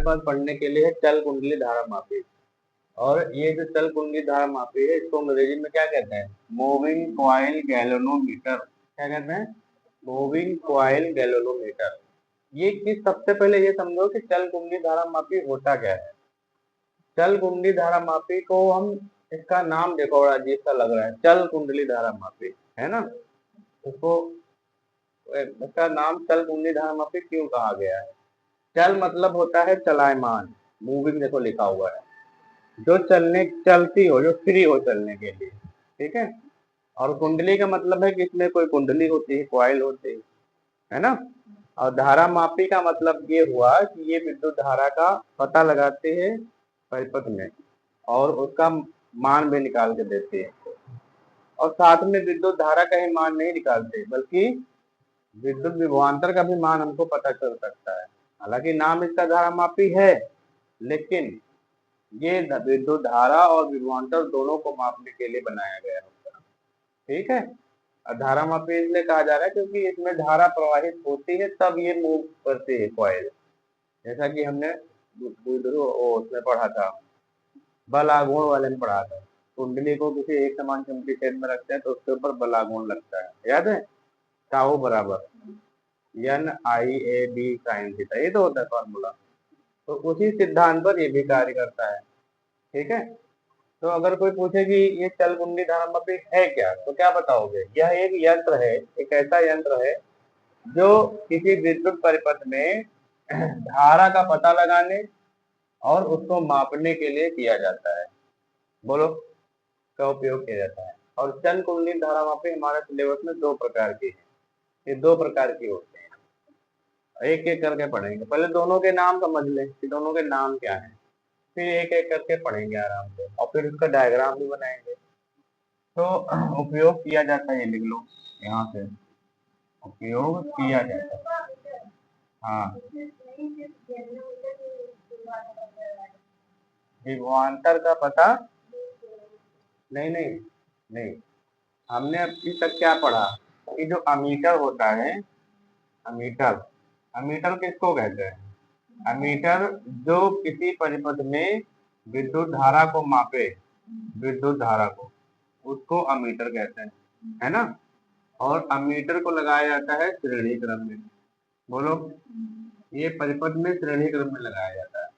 पास पढ़ने के लिए है चल कुंडली धारा मापी। और ये जो चल कुंडली धारा मापी है इसको अंग्रेजी में क्या कहते हैं? Moving coil galvanometer. क्या कहते हैं? Moving coil galvanometer. ये चीज सबसे पहले ये समझो कि चल कुंडली धारा मापी होता क्या है। चल कुंडली धारा मापी को हम, इसका नाम देखो बड़ा अजीब सा लग रहा है, चल कुंडली धारा मापी, है ना। इसको, इसका नाम चल कुंडली धारा मापी क्यों कहा गया है? चल मतलब होता है चलायमान, मूविंग देखो लिखा हुआ है, जो चलती हो, जो फ्री हो चलने के लिए, ठीक है। और कुंडली का मतलब है कि इसमें कोई कुंडली होती है, कॉइल होती है ना। और धारा मापी का मतलब ये हुआ कि ये विद्युत धारा का पता लगाते हैं परिपथ में और उसका मान भी निकाल के देते हैं। और साथ में विद्युत धारा का ही मान नहीं निकालते बल्कि विद्युत विभवांतर का भी मान हमको पता चल सकता है। हालांकि नाम इसका धारा मापी है, लेकिन ये विद्युत धारा और विभवांतर दोनों को मापने के लिए बनाया गया होता है, ठीक है। और धारा मापी इसलिए कहा जा रहा है क्योंकि इसमें धारा प्रवाहित होती है तब ये मूव करती है कॉइल। जैसा कि हमने उसमें पढ़ा था, बल आघूर्ण वाले में पढ़ा था। कुंडली को किसी एक समान चुंबकीय क्षेत्र में रखते हैं तो उसके ऊपर बल आघूर्ण लगता है, याद है? टाउ बराबर NIAD sin थीटा, ये तो होता है फॉर्मूला। तो उसी सिद्धांत पर ये भी कार्य करता है, ठीक है। तो अगर कोई पूछे कि ये चल कुंडली धारा मापी है क्या, तो क्या बताओगे? यह एक यंत्र है, एक ऐसा यंत्र है जो किसी विद्युत परिपथ में धारा का पता लगाने और उसको मापने के लिए किया जाता है। बोलो, का उपयोग किया जाता है। और चल कुंडली धारा मापी हमारे सिलेबस में दो प्रकार की है, ये दो प्रकार की होती है। एक एक करके पढ़ेंगे, पहले दोनों के नाम समझ लें कि दोनों के नाम क्या है, फिर एक एक करके पढ़ेंगे आराम से और फिर उसका डायग्राम भी बनाएंगे। तो उपयोग किया जाता है, ये लिख लो यहाँ से, उपयोग किया जाता है। हाँ, विभवांतर का पता नहीं, नहीं, नहीं। हमने अभी तक क्या पढ़ा कि जो अमीटर होता है, अमीटर, अमीटर किसको कहते हैं? अमीटर जो किसी परिपथ में विद्युत धारा को मापे, विद्युत धारा को, उसको अमीटर कहते हैं, है ना। और अमीटर को लगाया जाता है श्रेणी क्रम में। बोलो, ये परिपथ में श्रेणी क्रम में लगाया जाता है,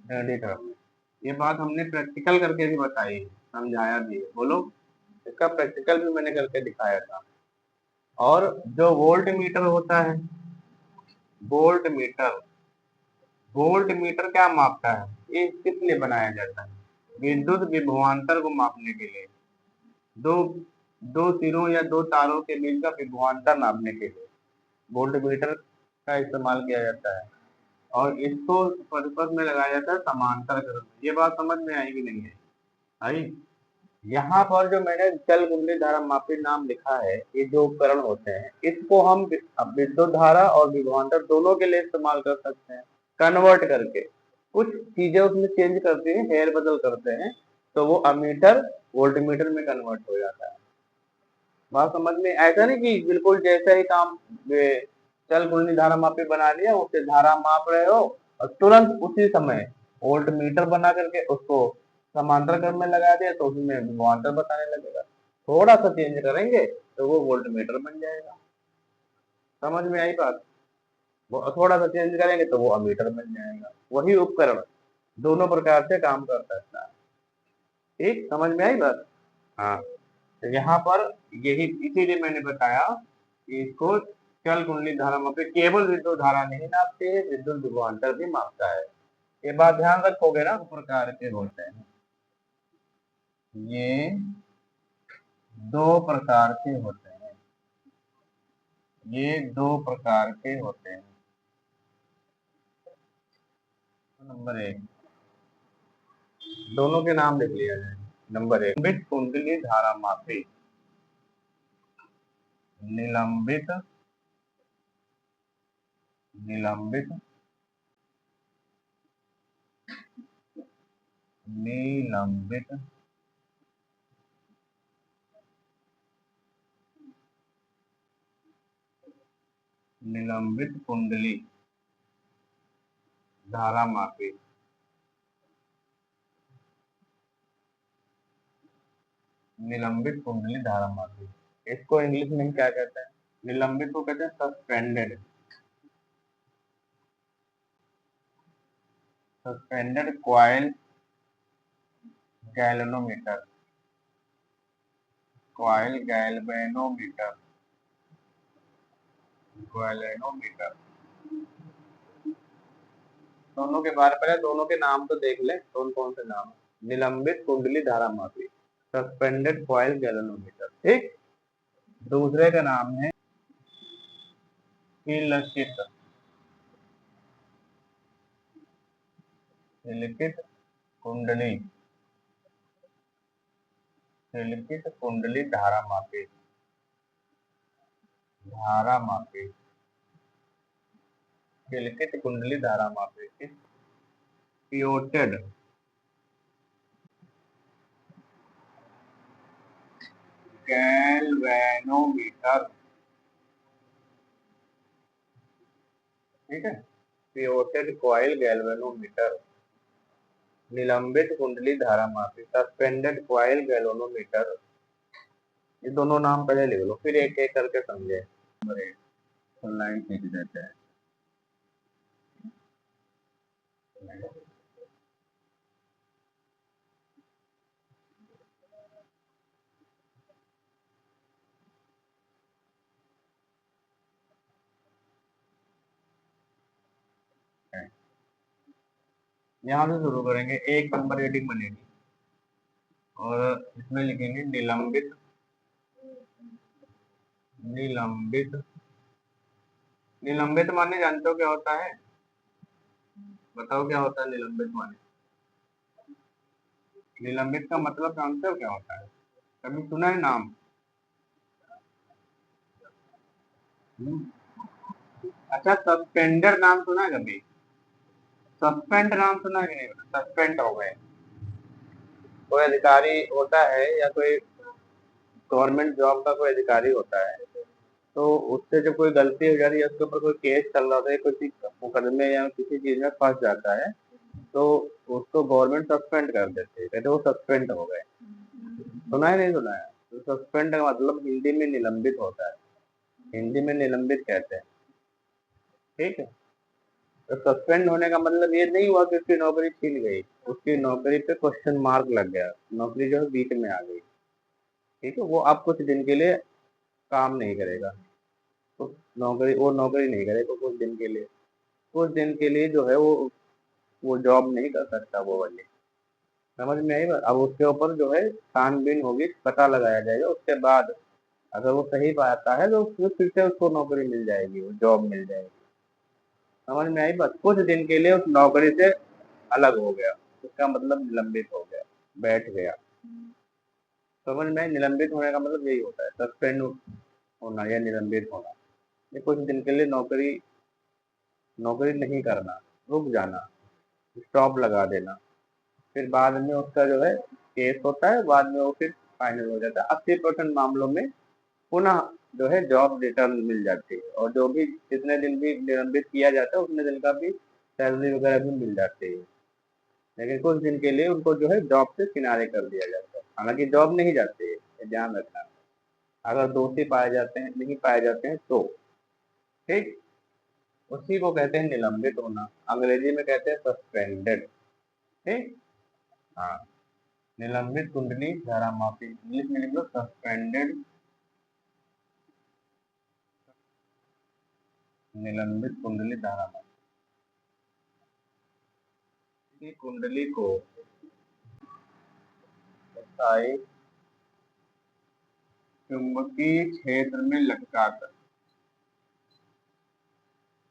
श्रेणी क्रम में। ये बात हमने प्रैक्टिकल करके भी बताई है, समझाया भी है। बोलो, इसका प्रैक्टिकल भी मैंने करके दिखाया था। और जो वोल्ट मीटर होता है, वोल्ट मीटर, वोल्ट मीटर क्या मापता है? ये किस लिए बनाया जाता है? विद्युत विभवांतर को मापने के लिए, दो दो सिरों या दो तारों के बीच का विभवांतर नापने के लिए वोल्ट मीटर का इस्तेमाल किया जाता है। और इसको परिपथ में लगाया जाता है समांतर क्रम में। ये बात समझ में आई कि नहीं है? आई? यहाँ पर जो मैंने चल कुंडली धारा मापी नाम लिखा है, ये जो उपकरण होते हैं इसको हम विद्युत धारा और विभवांतर दोनों के लिए इस्तेमाल कर सकते हैं, कन्वर्ट करके। कुछ चीजें उसमें चेंज करते हैं, फेर बदल करते हैं, तो वो अमीटर वोल्टमीटर में कन्वर्ट हो जाता है। बात समझ में? ऐसा नहीं कि बिल्कुल जैसे ही काम चल कुंडली धारा मापी बना लिया, उससे धारा माप रहे हो और तुरंत उसी समय वोल्ट मीटर बना करके उसको समांतर क्रम में लगा दिया तो उसमें विभवांतर बताने लगेगा। थोड़ा सा चेंज करेंगे तो वो वोल्ट मीटर बन जाएगा। समझ में आई बात? वो थोड़ा सा चेंज करेंगे तो वो अमीटर बन जाएगा। वही उपकरण दोनों प्रकार से काम कर सकता है। ठीक, समझ में आई बात? हाँ, तो यहाँ पर यही इसीलिए मैंने बताया कि इसको चल कुंडली धारा मापी केवल विद्युत धारा नहीं नापती है, विद्युत विभवांतर भी मापता है। ये बात ध्यान रखोगे ना, प्रकार के होते हैं, ये दो प्रकार के होते हैं, ये दो प्रकार के होते हैं। नंबर एक, दोनों के नाम लिख लिया जाए। नंबर एक, निलंबित कुंडली धारा मापी, निलंबित, निलंबित, निलंबित निलंबित कुंडली धारा मापी। निलंबित कुंडली धारा मापी, इसको इंग्लिश में क्या कहते हैं? निलंबित को कहते हैं suspended, suspended coil galvanometer, coil galvanometer, galvanometer. दोनों के बारे पहले दोनों के नाम तो देख ले, कौन कौन से नाम है। निलंबित कुंडली धारा मापी, सस्पेंडेड कॉइल गैल्वेनोमीटर, ठीक। दूसरे का नाम है विलक्षित, विलक्षित कुंडली, विलक्षित कुंडली धारा मापी, धारा मापी, विलक्षित कुंडली धारा मापी। पियोटेड गैल्वेनोमीटर, ठीक है। पियोटेड कॉइल गैल्वेनोमीटर, निलंबित कुंडली धारा मापी, सस्पेंडेड कॉइल गैल्वेनोमीटर। ये दोनों नाम पहले लिख लो, फिर एक एक करके समझे। लाइन खींच देते हैं। यहाँ से शुरू करेंगे, एक नंबर हेडिंग बनेगी और इसमें लिखेंगे निलंबित, निलंबित, निलंबित माने जानते हो क्या होता है? बताओ क्या होता है निलंबित माने? निलंबित का मतलब जानते हो क्या होता है? कभी सुना है नाम? अच्छा, सस्पेंडर नाम सुना है कभी? सस्पेंड नाम सुना है कि नहीं? सस्पेंड हो गए, कोई अधिकारी होता है या कोई गवर्नमेंट जॉब का कोई अधिकारी होता है, तो उससे जब कोई गलती हो जाती है, उसके ऊपर कोई केस चल रहा होता है, किसी मुकदमे या किसी चीज में फंस जाता है, तो उसको गवर्नमेंट सस्पेंड कर देती है, कहते वो सस्पेंड हो गए। सुना है नहीं सुना है? तो सस्पेंड का मतलब हिंदी में निलंबित होता है, हिंदी में निलंबित कहते हैं, ठीक है। तो सस्पेंड होने का मतलब ये नहीं हुआ कि उसकी नौकरी छीन गई, उसकी नौकरी पे क्वेश्चन मार्क लग गया, नौकरी जो है बीच में आ गई, ठीक है। वो अब कुछ दिन के लिए काम नहीं करेगा, तो नौकरी, वो नौकरी नहीं करेगा कुछ दिन के लिए, कुछ दिन के लिए जो है वो जॉब नहीं कर सकता वो वाली। समझ में आई बात? अब उसके ऊपर जो है छानबीन होगी, पता लगाया जाएगा, उसके बाद अगर वो सही पाता है तो फिर से उसको नौकरी मिल जाएगी, वो जॉब मिल जाएगी। समझ में आई बात? कुछ दिन के लिए उस नौकरी से अलग हो गया, उसका मतलब निलंबित हो गया, बैठ गया। समझ में? निलंबित होने का मतलब यही होता है, सस्पेंड होना या निलंबित होना। ये कुछ दिन के लिए नौकरी, नौकरी नहीं करना, रुक जाना, स्टॉप लगा देना, फिर बाद में उसका जो है केस होता है, बाद में वो फिर फाइनल हो जाता है। 80% मामलों में पुनः जो है जॉब रिटर्न मिल जाती है, और जो भी जितने दिन भी निलंबित किया जाता है उतने दिन का भी सैलरी वगैरह भी मिल जाती है, लेकिन कुछ दिन के लिए उनको जो है जॉब से किनारे कर दिया जाता है। हालांकि जॉब नहीं जाती है, ये ध्यान रखना, अगर दोषी पाए जाते हैं, नहीं पाए जाते हैं तो, ठीक। उसी को कहते हैं निलंबित होना, अंग्रेजी में कहते हैं सस्पेंडेड, ठीक। हाँ, निलंबित कुंडली धारा मापी, इंग्लिश में लिख लो सस्पेंडेड, निलंबित कुंडली धारा मापी। कुंडली को स्थायी चुंबकीय क्षेत्र में लटकाकर,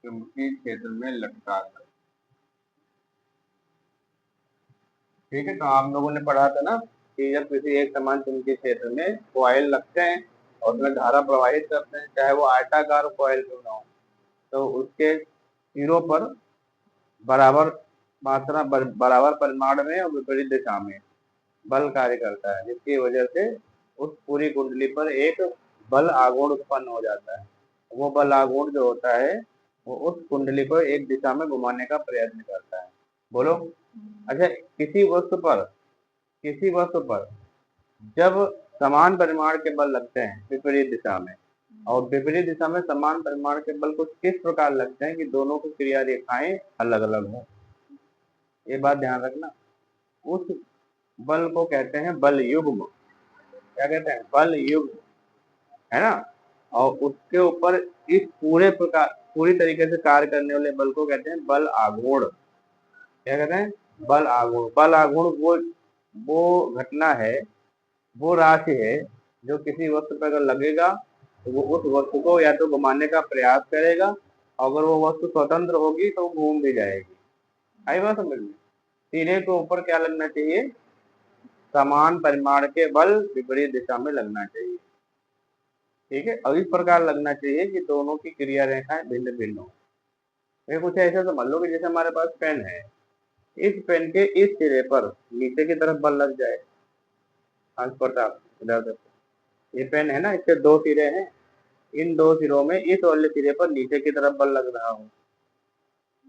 चुंबकीय क्षेत्र में लटकाकर, ठीक है। तो आप लोगों ने पढ़ा था ना कि जब किसी एक समान चुंबकीय क्षेत्र में कॉइल लगते हैं और उसमें धारा प्रवाहित करते हैं, चाहे वो आयताकार कॉइल क्यों ना हो, तो उसके सिरों पर बराबर मात्रा, बराबर परिमाण में और विपरीत दिशा में बल कार्य करता है, जिसकी वजह से उस पूरी कुंडली पर एक बल आघूर्ण उत्पन्न हो जाता है। वो बल आघूर्ण जो होता है वो उस कुंडली को एक दिशा में घुमाने का प्रयत्न करता है। बोलो। अच्छा, किसी वस्तु पर जब समान परिमाण के बल लगते हैं विपरीत दिशा में, और विपरीत दिशा में समान परिमाण के बल कुछ इस प्रकार लगते हैं कि दोनों की क्रिया रेखाएं अलग अलग हों। ये बात ध्यान रखना। उस बल को कहते हैं बल युग्म। क्या कहते हैं? बल युग्म, है ना। और उसके ऊपर इस पूरी तरीके से कार्य करने वाले बल को कहते हैं बल आघूर्ण। क्या कहते हैं? बल आघूर्ण। बल आघूर्ण वो घटना है, वो राशि है जो किसी वस्तु पर अगर लगेगा तो वो उस वस्तु को या तो घुमाने का प्रयास करेगा, अगर वो वस्तु स्वतंत्र होगी तो वो घूम भी जाएगी। आई बात समझ में? सिरे के ऊपर क्या लगना चाहिए? समान परिमाण के बल विपरीत दिशा में लगना चाहिए। ठीक है, और इस प्रकार लगना चाहिए कि दोनों की क्रिया रेखाएं भिन्न भिन्न हो। ये कुछ ऐसा समझ लो कि जैसे हमारे पास पेन है, इस पेन के इस सिरे पर नीचे की तरफ बल लग जाए। हंस प्रताप, इधर ये पेन है ना, इसके दो सिरे हैं, इन दो सिरों में इस वाले सिरे पर नीचे की तरफ बल लग रहा हो,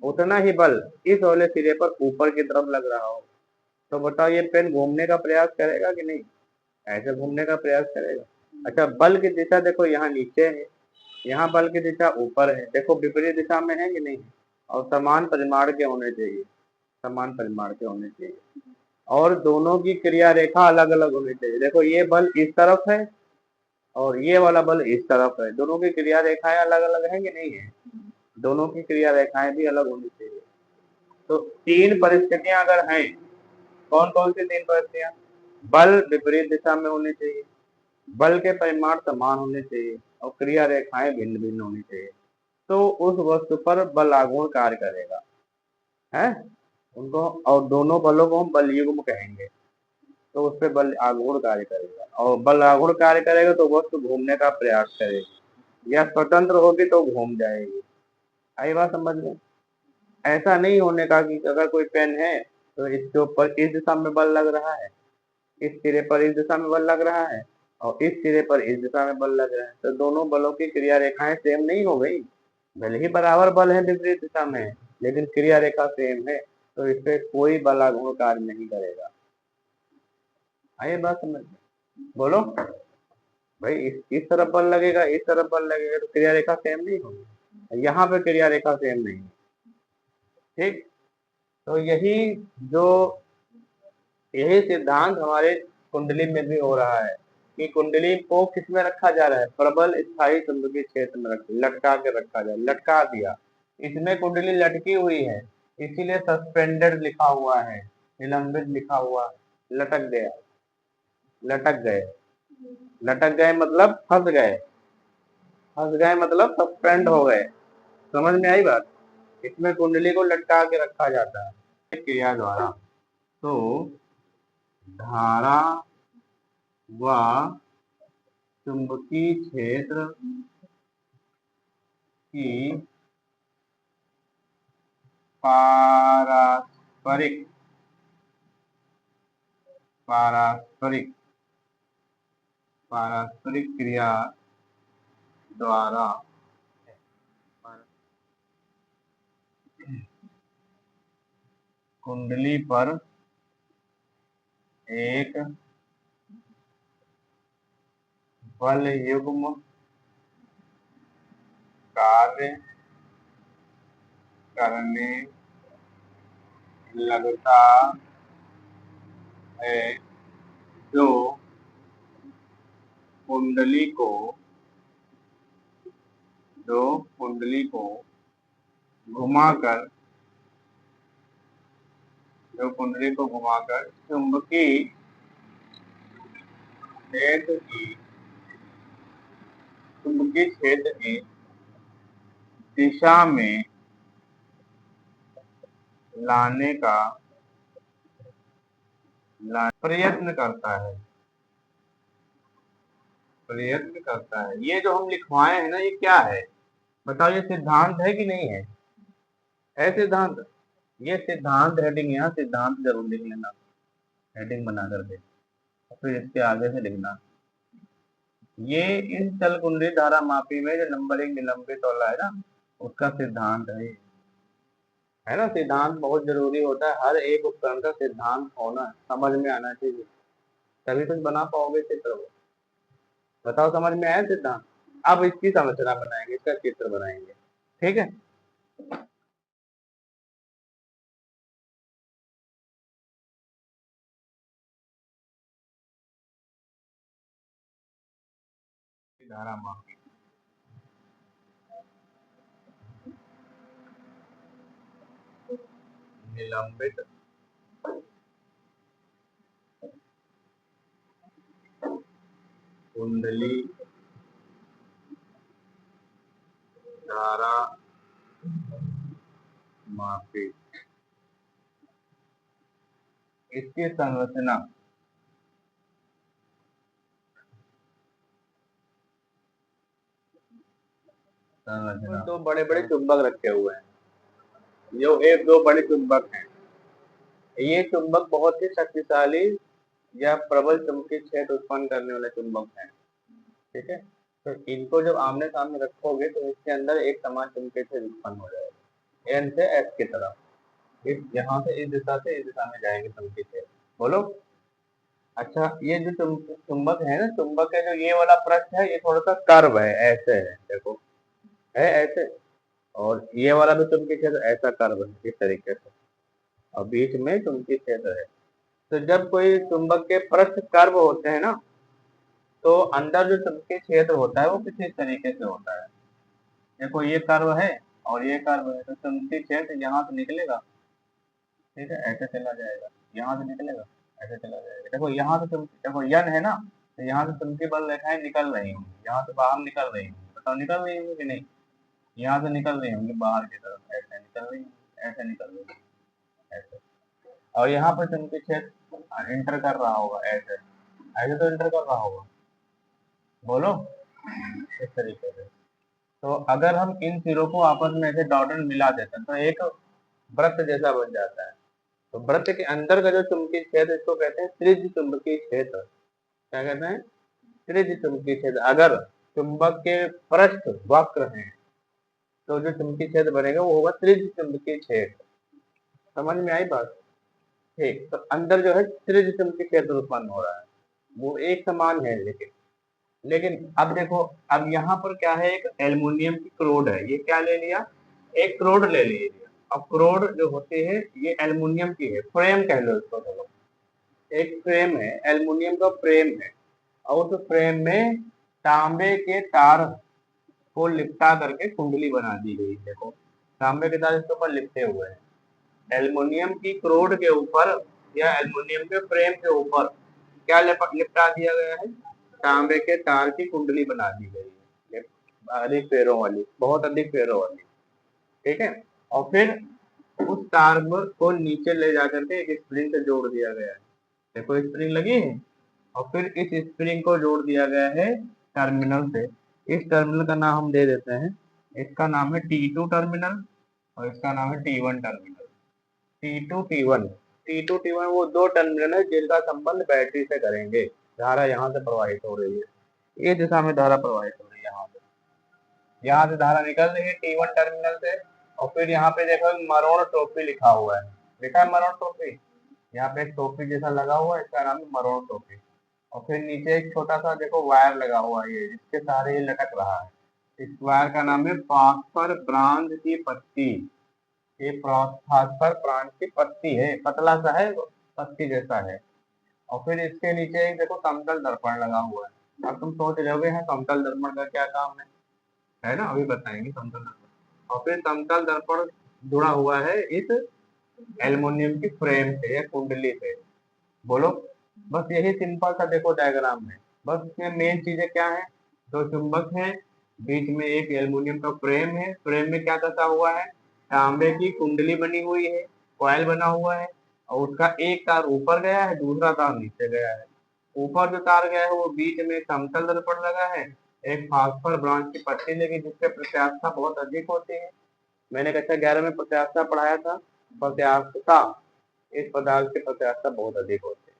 उतना ही बल इस वाले सिरे पर ऊपर की तरफ लग रहा हो, तो बताओ ये पेन घूमने का प्रयास करेगा कि नहीं? ऐसे घूमने का प्रयास करेगा। अच्छा, बल की दिशा देखो, यहाँ नीचे है, यहाँ बल की दिशा ऊपर है, देखो विपरीत दिशा में है कि नहीं? और समान परिमाण के होने चाहिए, समान परिमाण के होने चाहिए, और दोनों की क्रिया रेखा अलग अलग होनी चाहिए। देखो ये बल इस तरफ है और ये वाला बल इस तरफ है, दोनों की क्रिया रेखाएं अलग अलग है कि नहीं है? दोनों की क्रिया रेखाएं भी अलग होनी चाहिए। तो तीन परिस्थितियां अगर हैं, कौन कौन सी तीन परिस्थितियां? बल विपरीत दिशा में होने चाहिए, बल के परिमाण समान होने चाहिए, और क्रिया रेखाएं भिन्न भिन्न होनी चाहिए, तो उस वस्तु पर बल आघूर्ण कार्य करेगा, है उनको। और दोनों बलों को हम बल युग्म कहेंगे, तो उस पर बल आघूर्ण कार्य करेगा, और बल आघूर्ण कार्य करेगा तो वस्तु घूमने का प्रयास करेगी, या स्वतंत्र होगी तो घूम जाएगी। आई बात समझ में? ऐसा नहीं होने का कि अगर कोई पेन है तो इसके ऊपर इस दिशा में बल लग रहा है, इस सिरे पर इस दिशा में बल लग रहा है, और इस सिरे पर इस दिशा में बल लग रहा है, तो दोनों बलों की क्रिया रेखाएं सेम नहीं हो गई। भले ही बराबर बल है विपरीत दिशा में, लेकिन क्रिया रेखा सेम है, तो इस पे कोई बलागुण कार्य नहीं करेगा। आइए बात समझ में? बोलो भाई, इस तरफ बल लगेगा, इस तरफ बल लगेगा, तो क्रिया रेखा सेम नहीं होगी। यहाँ पे क्रिया रेखा सेम नहीं है। ठीक, तो जो यही सिद्धांत हमारे कुंडली में भी हो रहा है कि कुंडली को किसमें रखा जा रहा है? प्रबल स्थायी चुंबकीय क्षेत्र में लटका के रखा जाए, लटका दिया। इसमें कुंडली लटकी हुई है, इसीलिए सस्पेंडेड लिखा हुआ है, निलंबित लिखा हुआ है। लटक गया, लटक गए, लटक गए मतलब फंस गए, फंस गए मतलब सस्पेंड हो गए। समझ में आई बात? इसमें कुंडली को लटका के रखा जाता है क्रिया द्वारा। तो धारा व चुंबकीय क्षेत्र की पारस्परिक पारस्परिक पारस्परिक क्रिया द्वारा कुंडली पर एक बल युग्म कार्य करने लगता है, जो कुंडली को घुमाकर चुंबकीय क्षेत्र की दिशा में लाने का प्रयत्न करता है। ये जो हम लिखवाए हैं ना, ये क्या है बताओ? ये सिद्धांत है कि नहीं है? है सिद्धांत। ये सिद्धांत हेडिंग, यहाँ सिद्धांत जरूर लिख लेना, हेडिंग बना कर दे, फिर इसके आगे से लिखना। ये इन चल कुंडली धारा मापी में जो नंबर 1 निलंबित वाला है ना, उसका सिद्धांत है ना। सिद्धांत बहुत जरूरी होता है, हर एक उपकरण का सिद्धांत होना समझ में आना चाहिए, तभी कुछ बना पाओगे चित्र को। बताओ समझ में आया सिद्धांत? अब इसकी संरचना बनाएंगे, इसका चित्र बनाएंगे, ठीक है। धारा मापी, निलंबित कुंडली धारा मापी, इसकी संरचना दो बड़े बड़े चुंबक रखे हुए हैं, जो एक दो बड़े चुंबक हैं। ये चुंबक बहुत ही शक्तिशाली या प्रबल चुंबकीय क्षेत्र उत्पन्न करने वाले चुंबक हैं, ठीक है। तो इनको जब आमने सामने रखोगे तो इसके अंदर एक समान चुंबकीय क्षेत्र उत्पन्न हो जाएगा, एन से एस की तरफ। इस यहाँ से इस दिशा से इस दिशा में जाएंगे चुंबकीय क्षेत्र। बोलो। अच्छा, ये जो चुंबक है ना, चुंबक का जो ये वाला पृष्ठ है, ये थोड़ा सा कर्व है, ऐसे है, देखो है ऐसे। और ये वाला भी चुंबकीय क्षेत्र ऐसा कर्व है, इस तरीके से, और बीच में चुंबकीय क्षेत्र है। तो जब कोई चुंबक के पृष्ठ कर्व होते हैं ना, तो अंदर जो चुंबकीय क्षेत्र होता है वो कुछ इस तरीके से होता है। देखो ये कर्व है और ये कर्व है, तो चुंबकीय क्षेत्र यहाँ से निकलेगा, ठीक है, ऐसे चला जाएगा, यहाँ से निकलेगा, ऐसे चला जाएगा। देखो यहाँ से देखो यन है ना, तो यहाँ से चुंबकीय बल रेखाएं निकल रही होंगी, यहाँ से बाहर निकल रही होंगी, बताओ निकल रही होंगी कि नहीं? यहाँ से निकल रही होंगी बाहर की तरफ, ऐसे निकल रही होंगी, ऐसे निकल रही होंगी, ऐसे। और यहाँ पर चुंबकीय क्षेत्र इंटर कर रहा होगा, ऐसे ऐसे तो इंटर कर रहा होगा। बोलो, इस तरीके से। तो अगर हम इन सिरों को आपस में ऐसे डॉटेड मिला देते हैं तो एक वृत्त जैसा बन जाता है। तो वृत्त के अंदर का जो चुंबकीय क्षेत्र, इसको कहते हैं त्रिज्य चुंबकीय क्षेत्र। क्या कहते हैं? त्रिज्य चुंबकीय क्षेत्र। अगर चुंबक के पृष्ठ वक्र हैं तो जो चुंबकीय क्षेत्र बनेगा वो होगा त्रिज्य चुंबकीय क्षेत्र। समझ में आई बात? ठीक। तो अंदर जो है त्रिज्य चुंबकीय क्षेत्र उत्पन्न हो रहा है, वो एक समान है। लेकिन अब देखो, अब यहाँ पर क्या है, एक एल्युमिनियम की क्रोड है, ये क्या ले लिया, एक क्रोड ले लिया। अब क्रोड जो होती है ये एल्युमिनियम की है, फ्रेम कह लो इसको, चलो एक फ्रेम है, एल्युमिनियम का फ्रेम है, और उस फ्रेम में तांबे के तार को लिपटा करके कुंडली बना दी गई। देखो तांबे के तार इसके ऊपर लिपटे हुए हैं, एल्युमिनियम की क्रोड के ऊपर या एल्युमिनियम के फ्रेम के ऊपर क्या लिपटा दिया गया है, तांबे के तार की कुंडली बना दी गई है, अधिक पैरों वाली, बहुत अधिक पैरों वाली, ठीक है। और फिर उस तार को नीचे ले जाकर के एक स्प्रिंग से जोड़ दिया गया है, देखो स्प्रिंग लगी है, और फिर इस स्प्रिंग को जोड़ दिया गया है टर्मिनल से। इस टर्मिनल का नाम हम दे देते हैं, इसका नाम है T2 टर्मिनल, और इसका नाम है T1 terminal. T2 T1, T2 T1 वो दो टर्मिनल है जिनका संबंध बैटरी से करेंगे। धारा यहाँ से प्रवाहित हो रही है, ये दिशा में धारा प्रवाहित हो रही है, यहाँ से धारा निकल रही है T1 टर्मिनल से। और फिर यहाँ पे देखो मरोड़ टोपी लिखा हुआ है, लिखा है मरोड़ टोपी, यहाँ पे एक टोपी जैसा लगा हुआ है, इसका नाम है मरोड़ टोपी। और फिर नीचे एक छोटा सा देखो वायर लगा हुआ है, ये इसके सहारे ये लटक रहा है, इस वायर का नाम है फास्फर ब्रांज की पत्ती। ये फास्फर ब्रांज की पत्ती है, पतला सा है, पत्ती जैसा है। और फिर इसके नीचे एक देखो समतल दर्पण लगा हुआ है। अब तुम सोच रहोगे हैं समतल दर्पण का क्या काम है ना, अभी बताएंगे समतल दर्पण। और फिर समतल दर्पण जुड़ा हुआ है इस एल्युमिनियम की फ्रेम से या कुंडली से। बोलो, बस यही सिंपल सा देखो डायग्राम है। बस इसमें मेन चीजें क्या है, दो चुंबक है, बीच में एक एल्युमिनियम का फ्रेम है, फ्रेम में क्या कसा हुआ है, तांबे की कुंडली बनी हुई है, कॉइल बना हुआ है, और उसका एक तार ऊपर गया है, दूसरा तार नीचे गया है। ऊपर जो तार गया है वो बीच में समतल दर्पण लगा है, एक फास्फर ब्रांच की पट्टी लगी जिससे प्रत्यास्थता बहुत अधिक होती है। मैंने कक्षा 11 में प्रत्यास्थता पढ़ाया था। प्रत्यास्थता, इस पदार्थ की प्रत्यास्थता बहुत अधिक होती है,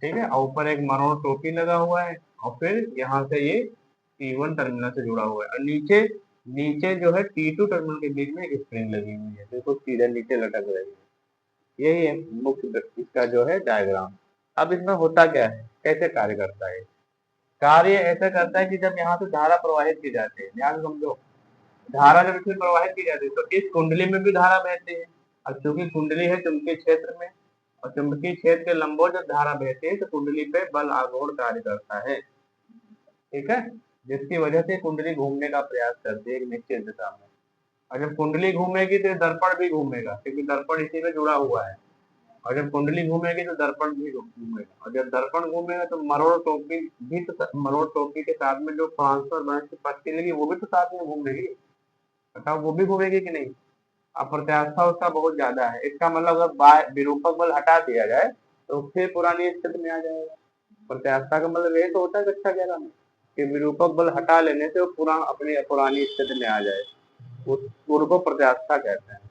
ठीक है। और ऊपर एक मरोड़ टोपी लगा हुआ है, और फिर यहाँ से ये T1 टर्मिनल से जुड़ा हुआ है, और नीचे नीचे जो है T2 टर्मिनल के बीच में एक स्प्रिंग लगी हुई है, देखो सीधे नीचे लटक रही है। यही है मुख्य इसका जो है डायग्राम। अब इसमें होता क्या है, कैसे कार्य करता है? कार्य ऐसा करता है कि जब यहाँ से धारा प्रवाहित की जाती है, ध्यान समझो, धारा जब इसमें प्रवाहित की जाती है तो इस कुंडली में भी धारा बहती है। अब चूंकि कुंडली है चुंबकीय क्षेत्र में, और चुंबकीय क्षेत्र के लंबवत जब धारा बहती है तो कुंडली पे बल आघूर्ण कार्य करता है, ठीक है, जिसकी वजह से कुंडली घूमने का प्रयास करती है एक निश्चित दिशा में। और जब कुंडली घूमेगी तो दर्पण भी घूमेगा, क्योंकि दर्पण इसी में जुड़ा हुआ है। और जब कुंडली घूमेगी तो दर्पण भी घूमेगा, और जब दर्पण घूमेगा तो मरोड़ टोपी भी, तो मरोड़ टोपी के साथ में जो ट्रांसफर ब्रांच की पट्टी लगी वो भी तो साथ में घूमेगी। बताओ वो भी घूमेगी कि नहीं? अब प्रत्यास्था उसका बहुत ज्यादा है, इसका मतलब अगर विरूपक बल हटा दिया जाए तो फिर पुरानी स्थिति में आ जाएगा। प्रत्यास्था का मतलब यही तो होता है कक्षा 11 में, कि विरूपक बल हटा लेने से वो अपनी पुरानी स्थिति में आ जाए, उस पूर्व को प्रत्यास्था कहते हैं।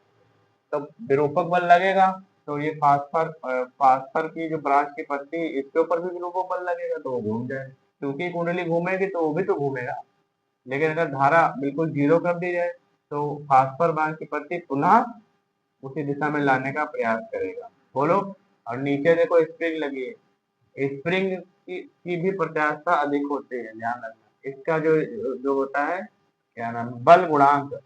तब विरूपक बल लगेगा तो ये फास्फर की जो ब्रांच की पत्ती इसके ऊपर भी विरूपक बल लगेगा तो वो घूम जाए, क्योंकि कुंडली घूमेगी तो वो भी तो घूमेगा। लेकिन अगर धारा बिल्कुल जीरो कर दी जाए तो फास्फर ब्रांच की पत्ती पुनः उसी दिशा में लाने का प्रयास करेगा। बोलो। और नीचे देखो स्प्रिंग लगी है, स्प्रिंग की भी प्रत्यास्था अधिक होती है, ध्यान रखना। इसका जो जो होता है क्या नाम, बल गुणांक।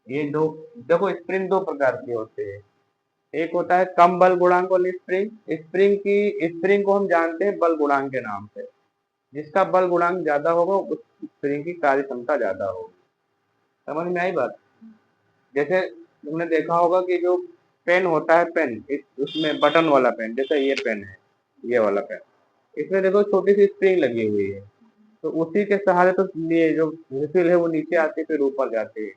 ये दो, देखो स्प्रिंग दो प्रकार की होती है, एक होता है कम बल गुणांक वाली स्प्रिंग। स्प्रिंग को हम जानते हैं बल गुणांक के नाम से, जिसका बल गुणांक ज्यादा होगा उस स्प्रिंग की कार्य क्षमता ज्यादा होगी। समझ में आई बात? जैसे तुमने देखा होगा कि जो पेन होता है, पेन उसमें बटन वाला पेन, जैसे ये पेन है, ये वाला पेन, इसमें देखो छोटी सी स्प्रिंग लगी हुई है, तो उसी के सहारे तो ये जो रिफिल है वो नीचे आती है फिर ऊपर जाती है,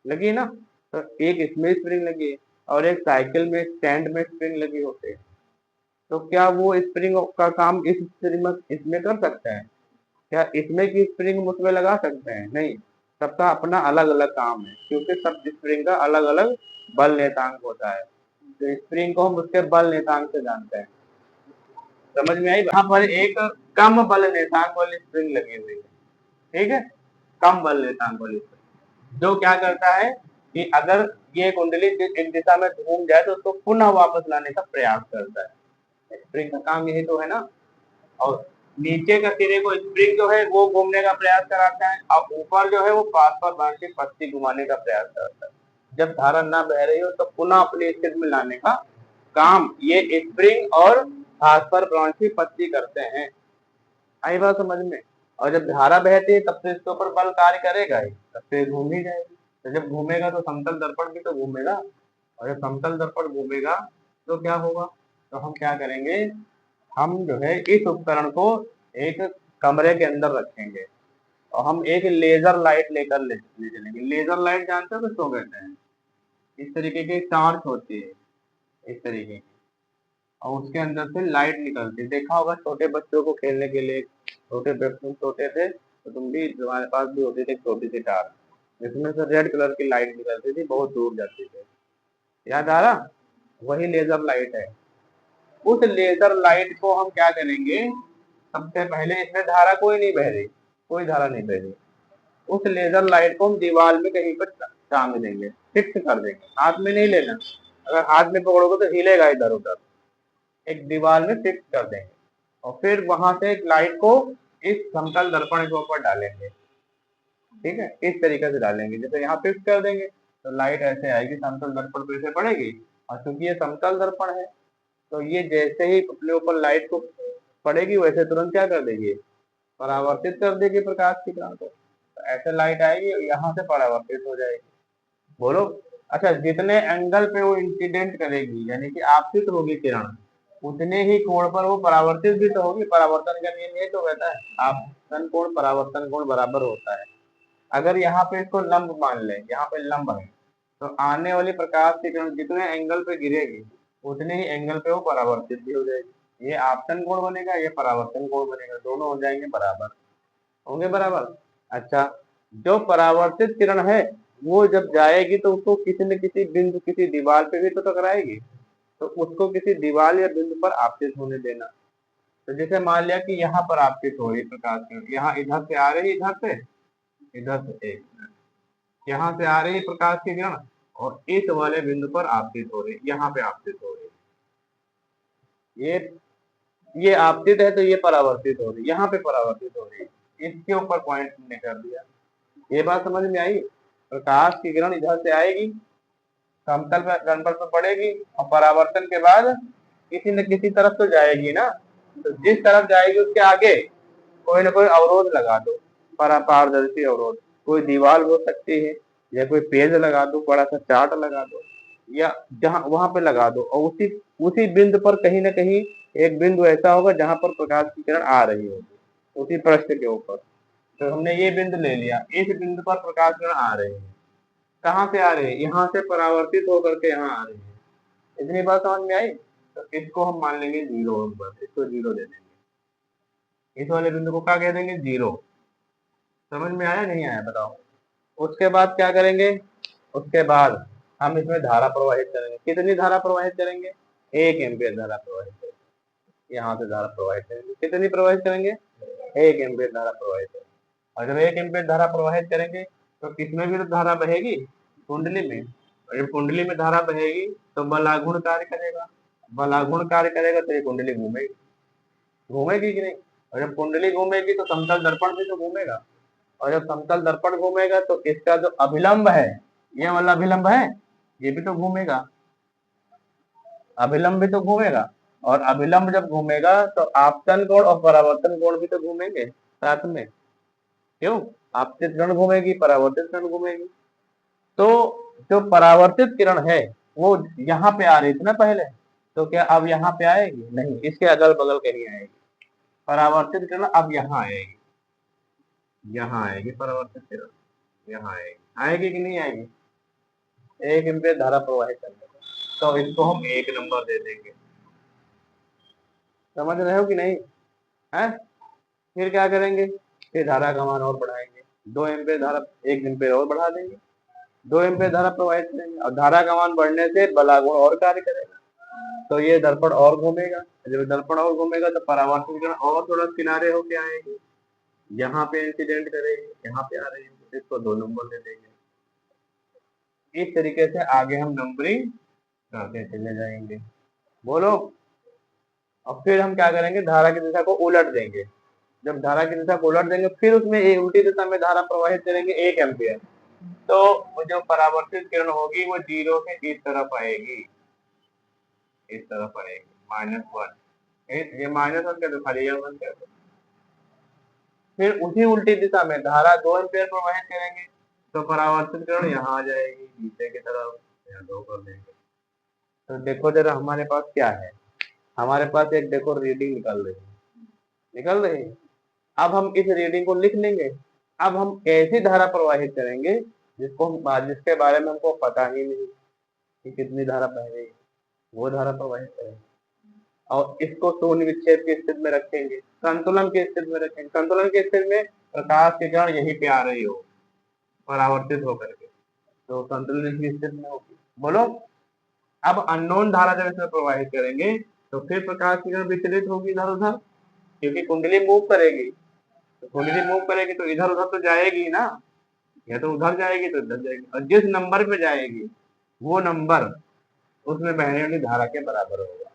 लगी ना? तो एक इसमें स्प्रिंग लगी है और एक साइकिल में स्टैंड में स्प्रिंग लगी होती है। तो क्या वो स्प्रिंग का काम इस स्प्रिंग में इसमें कर सकता है? क्या इसमें की स्प्रिंग उसमें लगा सकते हैं? नहीं, सबका अपना अलग अलग काम है, क्योंकि सब स्प्रिंग का अलग अलग बल नेतांक होता है। तो स्प्रिंग को हम उसके बल नेतांक से जानते हैं। समझ में आई? यहाँ पर एक कम बल नेतांक वाली स्प्रिंग लगी हुई है, ठीक है, कम बल नेतांक वाली स्प्रिंग, जो क्या करता है कि अगर ये कुंडली एक दिशा में घूम जाए तो उसको पुनः वापस लाने का प्रयास करता है। स्प्रिंग का काम यही तो है ना। और नीचे का सिरे को स्प्रिंग जो है वो घूमने का प्रयास कराता है, और ऊपर जो है वो फास्फर ब्रांच की पत्ती घुमाने का प्रयास करता है। जब धारा ना बह रही हो तो पुनः अपनी स्थिति में लाने का काम ये स्प्रिंग और फास्फर ब्रांच की पत्ती करते हैं। आई बात समझ में? और जब धारा बहती है तब तो इसके ऊपर बल कार्य करेगा ही, तब तो ये घूम ही जाएगी। तो जब घूमेगा तो समतल दर्पण भी तो घूमेगा, और जब समतल दर्पण घूमेगा तो क्या होगा? तो हम क्या करेंगे, हम जो है इस उपकरण को एक कमरे के अंदर रखेंगे और हम एक लेजर लाइट लेकर ले चलेंगे। लेजर लाइट जानते हो किसको कहते हैं? इस तरीके की टॉर्च होती है, इस तरीके की, और उसके अंदर से लाइट निकलती है। देखा होगा छोटे बच्चों को खेलने के लिए, छोटे बच्चे छोटे थे तो तुम भी, तुम्हारे पास भी होती थी छोटी सी टार, जिसमें से रेड कलर की लाइट निकलती थी, बहुत दूर जाती थी। याद आ रहा? वही लेजर लाइट है। उस लेजर लाइट को हम क्या करेंगे, सबसे पहले इसमें धारा कोई नहीं बह रही, कोई धारा नहीं बह रही, उस लेजर लाइट को हम दीवार में कहीं पर टांग देंगे, फिक्स कर देंगे। हाथ में नहीं लेना, अगर हाथ में पकड़ोगे तो हिलेगा इधर उधर। एक दीवार में फिक्स कर देंगे और फिर वहां से एक लाइट को इस समतल दर्पण के ऊपर डालेंगे, ठीक है, इस तरीके से डालेंगे। जैसे यहाँ फिक्स कर देंगे तो लाइट ऐसे आएगी, समतल दर्पण पे से पड़ेगी, और चूंकि ये समतल दर्पण है तो ये जैसे ही अपने ऊपर लाइट को पड़ेगी वैसे तुरंत क्या कर देगी, परावर्तित कर देगी प्रकाश की किरण को। तो ऐसे लाइट आएगी और यहाँ से परावर्तित हो जाएगी। बोलो। अच्छा, जितने एंगल पे वो इंसिडेंट करेगी यानी कि आपतित होगी किरण, उतने ही कोण पर वो परावर्तित भी तो होगी। परावर्तन का नियम ये तो कहता है आपतन कोण परावर्तन कोण बराबर होता है। अगर यहाँ पे इसको लंब मान ले, यहाँ पे लंब है, तो आने वाली प्रकाश की किरण जितने एंगल पे गिरेगी उतने ही एंगल पे वो परावर्तित भी हो जाएगी। ये आपतन कोण बनेगा, ये परावर्तन कोण बनेगा, दोनों हो जाएंगे बराबर, होंगे बराबर। अच्छा, जो परावर्तित किरण है वो जब जाएगी तो उसको किसी न किसी बिंदु, किसी दीवार पे भी तो टकराएगी, तो उसको किसी दीवार या बिंदु पर आपतित होने देना। तो जैसे मान लिया कि यहाँ पर आपतित हो रही प्रकाश किरण, यहाँ इधर से आ रही, इधर से एक मिनट, यहाँ से आ रही है प्रकाश की किरण और इस वाले बिंदु पर आपतित हो रही है, यहाँ पे आपतित हो रही है। ये आपतित है तो ये परावर्तित हो रही है, यहाँ पे परावर्तित हो रही है, इसके ऊपर पॉइंट हमने कर दिया। ये बात समझ में आई? प्रकाश की किरण इधर से आएगी, समतल पर पड़ेगी और परावर्तन के बाद किसी न किसी तरफ तो जाएगी ना, तो जिस तरफ जाएगी उसके आगे कोई ना कोई अवरोध लगा दो, पारदर्शी अवरोध, कोई दीवार हो सकती है या कोई पेज लगा दो, बड़ा सा चार्ट लगा दो या जहां वहां पे लगा दो और उसी उसी बिंदु पर कहीं ना कहीं एक बिंदु ऐसा होगा जहां पर प्रकाश की किरण आ रही होगी उसी पृष्ठ के ऊपर। तो हमने ये बिंदु ले लिया, इस बिंदु पर प्रकाश किरण आ रही है, कहाँ से आ रही है? यहाँ से परावर्तित होकर के यहाँ आ रही है। इतनी बात समझ में आई? तो इसको हम मान लेंगे जीरो नंबर, इसको जीरो दे देंगे, इस वाले बिंदु को क्या कह देंगे? जीरो। समझ में आया नहीं आया बताओ? उसके बाद क्या करेंगे? उसके बाद हम इसमें धारा प्रवाहित करेंगे। कितनी धारा प्रवाहित करेंगे? 1 एम्पियर धारा प्रवाहित करेंगे। यहाँ से धारा प्रवाहित करेंगे, कितनी प्रवाहित करेंगे? 1 एम्पियर धारा प्रवाहित करेंगे। और जब 1 एम्पियर धारा प्रवाहित करेंगे तो इसमें भी तो धारा बहेगी, कुंडली में। और जब कुंडली में धारा बहेगी तो बलागुण कार्य करेगा, बलागुण कार्य करेगा तो ये कुंडली घूमेगी, घूमेगी कि नहीं? और जब कुंडली घूमेगी तो समतल दर्पण भी तो घूमेगा, और जब समतल दर्पण घूमेगा तो इसका जो अभिलंब है, ये वाला अभिलंब है, ये भी तो घूमेगा, अभिलंब भी तो घूमेगा। और अभिलंब जब घूमेगा तो आपतन कोण और परावर्तन कोण भी तो घूमेंगे साथ में। क्यों? आपतित किरण घूमेगी, परावर्तित किरण घूमेगी। तो जो परावर्तित किरण है वो यहाँ पे आ रही थी ना पहले, तो क्या अब यहाँ पे आएगी? नहीं, इसके अगल बगल कहीं आएगी। परावर्तित किरण अब यहाँ आएगी, यहाँ आएगी परावर्तित किरण, यहाँ आएगी। आएगी कि नहीं आएगी? 1 एम्पियर धारा प्रवाहित करने तो इसको हम 1 नंबर दे देंगे। समझ रहे हो कि नहीं है? फिर क्या करेंगे? फिर धारा का मान और बढ़ाएंगे, 2 एम्पियर धारा, 1 एम्पियर और बढ़ा देंगे, 2 एम्पियर धारा प्रवाहित करेंगे और धारा का मान बढ़ने से बलागुण और कार्य करेगा, तो ये दर्पण और घूमेगा। जब दर्पण और घूमेगा तो परावर्तित किरण और थोड़ा किनारे होके आएगी, यहाँ पे इंसिडेंट करेगी, यहाँ पे आ रही है, इसको 2 नंबर दे देंगे। इस तरीके से आगे हम नंबरिंग करते चले जाएंगे। बोलो। और फिर हम क्या करेंगे? धारा की दिशा को उलट देंगे। जब धारा की दिशा को उलट देंगे फिर उसमें एक उल्टी दिशा में धारा प्रवाहित करेंगे 1 एम्पियर, तो वो जो परावर्तित किरण होगी वो जीरो के इस तरफ आएगी, इस तरफ आएगी, -1। ये -1 कर दो, खाली 1 कर दो। फिर उसी उल्टी दिशा में धारा 2 एम्पियर प्रवाहित करेंगे तो परावर्तित किरण यहाँ आ जाएगी नीचे की तरफ, यहाँ 2 कर देंगे। तो देखो जरा हमारे पास क्या है, हमारे पास एक देखो रीडिंग निकल रही है, निकल रही है। अब हम इस रीडिंग को लिख लेंगे। अब हम ऐसी धारा प्रवाहित करेंगे जिसके बारे में हमको पता ही नहीं कि कितनी धारा बह रही है, वो धारा प्रवाहित करेंगे और इसको शून्य विक्षेप की स्थिति में रखेंगे, संतुलन की स्थिति में रखेंगे। संतुलन की स्थिति में प्रकाश की किरण यहीं पे आ रही हो परावर्तित होकर के, तो संतुलन की स्थिति में होगी। बोलो। अब अननोन धारा जब इसमें प्रवाहित करेंगे तो फिर प्रकाश की किरण विचलित होगी इधर उधर, क्योंकि कुंडली मूव करेगी, तो कुंडली मूव करेगी तो इधर उधर तो जाएगी ना, या तो उधर जाएगी तो इधर जाएगी, और जिस नंबर पे जाएगी वो नंबर उसमें बहने वाली धारा के बराबर होगा।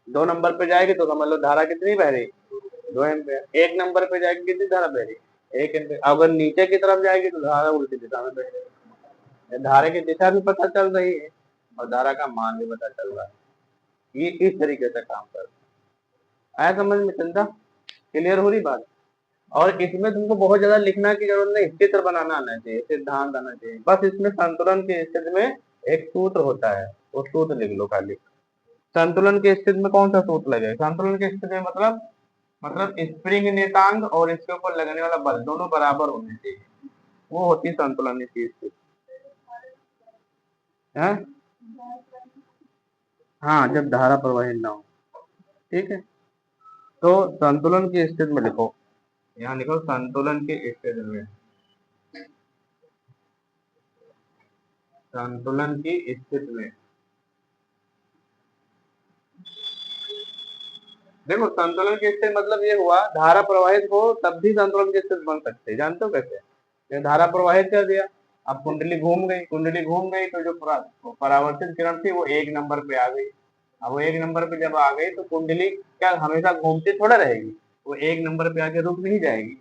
2 नंबर पे जाएगी तो समझ लो धारा कितनी बह रही? 2 एम्पियर। 1 नंबर पे जाएगी कितनी धारा बह रही? 1 एम्पियर। अगर नीचे की तरफ जाएगी तो धारा उल्टी दिशा में बह रही, धारा की दिशा भी पता चल रही है और धारा का मान भी पता चल रहा है। ये इस तरीके से काम करता है। आया समझ में चंदा? क्लियर हो रही बात? और इसमें तुमको बहुत ज्यादा लिखना की जरूरत नहीं, चित्र बनाना आना चाहिए, सिद्धांत आना चाहिए। बस इसमें संतुलन की स्थिति में एक सूत्र होता है, वो सूत्र लिख लो खाली। संतुलन की स्थिति में कौन सा सूत्र लगेगा? संतुलन की स्थिति में मतलब स्प्रिंग नियतांक और इसके ऊपर लगने वाला बल दोनों बराबर होने चाहिए, वो होती है संतुलन की स्थिति। है? हाँ, जब धारा प्रवाहित ना हो। ठीक है, तो संतुलन की स्थिति में लिखो, यहाँ लिखो संतुलन की स्थिति में, संतुलन की स्थिति में देखो, संतुलन की स्थिति मतलब ये हुआ धारा प्रवाहित हो तब भी संतुलन की स्थिति बन सकती है। जानते हो कैसे? ये धारा प्रवाहित कर दिया। अब कुंडली घूम गई तो जो परावर्तित किरण थी वो एक नंबर पे आ गई। अब वो एक नंबर पे जब आ गई तो कुंडली क्या हमेशा घूमती थोड़ा रहेगी, वो एक नंबर पे आके रुक नहीं जाएगी।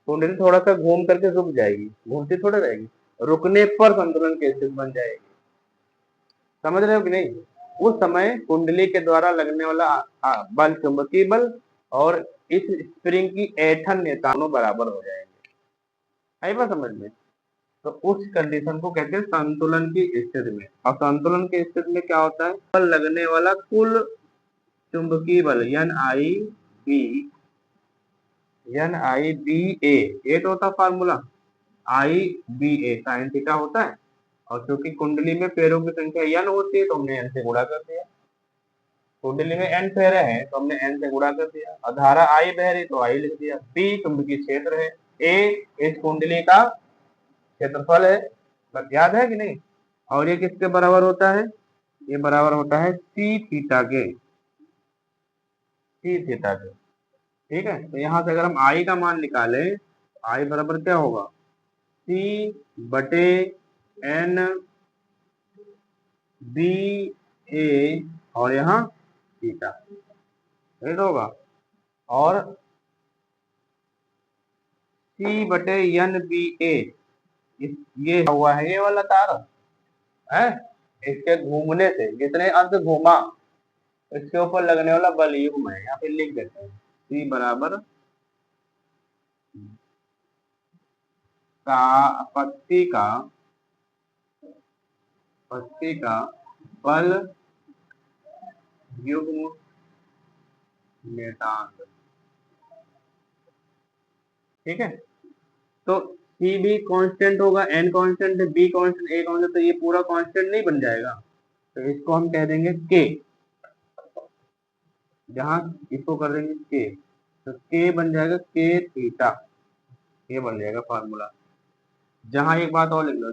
कुंडली थोड़ा सा घूम करके रुक जाएगी, घूमती थोड़ा रहेगी, रुकने पर संतुलन की स्थिति बन जाएगी। समझ रहे हो कि नहीं? उस समय कुंडली के द्वारा लगने वाला बल, चुंबकीय बल और इस स्प्रिंग की ऐंठन नेतानो बराबर हो जाएंगे। आई बात समझ में? तो उस कंडीशन को कहते हैं संतुलन की स्थिति में। और संतुलन की स्थिति में क्या होता है? बल लगने वाला कुल चुंबकीय बल एन आई बी ए तो होता फार्मूला, आई बी ए साइन थीटा होता है। और क्योंकि कुंडली में पैरों की संख्या एन होती है तो हमने एन से गुणा कर दिया। कुंडली में एन पैर है तो हमने एन से गुणा कर दिया, और धारा आई बह रही तो आई लिख दिया। बी चुंबकीय क्षेत्र है, ए इस कुंडली का क्षेत्रफल है, बस याद है कि नहीं? और ये किसके बराबर होता है? ये बराबर होता है सी थीटा के, ठीक है। तो यहां से अगर हम आई का मान निकालें, आई बराबर क्या होगा? सी बटे एन बी ए और यहाँ थीटा, ये तो होगा। और सी बटे एन बी ए, ये हुआ है ये वाला तार है, इसके घूमने से जितने अंत घूमा इसके ऊपर लगने वाला बल युग्म है, यहाँ पे लिख देते हैं सी बराबर पत्ती का बल युग्म नियतांक, ठीक है। तो सी भी कांस्टेंट होगा, एन कांस्टेंट है, बी कांस्टेंट, ए कांस्टेंट, तो ये पूरा कांस्टेंट नहीं बन जाएगा, तो इसको हम कह देंगे के, जहां इसको कर देंगे के, तो के बन जाएगा के थीटा, ये बन जाएगा फार्मूला। जहां एक बात और लिख लो,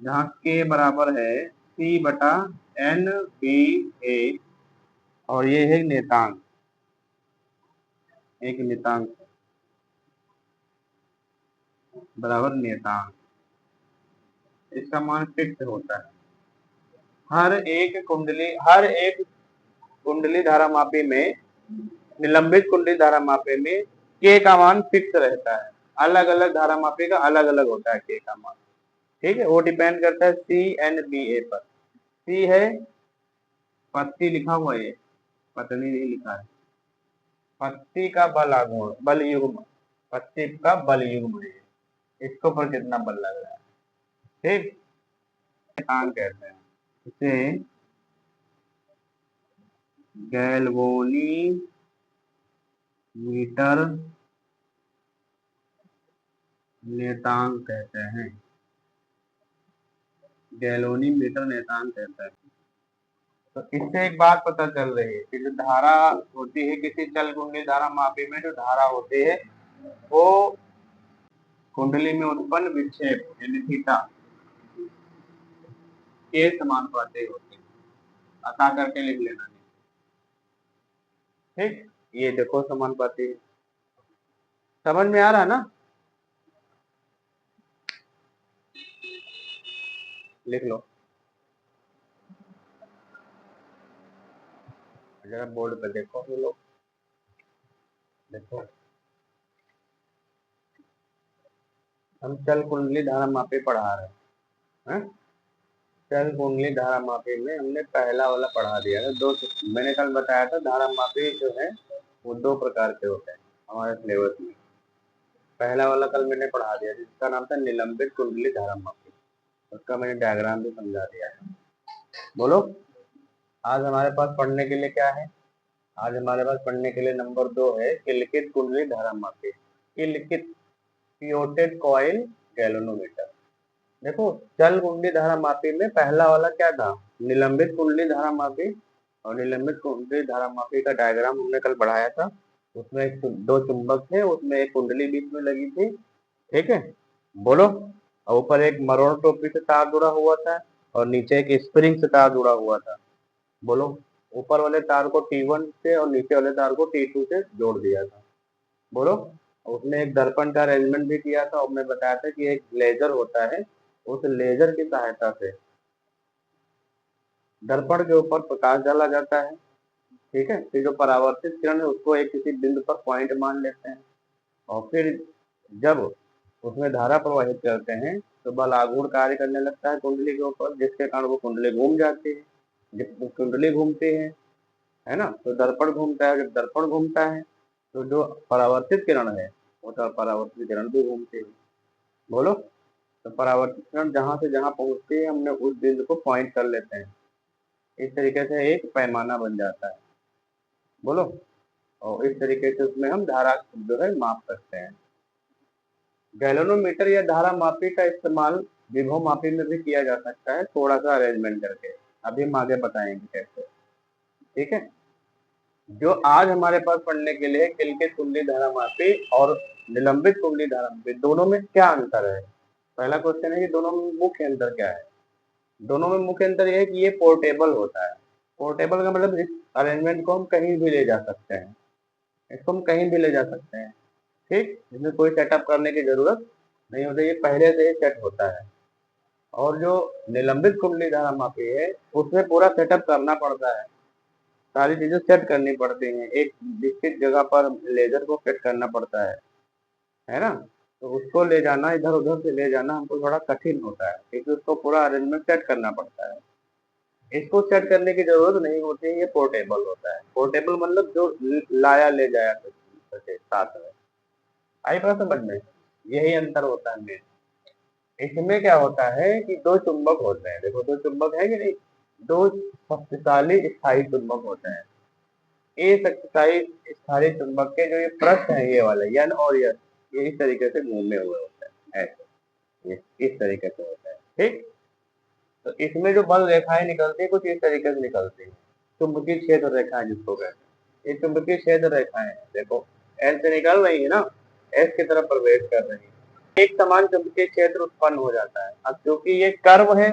जहां के बराबर है सी बटा एन बी ए और ये है नियतांक, एक नियतांक बराबर नियतांक, इसका मान फिक्स होता है। हर एक कुंडली धारामापी में, निलंबित कुंडली धारामापी में के का मान फिक्स रहता है। अलग अलग धारामापी का अलग अलग होता है के का मान, ठीक है। वो डिपेंड करता है सी एन बी ए पर। सी है पत्ती लिखा हुआ है, पत्नी नहीं लिखा है, पत्ती का बल युग्म, पत्ती का बल युग्म है, इसके ऊपर कितना बल लग रहा है, ठीक। कहते हैं इसे गैल्वोनी मीटर नियतांक कहते हैं, गैलोनी मीटर नियतांक कहते हैं। तो इससे एक बात पता चल रही है कि जो धारा होती है किसी चल कुंडली धारा मापी में, जो धारा होती है वो कुंडली में उत्पन्न विक्षेप यानी थीटा के समानुपाती होते हैं, अता करके लिख लेना, ठीक। ये देखो समानुपाती है, समझ में आ रहा है ना? लिख लो जरा बोर्ड पे देखो लोग, देखो हम चल कुंडली धारा मापी पढ़ा रहे हैं। चल कुंडली धारा मापी में हमने पहला वाला पढ़ा दिया था। दो, मैंने कल बताया था धारा मापी जो है वो दो प्रकार के होते हैं हमारे सिलेबस में। पहला वाला कल मैंने पढ़ा दिया जिसका नाम था निलंबित कुंडली धारा मापी, उसका मैंने डायग्राम भी समझा दिया है। बोलो आज हमारे पास पढ़ने के लिए क्या है? आज हमारे पास पढ़ने के लिए नंबर 2 है किलकित कुंडली धारा मापी, किलकित पियोटेड कॉइल गैल्वेनोमीटर। देखो चल कुंडली धारा मापी में पहला वाला क्या था? निलंबित कुंडली धारा मापी, और निलंबित कुंडली धारा मापी का डायग्राम हमने कल बढ़ाया था। उसमें दो चुंबक थे, उसमें एक कुंडली बीच में लगी थी, ठीक है। बोलो, और ऊपर एक मरोड़ टोपी से तार जुड़ा हुआ था और नीचे एक स्प्रिंग से तार जुड़ा हुआ था। बोलो, ऊपर वाले तार को T1 से और नीचे वाले तार को T2 से जोड़ दिया था। बोलो, उसमें एक दर्पण का अरेंजमेंट भी किया था और मैं बताया था कि एक लेजर होता है, उस लेजर की सहायता से दर्पण के ऊपर प्रकाश डाला जाता है। ठीक है, फिर जो परावर्तित किरण है उसको एक किसी बिंदु पर पॉइंट मान लेते हैं और फिर जब उसमें धारा प्रवाहित करते हैं तो बल आघूर्ण कार्य करने लगता है कुंडली के ऊपर, जिसके कारण वो कुंडली घूम जाती है। जब कुंडली घूमती है ना, तो दर्पण घूमता है, जब दर्पण घूमता है तो जो परावर्तित किरण है वो तो परावर्तित किरण भी घूमती है। बोलो, तो परावर्तित किरण जहां से जहां पहुंचती है हमने उस बिंदु को पॉइंट कर लेते हैं। इस तरीके से एक पैमाना बन जाता है। बोलो, और इस तरीके से उसमें हम धारा जो है माप सकते हैं। गैल्वेनोमीटर या धारा मापी का इस्तेमाल विभव मापी में भी किया जा सकता है, थोड़ा सा अरेंजमेंट करके। अभी हम आगे बताएंगे कैसे। ठीक है, जो आज हमारे पास पढ़ने के लिए किलकित कुंडली धारा मापी और निलंबित कुंडली धारा मापी, दोनों में क्या अंतर है? पहला क्वेश्चन है कि दोनों में मुख्य अंतर क्या है। दोनों में मुख्य अंतर यह है कि ये पोर्टेबल होता है। पोर्टेबल का मतलब इस अरेंजमेंट को हम कहीं भी ले जा सकते हैं, इसको हम कहीं भी ले जा सकते हैं। ठीक, इसमें कोई सेटअप करने की जरूरत नहीं होती, ये पहले से ही सेट होता है। और जो निलंबित कुंडली धारा मापी है उसमें पूरा सेटअप करना पड़ता है, सारी चीजें सेट करनी पड़ती हैं, एक निश्चित जगह पर लेजर को सेट करना पड़ता है ना। तो उसको ले जाना, इधर उधर से ले जाना हमको थोड़ा कठिन होता है, क्योंकि उसको पूरा अरेंजमेंट सेट करना पड़ता है। इसको सेट करने की जरूरत नहीं होती है, ये पोर्टेबल होता है। पोर्टेबल मतलब जो लाया ले जाया सके साथ में। आई बात समझ में? यही अंतर होता है मेन। इसमें क्या होता है कि दो चुंबक होते हैं, देखो दो चुंबक है कि नहीं, दो शक्तिशाली स्थायी चुंबक होते हैं। ये शक्तिशाली स्थायी चुंबक के जो ये पृष्ठ है, ये वाले यन और यस, ये इस तरीके से घूमे हुए होते हैं, ऐसे ये इस तरीके से होता है। ठीक, तो इसमें जो बल रेखाएं निकलती है कुछ इस तरीके से निकलती है, चुंबकीय क्षेत्र रेखाएं जिसको कहते हैं। ये चुंबकीय क्षेत्र रेखाएं देखो एल से निकल रही है ना, एस की तरफ प्रवेश कर रही है, एक समान चुंबकीय क्षेत्र उत्पन्न हो जाता है। अब क्योंकि ये कर्व है,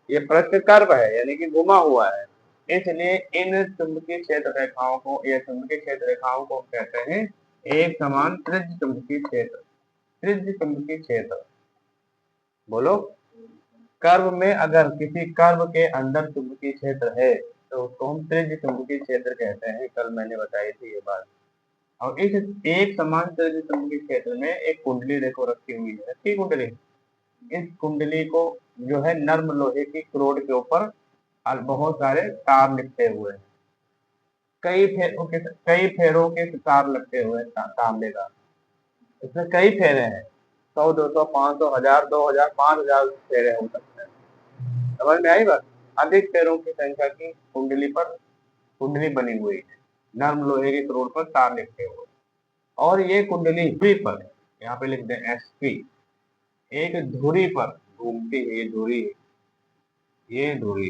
ये पृष्ठ कर्व है यानी कि घुमा हुआ है, इसलिए इन चुंबकीय क्षेत्र रेखाओं को या चुंबकीय क्षेत्र रेखाओं को कहते हैं एक समान त्रिज्य चुंबकीय क्षेत्र। त्रिज्य चुंबकीय क्षेत्र, बोलो, कर्व में अगर किसी कर्व के अंदर चुंबकीय क्षेत्र है तो उसको हम त्रिज्य चुंबकीय क्षेत्र कहते हैं। कल मैंने बताई थी ये बात। और इस एक समान त्रिज्य चुंबकीय क्षेत्र में एक कुंडली देखो रखी हुई है, रखी कुंडली। इस कुंडली को जो है नर्म लोहे की क्रोड के ऊपर बहुत सारे तार लिपटे हुए हैं, कई फेरों के तार लटके हुए हैं तांबे का। इसमें कई फेरे हैं, 100, 200, 500, 1000, 2000, 5000 फेरे हो सकते हैं। समझ में आई बात? अधिक फेरों की संख्या की कुंडली पर कुंडली बनी हुई है, नर्म लोहे के क्रोड पर तार लिपटे हुए। और ये कुंडली धुरी पर, यहाँ पे लिख दें SP, एक धुरी पर घूमती है। ये धुरी, ये धुरी,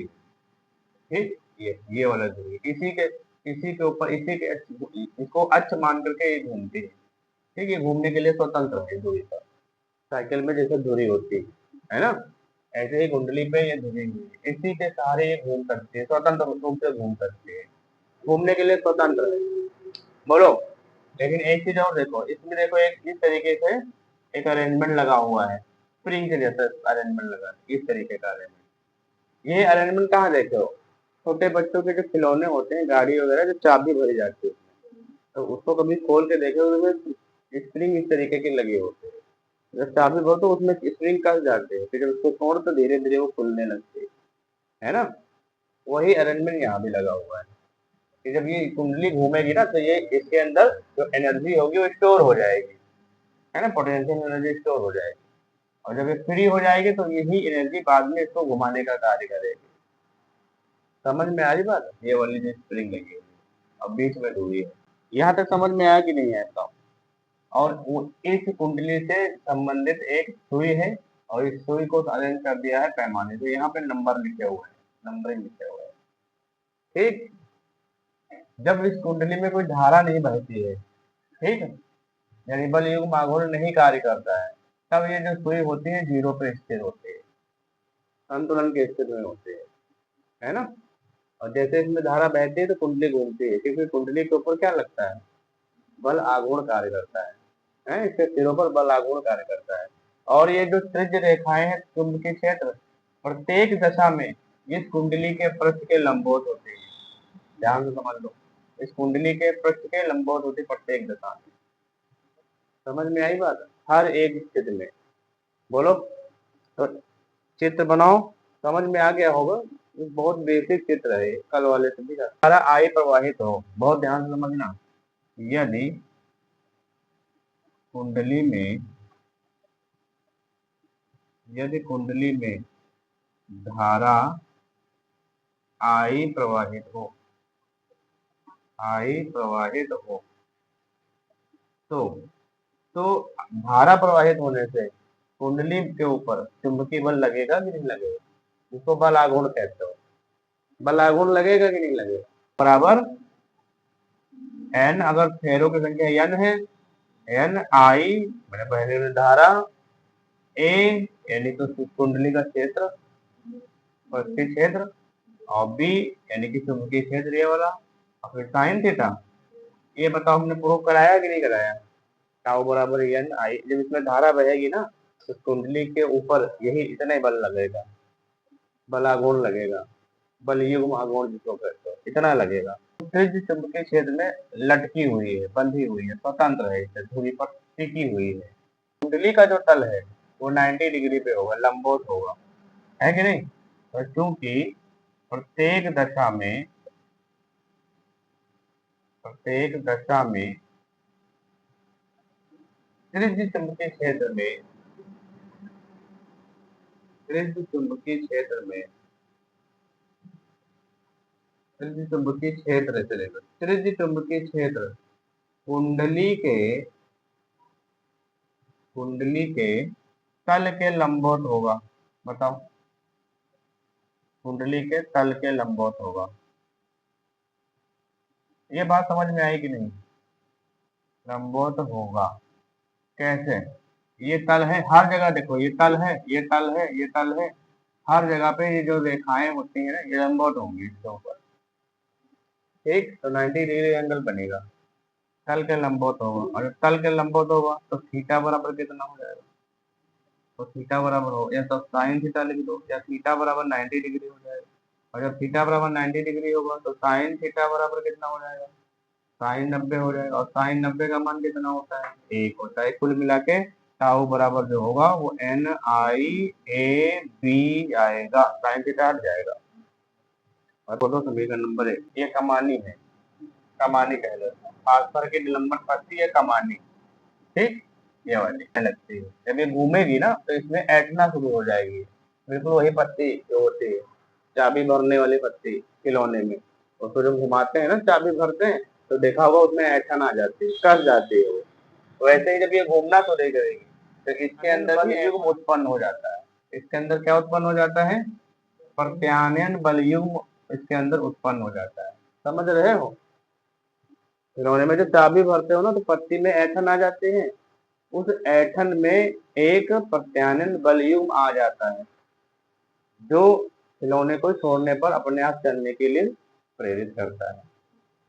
ठीक, ये वाला धुरी इसी के ऊपर इसको अक्ष मान करके ये घूमती है। ठीक है, घूमने के लिए स्वतंत्र है धुरी पर, साइकिल में जैसे धुरी होती है ना, ऐसे ही कुंडली पे ये धुरी हुई है, इसी के सहारे ये घूम सकती है, स्वतंत्र रूप से घूम सकती है, घूमने के लिए स्वतंत्र है। बोलो, लेकिन एक चीज और देखो, इसमें देखो एक इस तरीके से एक अरेंजमेंट लगा हुआ है, स्प्रिंग के जैसा अरेंजमेंट लगा है, इस तरीके का अरेंजमेंट। ये अरेंजमेंट कहाँ देखे हो? छोटे बच्चों के जो खिलौने होते हैं, गाड़ी वगैरह, जो चाबी भरी जाती है तो उसको कभी खोल के देखे हो, उसमें स्प्रिंग इस तरीके की लगी होती है। जब चाबी भरो तो उसमें स्प्रिंग कस जाते हैं, फिर जब उसको तोड़ तो धीरे धीरे वो खुलने लगती है ना। वही अरेंजमेंट यहाँ भी लगा हुआ है कि जब ये कुंडली घूमेगी ना तो ये इसके अंदर जो एनर्जी होगी वो स्टोर हो जाएगी, है ना, पोटेंशियल एनर्जी स्टोर हो जाएगी। और जब ये फ्री हो जाएगी तो यही एनर्जी बाद में इसको घुमाने का कार्य करेगी। समझ में आ रही बात? ये वाली जो स्प्रिंग लगी है और बीच में डूबी है, यहाँ तक समझ में आया कि नहीं आया बताओ? और इस कुंडली से संबंधित एक सुई है और इस सुई को अरेंज कर दिया है पैमाने से, यहाँ पे नंबर लिखे हुए हैं, नंबरिंग लिखे हुए हैं। ठीक, जब इस कुंडली में कोई धारा नहीं बहती है, ठीक है, यानी बल युग्म आघूर्ण नहीं कार्य करता है, तब ये जो सुई होती है जीरो पे स्थिर होती है, संतुलन के स्थिति में होती है ना। और जैसे इसमें धारा बहती है तो कुंडली घूमती है, क्योंकि कुंडली के ऊपर क्या लगता है? बल आघूर्ण कार्य करता है। है, इसके सिरों पर बल आघूर्ण कार्य करता है। और ये जो त्रिज्य रेखाएं हैं चुंबकीय क्षेत्र, प्रत्येक दशा में इस कुंडली के पृष्ठ के लंबवत होते हैं। ध्यान से समझ लो, इस कुंडली के पृष्ठ के लंबवत होती प्रत्येक दशा में। समझ में आई बात? हर एक स्थिति में। बोलो तो चित्र बनाओ, समझ में आ गया होगा। बहुत बेसिक चित्र है, कल वाले से भी। धारा आई प्रवाहित हो, बहुत ध्यान से समझना। यदि कुंडली में धारा आई प्रवाहित हो, तो धारा प्रवाहित होने से कुंडली के ऊपर चुंबकीय बल लगेगा कि नहीं लगेगा? इसको बल आघूर्ण कहते हो। बल आघूर्ण लगेगा कि नहीं लगेगा? बराबर एन, अगर फेरों की संख्या एन है, एन आई मैंने पहले धारा, ए यानी तो कुंडली का क्षेत्र, पृष्ठीय क्षेत्र, और बी यानी कि चुंबकीय क्षेत्र ये वाला, और फिर साइन थीटा। ये बताओ हमने प्रूव कराया कि नहीं कराया? टाउ बराबर एन आई। जब इसमें धारा बहेगी ना तो कुंडली के ऊपर यही इतना ही बल लगेगा, बल आघूर्ण लगेगा, बल युग्म आघूर्ण जिसको कहते हो, इतना लगेगा। त्रिज्य चुंबकीय क्षेत्र में लटकी हुई है, बंधी हुई है, स्वतंत्र है, इससे धुरी पर टिकी हुई है। कुंडली का जो तल है वो 90 डिग्री पे होगा, लंबवत होगा, है कि नहीं? तो चूंकि प्रत्येक दशा में त्रिज्य चुंबकीय क्षेत्र में त्रिज्य चुंबकीय क्षेत्र में त्रिज्य चुंबकीय क्षेत्र चलेगा, त्रिज्य चुंबकीय क्षेत्र कुंडली के तल के लंबवत होगा। बताओ, कुंडली के तल के लंबवत होगा। ये बात समझ में आई कि नहीं? लंबवत होगा कैसे? ये तल है, हर जगह देखो, ये तल है, ये तल है, ये तल है, हर जगह पे ये जो रेखाएं होती है ना ये लंबवत होंगी इसके ऊपर। ठीक, तो 90 डिग्री एंगल बनेगा, तल के लंबवत होगा। और तल के लंबवत होगा तो थीटा बराबर कितना हो जाएगा? तो थीटा बराबर हो, या तो साइन थीटा लिख दो, या थीटा बराबर 90 डिग्री हो जाएगा। और जब थीटा बराबर 90 डिग्री होगा तो साइन थीटा बराबर कितना हो जाएगा? साइन 90 हो जाएगा। और साइन 90 का मान कितना होता है? 1 होता है। कुल मिला के टाउ बराबर जो होगा वो एन आई ए बी आएगा, साइन थीटा हट जाएगा। और बोलो समीकरण नंबर 1, ये कमानी है, कमानी कह लो, खासकर के निलंबन पट्टी है कमानी। ठीक, ये वाली लगती है, जब ये घूमेगी ना तो इसमें ऐंठना शुरू हो जाएगी, बिल्कुल वही पत्ती जो होती है चाबी भरने वाली पत्ती खिलौने में, उसको जब घुमाते हैं ना चाबी भरते हैं तो देखा होगा उसमें ऐंठन आ जाती है, कस जाती है वो। वैसे ही जब ये घूमना शुरू करेगी तो इसके अंदर भी युग्म उत्पन्न हो जाता है। इसके अंदर क्या उत्पन्न हो जाता है? प्रत्यानयन बल युग्म इसके अंदर उत्पन्न हो जाता है। समझ रहे हो? खिलौने में जब चाबी भरते हो ना तो पत्ती में ऐंठन आ जाते हैं, उस ऐंठन में एक प्रत्यानयन बल युग्म आ जाता है जो खिलौने को छोड़ने पर अपने आप चलने के लिए प्रेरित करता है।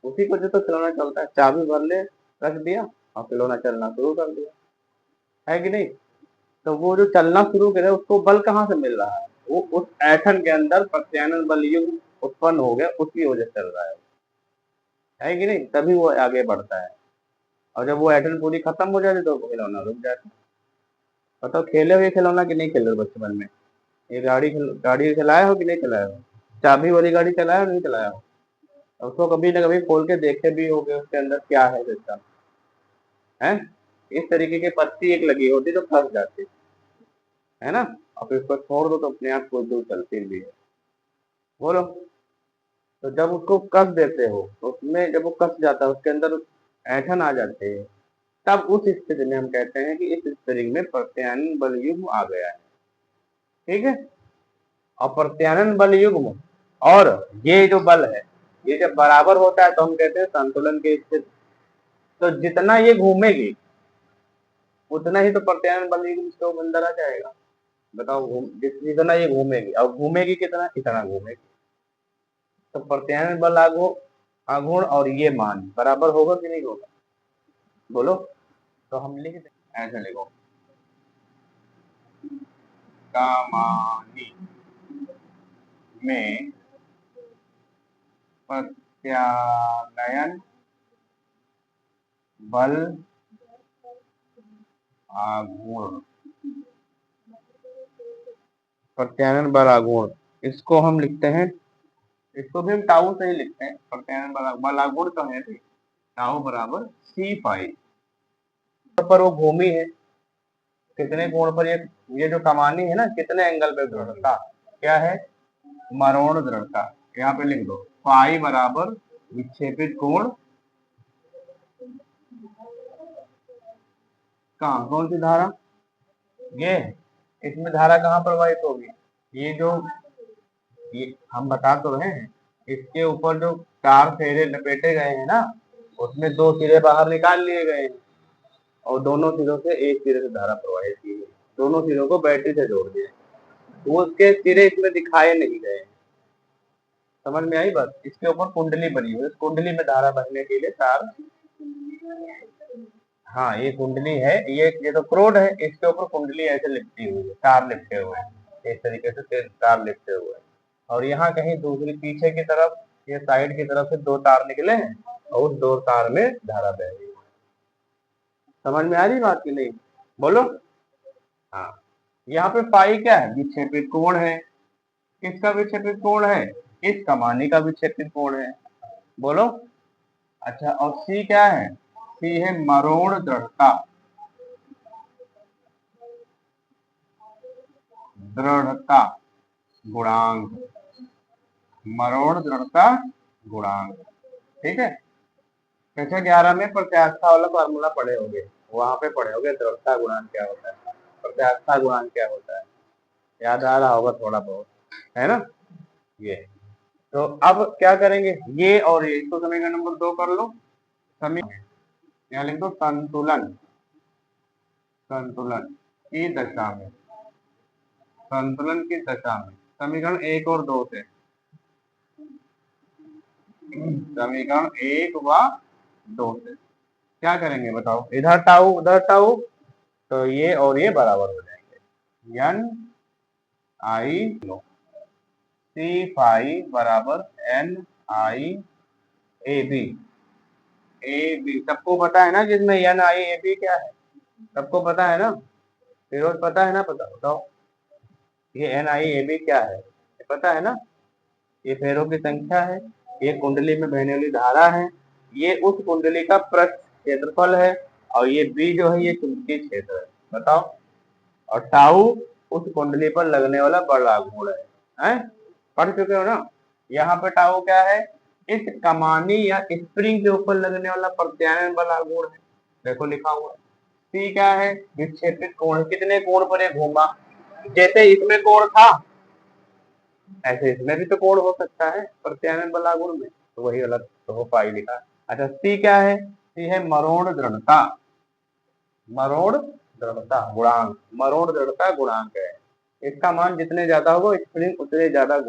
उसी को जो तो खिलौना चलता है, चाबी भर ले, रख दिया और खिलौना चलना शुरू कर दिया, है कि नहीं? तो वो जो चलना शुरू करे उसको बल कहाँ से मिल रहा है? वो उस ऐंठन के अंदर प्रत्यानयन बल युग्म उत्पन्न हो गया, उसकी वजह से चल रहा है कि नहीं? तभी वो आगे बढ़ता है। और जब वो ऐंठन पूरी खत्म हो जाती तो खिलौना रुक जाता है। बताओ, खेले हुए खिलौना कि नहीं खेले बचपन में? ये गाड़ी चलाया हो कि नहीं चलाया हो? चाबी वाली गाड़ी चलाया हो नहीं चलाया हो? उसको कभी ना कभी खोल के देखे भी होगे उसके अंदर क्या है सिस्टम, है? इस तरीके की पत्ती एक लगी होती तो फंस जाती है ना, और फिर उसको छोड़ दो तो अपने आप कुछ दूर चलती भी है। बोलो, तो जब उसको कस देते हो तो उसमें जब वो कस जाता है उसके अंदर ऐंठन आ जाते हैं, तब उस स्थिति में हम कहते हैं कि इस स्प्रिंग में प्रत्यानयन बल युग्म आ गया है। ठीक है, और प्रत्यानयन बल युग्म और ये जो बल है ये जब बराबर होता है तो हम कहते हैं संतुलन की स्थिति। तो जितना ये घूमेगी उतना ही तो प्रत्यानयन बल युग्म इसके अंदर आ जाएगा। बताओ, जितना ये घूमेगी, और घूमेगी कितना? इतना घूमेगी, तो प्रत्यानयन बल आघूर्ण और ये मान बराबर होगा कि नहीं होगा? बोलो, तो हम लिख दें, ऐसे लिखो, कमानी में प्रत्यानयन बल आघूर्ण, प्रत्यानयन बल आघूर्ण, इसको हम लिखते हैं, इसको भी हम टाउ से ही लिखते हैं, प्रत्यानयन बल आघूर्ण तो है भी, टाउ बराबर सी पाई पर वो भूमि है, कितने कोण पर ये जो कमानी है ना, कितने एंगल पे दृढ़ता, क्या है, मरोड़ दृढ़ता, यहाँ पे लिख दो पाई बराबर विक्षेपित कोण, कहाँ, कौन सी धारा, ये, इसमें धारा कहाँ प्रवाहित होगी, ये जो, ये हम बता तो रहे हैं, इसके ऊपर जो चार फेरे लपेटे गए हैं ना, उसमें दो सिरे बाहर निकाल लिए गए हैं और दोनों सिरों से एक सिरे से धारा प्रवाहित की है, दोनों सिरों को बैटरी से जोड़ दिया, वो उसके सिरे इसमें दिखाए नहीं गए, समझ में आई बात, इसके ऊपर कुंडली बनी हुई, इस कुंडली में धारा बहने के लिए तार, हाँ ये कुंडली है, ये तो क्रोड है, इसके ऊपर कुंडली ऐसे लिपटी हुई है, तार लिपटे हुए हैं इस तरीके से, तार लिपटे हुए हैं, और यहाँ कहीं दूसरी पीछे की तरफ, ये साइड की तरफ से दो तार निकले हैं और उस दो तार में धारा बह रही है, समझ में आ रही बात की नहीं, बोलो, हाँ, यहाँ पे पाई क्या है, विक्षेपित कोण है, किसका विक्षेपित कोण है, इस कमानी का विक्षेपित कोण है, बोलो, अच्छा, और सी क्या है, सी है मरोड़ दृढ़ता, दृढ़ता गुणांक, मरोड़ दृढ़ता गुणांक, ठीक है, कक्षा 11 में प्रत्यास्था वाला फार्मूला पढ़े होंगे, वहां पे पढ़े होंगे दृढ़ता गुणांक क्या होता है, प्रत्यास्था गुणांक क्या होता है, याद आ रहा होगा थोड़ा बहुत, है ना, ये, तो अब क्या करेंगे, ये और ये, इसको समीकरण नंबर 2 कर लो, समीकरण, यहाँ लिख दो संतुलन, संतुलन की दशा में, संतुलन की दशा में, समीकरण 1 और 2 से, समीकरण 1 व 2 से क्या करेंगे बताओ, इधर टाउ उधर टाउ, तो ये और ये बराबर हो जाएंगे, एन आई लो, सी फाई बराबर N I A B, A B सबको पता है ना, जिसमें एन आई ए बी क्या है, सबको पता है ना, फिरोज पता है ना, पता बताओ, ये एन आई ए बी क्या है, ये पता है ना, ये फेरों की संख्या है, ये कुंडली में बहने वाली धारा है, ये उस कुंडली का पृष्ठ क्षेत्रफल है, और ये बी जो है ये चुंबकीय क्षेत्र है, बताओ, और टाउ उस कुंडली पर लगने वाला बल आघूर्ण है, पढ़ चुके हो ना, यहाँ पे टाउ क्या है, इस कमानी या स्प्रिंग के ऊपर लगने वाला प्रत्यानयन बल आघूर्ण है, देखो लिखा हुआ, सी क्या है, विक्षेपित कोण, कितने कोण पर ये घूमा, जैसे इसमें कोण था ऐसे इसमें भी तो कोण हो सकता है प्रत्यानयन बल आघूर्ण में, तो वही वाला तो हो पाई लिखा, अच्छा सी क्या है, सी है मरोड़ दृढ़ता, मरोड़ दृढ़ता गुणांक, मरोड़ दृढ़ता गुणांक है, इसका मान जितने ज्यादा होगा स्प्रिंग उतने ज्यादा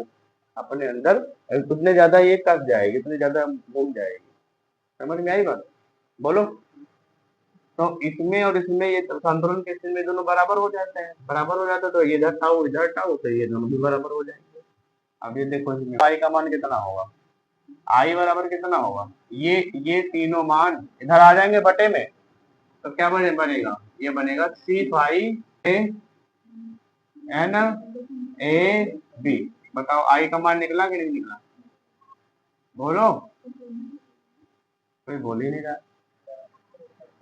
अपने अंदर, उतने ज्यादा ये कस जाएगी, उतने ज्यादा घूम जाएगी, समझ में आई बात, बोलो, तो इसमें और इसमें ये संतुलन के स्थिति में दोनों बराबर हो जाते हैं, बराबर हो जाते तो ये इधर टाउ तो ये दोनों भी बराबर हो जाएंगे, अब ये देखो इसमें आई का मान कितना होगा, आई बराबर कितना होगा, ये तीनों मान इधर आ जाएंगे बटे में, तो क्या बनेगा, ये बनेगा सी फाई एन ए बी, बताओ आई का मान निकला कि नहीं निकला, बोलो, कोई बोल ही नहीं रहा,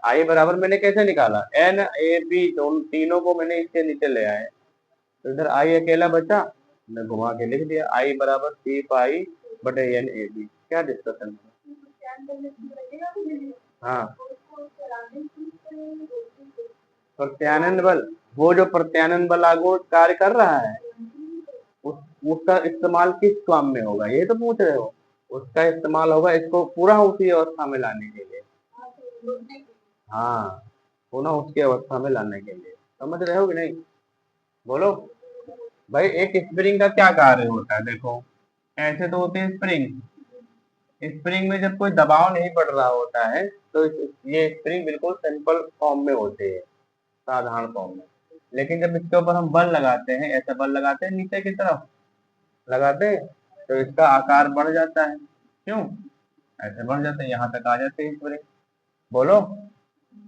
आई बराबर मैंने कैसे निकाला, एन ए बी दोनों तीनों को मैंने इसके नीचे ले आए, तो इधर आई अकेला बचा, मैं घुमा के लिख दिया, आई बराबर सी पाई बटे एन ए बी, क्या डिस्कशन है, हाँ, प्रत्यानयन बल, वो जो प्रत्यानयन बल आघूर्ण कार्य कर रहा है उसका इस्तेमाल किस काम में होगा, ये तो पूछ रहे हो, उसका इस्तेमाल होगा इसको पूरा उसी अवस्था में लाने के लिए, हाँ, पुनः उसकी अवस्था में लाने के लिए, समझ रहे हो कि नहीं, बोलो, भाई एक स्प्रिंग का क्या कार्य होता है, देखो ऐसे तो होते हैं स्प्रिंग, स्प्रिंग में जब कोई दबाव नहीं पड़ रहा होता है तो ये स्प्रिंग बिल्कुल सिंपल फॉर्म में होते हैं, साधारण फॉर्म में। लेकिन जब इसके ऊपर हम बल लगाते हैं, ऐसा बल लगाते हैं नीचे की तरफ लगाते हैं, तो इसका आकार बढ़ जाता है। क्यों ऐसे बढ़ जाते हैं, यहाँ तक आ जाते हैं स्प्रिंग। बोलो,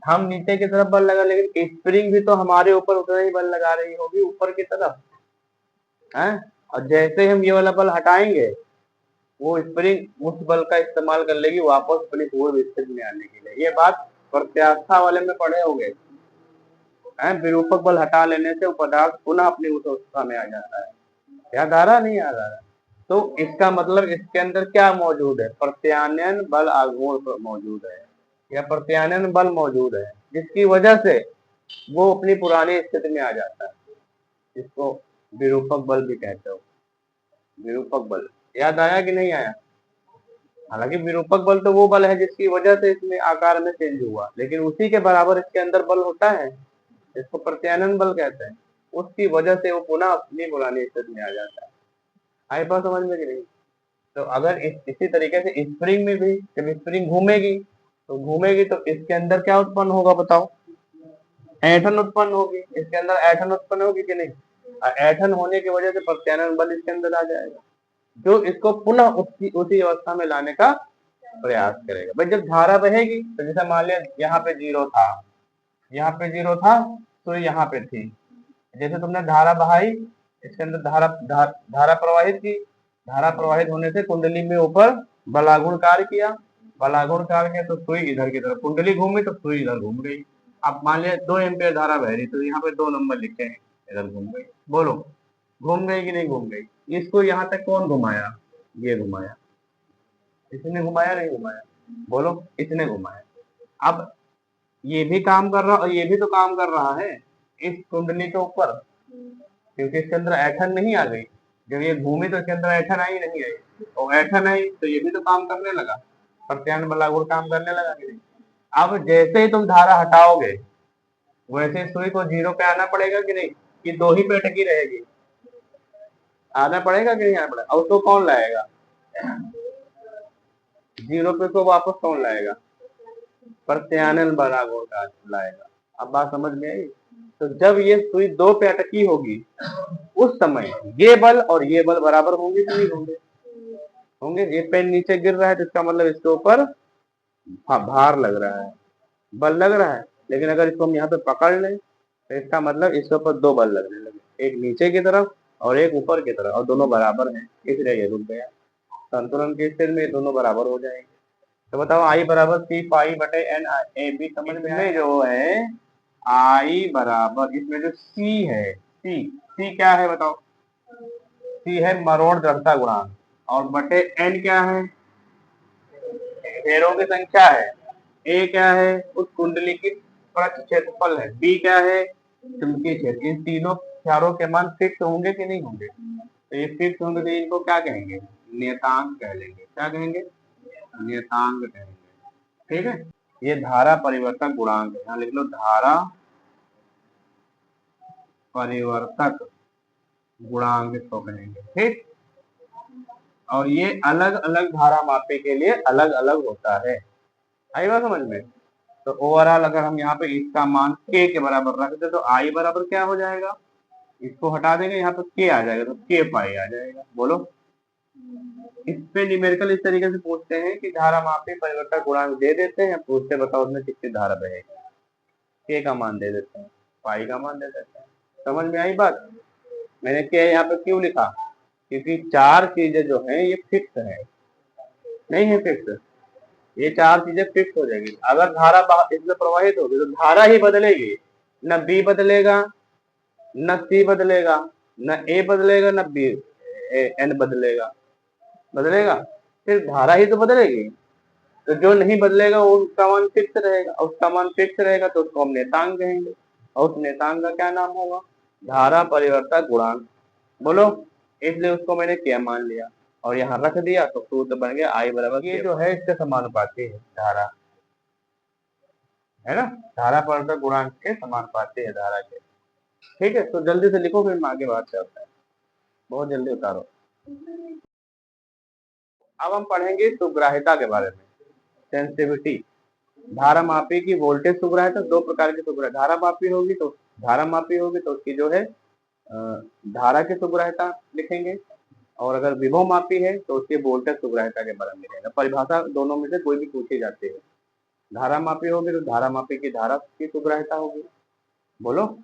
हम नीचे की तरफ बल लगा, लेकिन स्प्रिंग भी तो हमारे ऊपर उतना ही बल लगा रही होगी ऊपर की तरफ है। और जैसे हम ये वाला बल हटाएंगे, वो स्प्रिंग उस बल का इस्तेमाल कर लेगी वापस अपनी पूर्व स्थिति में आने के लिए। ये बात प्रत्यास्था वाले में पढ़े होंगे, विरूपक बल हटा लेने से वो पदार्थ पुनः अपनी उस अवस्था में आ जाता है। याद आ रहा नहीं आ रहा? तो इसका मतलब इसके अंदर क्या मौजूद है? प्रत्यानयन बल आघूर्ण मौजूद है, या प्रत्यानयन बल मौजूद है, जिसकी वजह से वो अपनी पुरानी स्थिति में आ जाता है। इसको विरूपक बल भी कहते हो। विरूपक बल याद आया कि नहीं आया? हालांकि विरूपक बल तो वो बल है जिसकी वजह से इसमें आकार में चेंज हुआ, लेकिन उसी के बराबर इसके अंदर बल होता है, इसको प्रत्यानयन बल कहते हैं। उसकी वजह से वो पुनः अपनी पुरानी स्थिति में आ जाता है। आई बात समझ में कि नहीं? तो अगर इसी तरीके से स्प्रिंग में भी जब स्प्रिंग घूमेगी तो इसके अंदर क्या उत्पन्न होगा बताओ? ऐंठन उत्पन्न होगी। इसके अंदर ऐंठन उत्पन्न होगी कि नहीं? ऐंठन होने की वजह से प्रत्यानयन बल इसके अंदर आ जाएगा, जो इसको पुनः उसी अवस्था में लाने का प्रयास करेगा। भाई जब धारा बहेगी तो जैसे मान लिया यहाँ पे जीरो था, यहाँ पे जीरो था, तो यहाँ पे थी। जैसे तुमने धारा बहाई, इसके अंदर धारा प्रवाहित की, धारा प्रवाहित होने से कुंडली में ऊपर बलागुण कार्य किया, बलागुण कार्य किया तो सुई इधर की तरफ, कुंडली घूमी तो सुई इधर घूम गई। अब मान लिया 2 एम्पियर धारा बह रही, तो यहाँ पे 2 नंबर लिखे हैं, इधर घूम गई। बोलो घूम गई कि नहीं घूम गई? इसको यहाँ तक कौन घुमाया? ये घुमाया। इसने घुमाया नहीं घुमाया? बोलो, इसने घुमाया। अब ये भी काम कर रहा और ये भी तो काम कर रहा है इस कुंडली के ऊपर, क्योंकि इसके अंदर ऐठन नहीं आ गई। जब ये घूमी तो इसके अंदर ऐठन आई नहीं आई, और ऐठन आई तो ये भी तो काम करने लगा, प्रत्यानयन बलागुण काम करने लगा कि नहीं? अब जैसे ही तुम धारा हटाओगे, वैसे सुई को जीरो पे आना पड़ेगा कि नहीं? कि 2 ही पे अटकी रहेगी? आना पड़ेगा कि नहीं आना पड़ेगा? और उसको कौन लाएगा? जीरो पे को वापस कौन लाएगा? प्रत्यानयन बलागुण का लाएगा। अब बात समझ में आई? तो जब ये सुई 2 पे अटकी होगी, उस समय ये बल और ये बल बराबर होंगे कि नहीं होंगे? होंगे। ये पेन नीचे गिर रहा है तो इसका मतलब इसके ऊपर भार लग रहा है, बल लग रहा है। लेकिन अगर इसको हम यहाँ पे पकड़ लें तो इसका मतलब इसके ऊपर 2 बल लगने लगे, एक नीचे की तरफ और एक ऊपर की तरफ, और दोनों बराबर हैं, इसलिए ये रुक गया। संतुलन की स्थिति में दोनों बराबर हो जाएंगे। तो बताओ आई बराबर सी पाई बटे एन ए बी समझ में जो है आई बराबर, इसमें जो सी है, सी क्या है बताओ? सी है मरोड़ जड़ता गुणांक, और बटे एन क्या है? घेरों की संख्या है। ए क्या है? उस कुंडली की प्रच क्षेत्रफल है। बी क्या है? चुंबकीय क्षेत्र। इन तीनों चारों के मान फिक्स होंगे कि नहीं होंगे? तो ये फिक्स होंगे तो इनको क्या कहेंगे? नियतांक कह लेंगे। क्या कहेंगे? नियतांक कहेंगे। ठीक है, ये धारा परिवर्तक गुणांक है। यहाँ लिख लो धारा परिवर्तक गुणांक इसको कहेंगे। ठीक, और ये अलग अलग धारा मापे के लिए अलग अलग होता है। आई बात समझ में? तो ओवरऑल अगर हम यहाँ पे इसका मान k के बराबर रख दे तो आई बराबर क्या हो जाएगा? इसको हटा देंगे, यहाँ पे k आ जाएगा, तो k पाई आ जाएगा। बोलो, इस पे न्यूमेरिकल इस तरीके से पूछते हैं कि धारा मापी परिवर्तक गुणांक दे देते हैं, पूछते बताओ उसमें कितनी धारा बहेगी, k का मान दे देते हैं, पाई का मान दे देते हैं। समझ में आई बात? मैंने k यहाँ पे क्यों लिखा? क्योंकि 4 चीजें जो है ये फिक्स है, नहीं है फिक्स? ये 4 चीजें फिक्स हो जाएगी। अगर धारा इसमें प्रवाहित होगी तो धारा ही बदलेगी, न बी बदलेगा, न सी बदलेगा, न ए बदलेगा, न बी एन बदलेगा। बदलेगा? सिर्फ धारा ही तो बदलेगी। तो जो नहीं बदलेगा वो उसका मान फिक्स रहेगा, और उसका मान फिक्स रहेगा तो उसको हम नेतांक कहेंगे, और उस नेतांक का क्या नाम होगा? धारा परिवर्तक गुणांक। बोलो, इसलिए उसको मैंने क्या मान लिया और यहाँ रख दिया, तो सूत्र बन गया आई बराबर। ये जो है इसके समानुपाती है धारा, है ना? धारा परिवर्तक गुणांक के समानुपाती है धारा के। ठीक है, तो जल्दी से लिखो, फिर हम आगे बात करते हैं। बहुत जल्दी उतारो। अब हम पढ़ेंगे सुग्राह्यता के बारे में, सेंसिटिविटी। धारा मापी की वोल्टेज सुग्राह्यता, दो प्रकार की सुग्राह्यता, धारा मापी होगी तो उसकी जो है धारा की सुग्राह्यता लिखेंगे, और अगर विभव मापी है तो उसकी वोल्टेज सुग्राह्यता के बारे में लिखेंगे। परिभाषा दोनों में से कोई भी पूछी जाती है। धारा मापी होगी तो धारा मापी की धारा की सुग्राह्यता होगी, बोलो।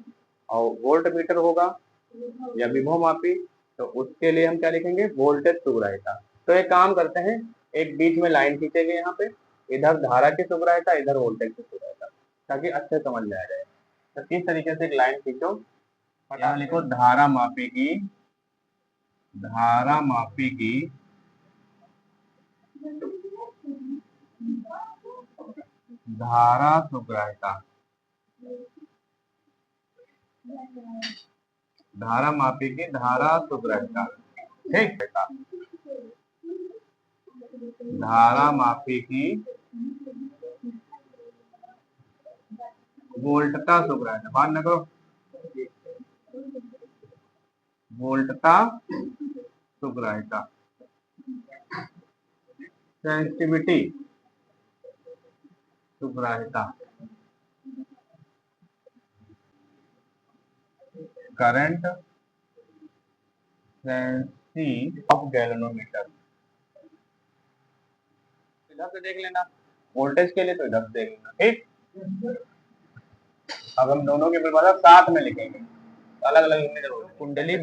और वोल्ट मीटर होगा या विभव मापी तो उसके लिए हम क्या लिखेंगे, वोल्टेज सुग्राह्यता। तो एक काम करते हैं, एक बीच में लाइन खींचेंगे यहाँ पे, इधर धारा की सुग्राह्यता, इधर वोल्टेज की सुग्राह्यता, ताकि अच्छे समझ में आ जाए। तो किस तरीके से एक लाइन खींचो, यहाँ लिखो धारा मापी की धारा सुग्राह्यता, धारा मापी की धारा सुग्राह्यता, ठीक है। धारा मापी की वोल्टता सुग्राह्यता, बात न करो, वोल्टता सुग्राह्यता, सेंसिटिविटी सुग्राह्यता, करंट सेंसी ऑफ गैल्वेनोमीटर। इधर से देख लेना, वोल्टेज के लिए तो इधर से देख लेना, ठीक। अब हम दोनों की परिभाषा साथ में लिखेंगे, अलग अलग लिखने की जरूरत है। कुंडली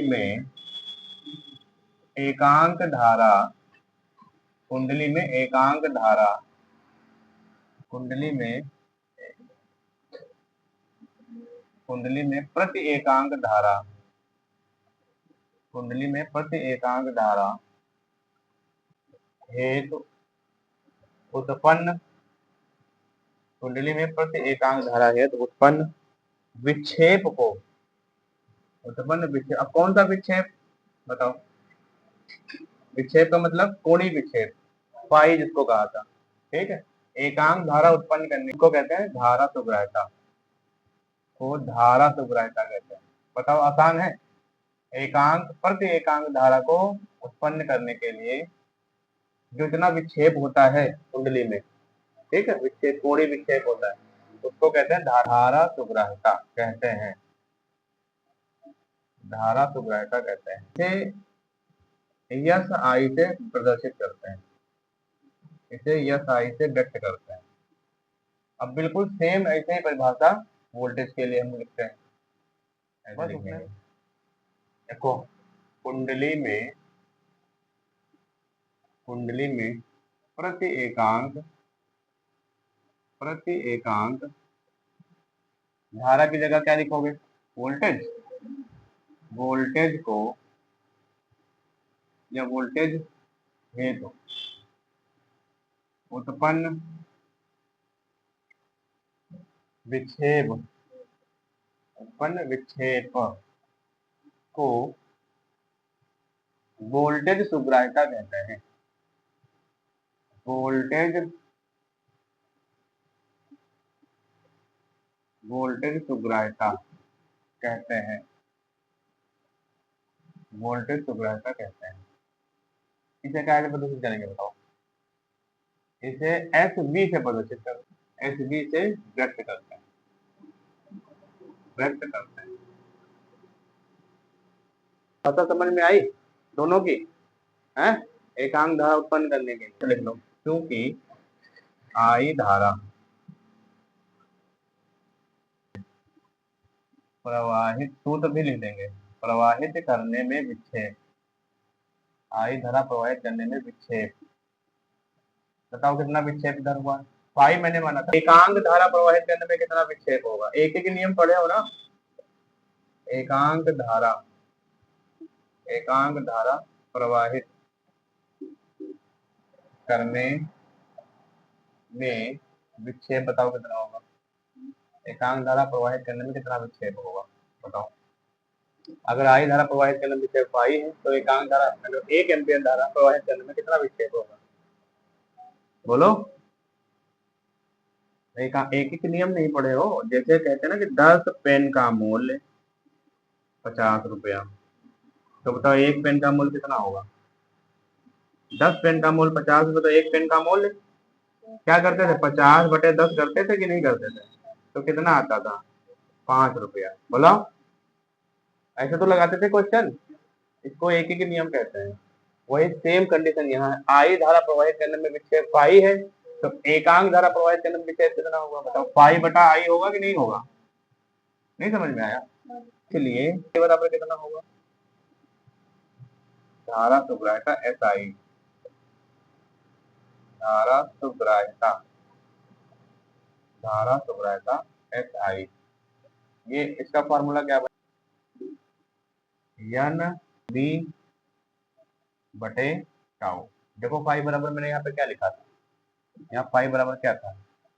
में एकांक धारा, कुंडली में एकांक धारा, कुंडली में प्रति एकांक धारा, कुंडली में प्रति एकांक धारा हेतु उत्पन्न, कुंडली में प्रति एकांक धारा हेतु उत्पन्न विक्षेप को, उत्पन्न विक्षेप, अब कौन सा विक्षेप बताओ, विक्षेप का मतलब कोणीय विक्षेप, पाई जिसको कहा था, ठीक है। एकांक धारा उत्पन्न करने को कहते हैं धारा सुग्राह्यता, को धारा सुग्राह्यता कहते हैं। बताओ, आसान है। एकांक प्रति एकांक धारा को उत्पन्न करने के लिए जो इतना विक्षेप होता है कुंडली में, ठीक है, विक्षेप, कोणीय विक्षेप होता है, उसको कहते हैं धारा सुग्राह्यता कहते हैं, धारा सुग्राह्यता कहते हैं। इसे यस आई से प्रदर्शित करते हैं, इसे यस आई से व्यक्त करते हैं। अब बिल्कुल सेम ऐसे ही परिभाषा वोल्टेज के लिए हम लिखते हैं, ऐसे लिखेंगे। देखो, कुंडली में प्रति एकांक धारा की जगह क्या लिखोगे, वोल्टेज, वोल्टेज को या वोल्टेज हेतु उत्पन्न विक्षेप, उत्पन्न विक्षेप को वोल्टेज सुग्राह्यता कहते हैं, वोल्टेज सुग्राह्यता कहते हैं, वोल्टेज सुग्राह्यता कहते हैं। इसे क्या प्रदर्शित करेंगे बताओ, इसे एस बी से प्रदर्शित करते हैं, एस बी से व्यक्त करते हैं, पता समझ में आई दोनों की है। एकांक धारा उत्पन्न करने के लिए लिख लो, क्योंकि आई धारा प्रवाहित, सूत्र भी लिख देंगे, प्रवाहित करने में विक्षेप, आई धारा प्रवाहित करने में विक्षेप, बताओ कितना विक्षेप इधर हुआ, पाई मैंने माना था। एकांक धारा प्रवाहित करने में कितना विक्षेप होगा, एक एक नियम पढ़े हो ना, एकांक धारा प्रवाहित करने में विक्षेप बताओ कितना होगा, एकांक धारा प्रवाहित करने में कितना विक्षेप होगा बताओ। अगर आई धारा प्रवाहित करने में विक्षेप पाई है तो एकांक धारा, मतलब 1 एम्पियर धारा प्रवाहित करने में कितना विक्षेप होगा, बोलो। एक एक नियम नहीं पढ़े हो, जैसे कहते हैं ना कि 10 पेन का मूल्य 50 रुपया, तो बताओ 1 पेन का मूल्य कितना होगा, 10 पेन का मोल 50 रुपये, तो एक पेन का मोल क्या करते थे, 50/10 करते थे कि नहीं करते थे? तो कितना आता था, 5 रुपया। बोलो, ऐसे तो लगाते थे क्वेश्चन। इसको एक ही के नियम कहते हैं। वही सेम कंडीशन यहाँ है। आई धारा प्रवाहित करने में विक्षेप पाई है, तो एकांक धारा प्रवाहित करने में विक्षेप कितना होगा, बताओ। पाई बटा आई होगा कि नहीं होगा? नहीं समझ में आया? इसलिए बराबर कितना होगा, धारा सुग्राह्यता एस आई, धारा सुग्राह्यता, धारा सुग्राह्यता एस आई। ये इसका फॉर्मूला क्या बना, एन बी बटे टाउ। देखो फाई बराबर मैंने यहाँ पे क्या लिखा था, यहाँ फाई बराबर क्या था,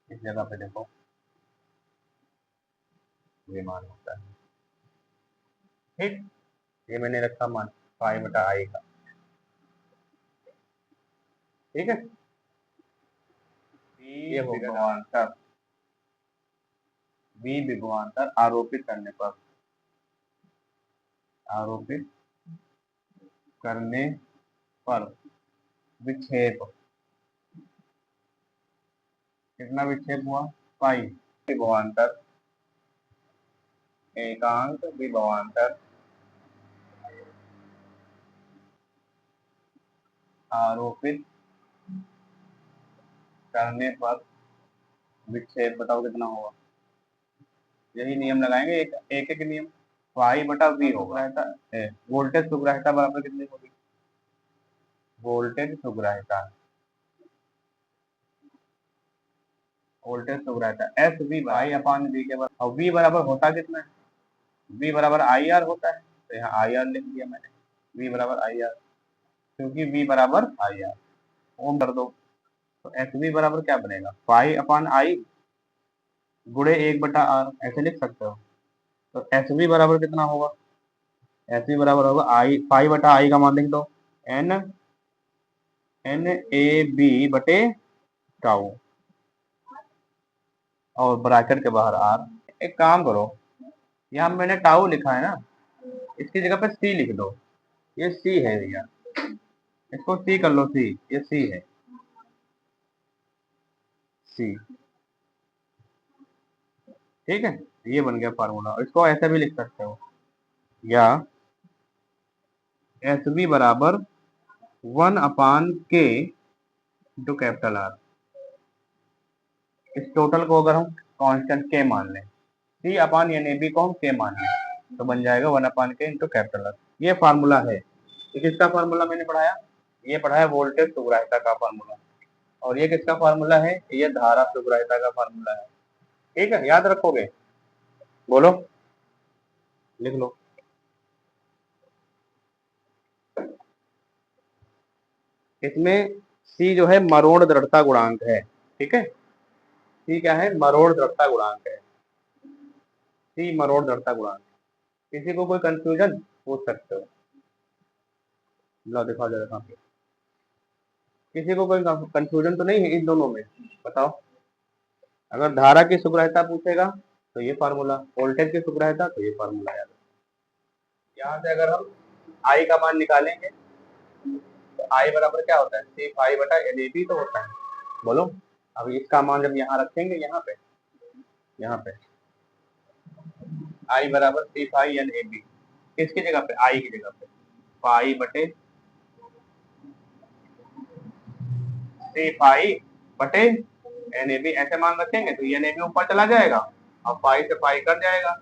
इस जगह पे देखो ये मान होता है, ठीक। ये मैंने रखा मान फाई बटा आई का, ठीक है। ये विभवांतर, बी विभवांतर आरोपित करने पर, आरोपित करने पर विक्षेप, कितना विक्षेप हुआ, पाई। विभवांतर, एकांक विभवांतर आरोपित करने पर विक्षेप, बताओ कितना होगा। यही नियम लगाएंगे, एक एक, एक नियम। पाई बटा वी होगा, वोल्टेज सुग्राह्यता बराबर कितनी होगी, वोल्टेज सुग्राह्यता, वोल्टेज सुग्राह्यता एस वी आई अपान वी के बराबर। और वी बराबर होता कितना है, वी बराबर आई आर होता है, तो यहाँ आई आर लिख दिया मैंने, वी बराबर आई आर, क्योंकि वी बराबर आई आर, ओम कर दो। तो एस वी बराबर क्या बनेगा, पाई अपान आई गुणे 1/r, ऐसे लिख सकते हो। तो एस वी बराबर कितना होगा, एस वी बराबर होगा आई, पाई बटा आई का मान लिख दो, एन एन ए बी बटे टाउ, और ब्रैकेट के बाहर आर। एक काम करो, यहाँ मैंने टाउ लिखा है ना, इसकी जगह पे सी लिख दो, ये सी है भैया, इसको सी कर लो, सी, ये सी है, सी, ठीक है। ये बन गया फार्मूला। इसको ऐसे भी लिख सकते हो, या एस बी बराबर 1/k इंटू कैपिटल आर। इस टोटल को अगर हम कांस्टेंट के मान लें, सी अपान एन ए बी को हम के मान लें, तो बन जाएगा 1/k इंटू कैपिटल आर। ये फार्मूला है। तो किसका फार्मूला मैंने पढ़ाया, ये पढ़ाया वोल्टेज सुग्राह्यता का फार्मूला। और ये किसका फार्मूला है, ये धारा सुग्राह्यता का फार्मूला है, ठीक है। याद रखोगे, बोलो, लिख लो। इसमें सी जो है मरोड़ दृढ़ता गुणांक है, ठीक है। सी क्या है, मरोड़ दृढ़ता गुणांक है, सी मरोड़ दृढ़ता गुणांक। किसी को कोई कंफ्यूजन पूछ सकते हो, लो दिखाओ जरा कहाँ पे, किसी को कोई कंफ्यूजन तो नहीं है इन दोनों में, बताओ। अगर धारा की सुग्राह्यता पूछेगा तो ये फार्मूला, वोल्टेज की सुग्राह्यता तो ये फार्मूला। याद, यहाँ से अगर हम आई का मान निकालेंगे, तो आई बराबर क्या होता है, सी पाई बटा एन ए बी तो होता है, बोलो। अब इसका मान जब यहाँ रखेंगे, यहाँ पे, यहाँ पे आई बराबर सी पाई एन ए बी, किसकी जगह पे, आई की जगह पे, पाई बटे सी पाई बटे एन ए बी, ऐसे मान रखेंगे तो एन ए बी ऊपर चला जाएगा और पाई से पाई कट जाएगा,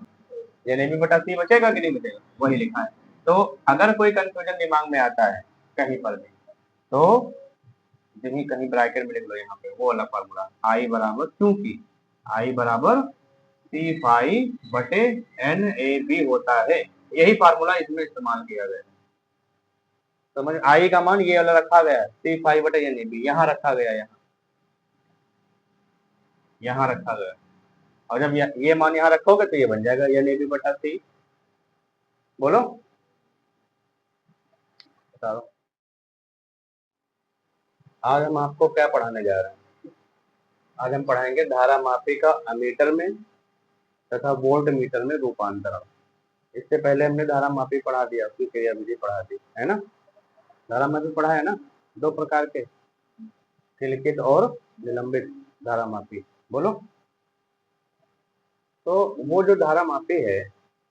एन ए बी बटा सी बचेगा कि नहीं बचेगा, वही लिखा है। तो अगर कोई कंफ्यूजन दिमाग में आता है कहीं पर भी, तो यही कहीं ब्रैकेट में लिख लो, यहाँ पे वो वाला फार्मूला, आई बराबर, क्योंकि आई बराबर सी फाई बटे एन ए बी होता है, यही फार्मूला इसमें इस्तेमाल किया गया है। समझ, आई का मान ये वाला रखा गया है, सी फाई बटे एन ए बी, यहाँ रखा गया है, यहाँ रखा गया है। और जब ये मान यहाँ रखोगे तो ये बन जाएगा एन ए बी बटा सी, बोलो, बताओ। आज हम आपको क्या पढ़ाने जा रहे हैं, आज हम पढ़ाएंगे धारा मापी का अमीटर में तथा वोल्ट मीटर में रूपांतरण। इससे पहले हमने धारा मापी पढ़ा दिया, उसकी क्रियाविधि पढ़ा दी है ना, धारा मापी पढ़ा है ना। दो प्रकार के, लिखित और निलंबित धारा मापी। बोलो। तो वो जो धारा मापी है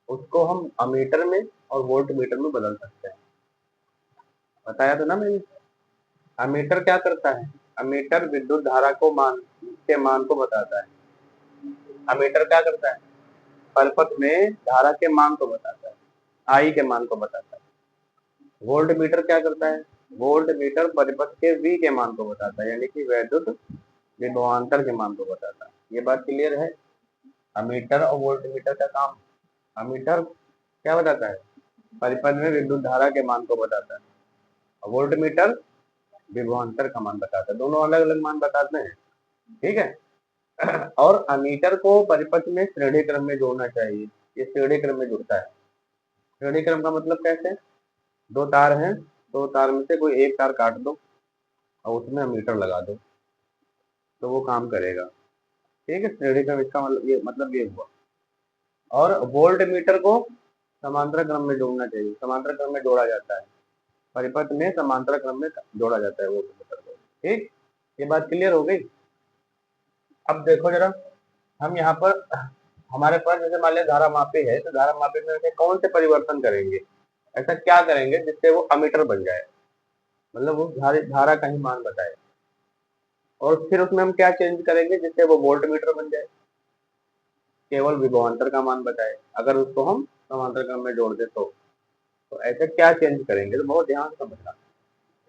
उसको हम अमीटर में और वोल्ट मीटर में बदल सकते हैं। बताया तो ना मैंने। अमीटर क्या करता है? अमीटर विद्युत धारा के मान को बताता है। अमीटर क्या करता है? परिपथ में धारा के मान को बताता है, आई के मान को बताता है। वोल्ट मीटर क्या करता है? वोल्ट मीटर परिपथ के वी के मान को बताता है, यानी कि वैद्युत विभवांतर के मान को बताता है। ये बात क्लियर है? अमीटर और वोल्ट मीटर का काम। अमीटर क्या बताता है? परिपथ में विद्युत धारा के मान को बताता है। और वोल्ट मीटर विभवांतर का मान बताता है। दोनों अलग अलग मान बताते हैं, ठीक है। और अमीटर को परिपथ में श्रेणी क्रम में जोड़ना चाहिए। ये श्रेणी क्रम में जुड़ता है। श्रेणी क्रम का मतलब कैसे? दो तार हैं, दो तार में से कोई एक तार काट दो और उसमें अमीटर लगा दो तो वो काम करेगा, ठीक है। श्रेणी क्रम इसका मतलब ये हुआ। और वोल्ट मीटर को समांतर क्रम में जोड़ना चाहिए। समांतर क्रम में जोड़ा जाता है, परिपथ में समांतर क्रम में जोड़ा जाता है वोल्ट मीटर को, ठीक। ये बात क्लियर हो गई। अब देखो जरा, हम यहाँ पर हमारे पास जैसे मान लिया धारा मापी है, तो धारा मापी में से कौन से परिवर्तन करेंगे? ऐसा क्या करेंगे जिससे वो अमीटर बन जाए, मतलब वो धारा का ही मान बताए। और फिर उसमें हम क्या चेंज करेंगे जिससे वो वोल्ट मीटर बन जाए? केवल विभवांतर का मान बताए, अगर उसको हम समांतर क्रम में जोड़ दे तो ऐसे क्या चेंज करेंगे, तो बहुत ध्यान से समझना।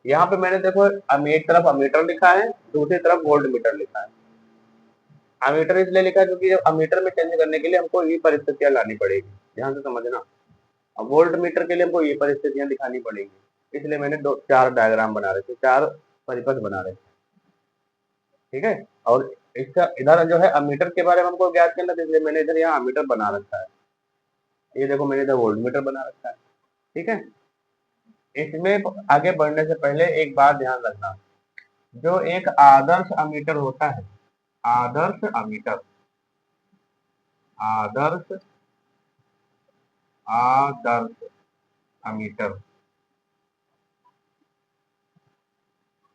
यहाँ पे मैंने देखो एक तरफ अमीटर लिखा है, दूसरी तरफ वोल्ट मीटर लिखा है। अमीटर इसलिए लिखा है क्योंकि अमीटर में चेंज करने के लिए हमको ये परिस्थितियां लानी पड़ेगी, ध्यान से समझना। अब वोल्ट मीटर के लिए हमको ये परिस्थितियां दिखानी पड़ेगी, इसलिए मैंने चार डायग्राम बना रखे, चार परिपथ बना रखे, ठीक है। और इसका इधर जो है अमीटर के बारे में हमको ज्ञात करना, इसलिए मैंने इधर यहाँ अमीटर बना रखा है। ये देखो मैंने इधर वोल्ट मीटर बना रखा है, ठीक है। इसमें आगे बढ़ने से पहले एक बात ध्यान रखना, जो एक आदर्श अमीटर होता है, आदर्श अमीटर, आदर्श आदर्श अमीटर,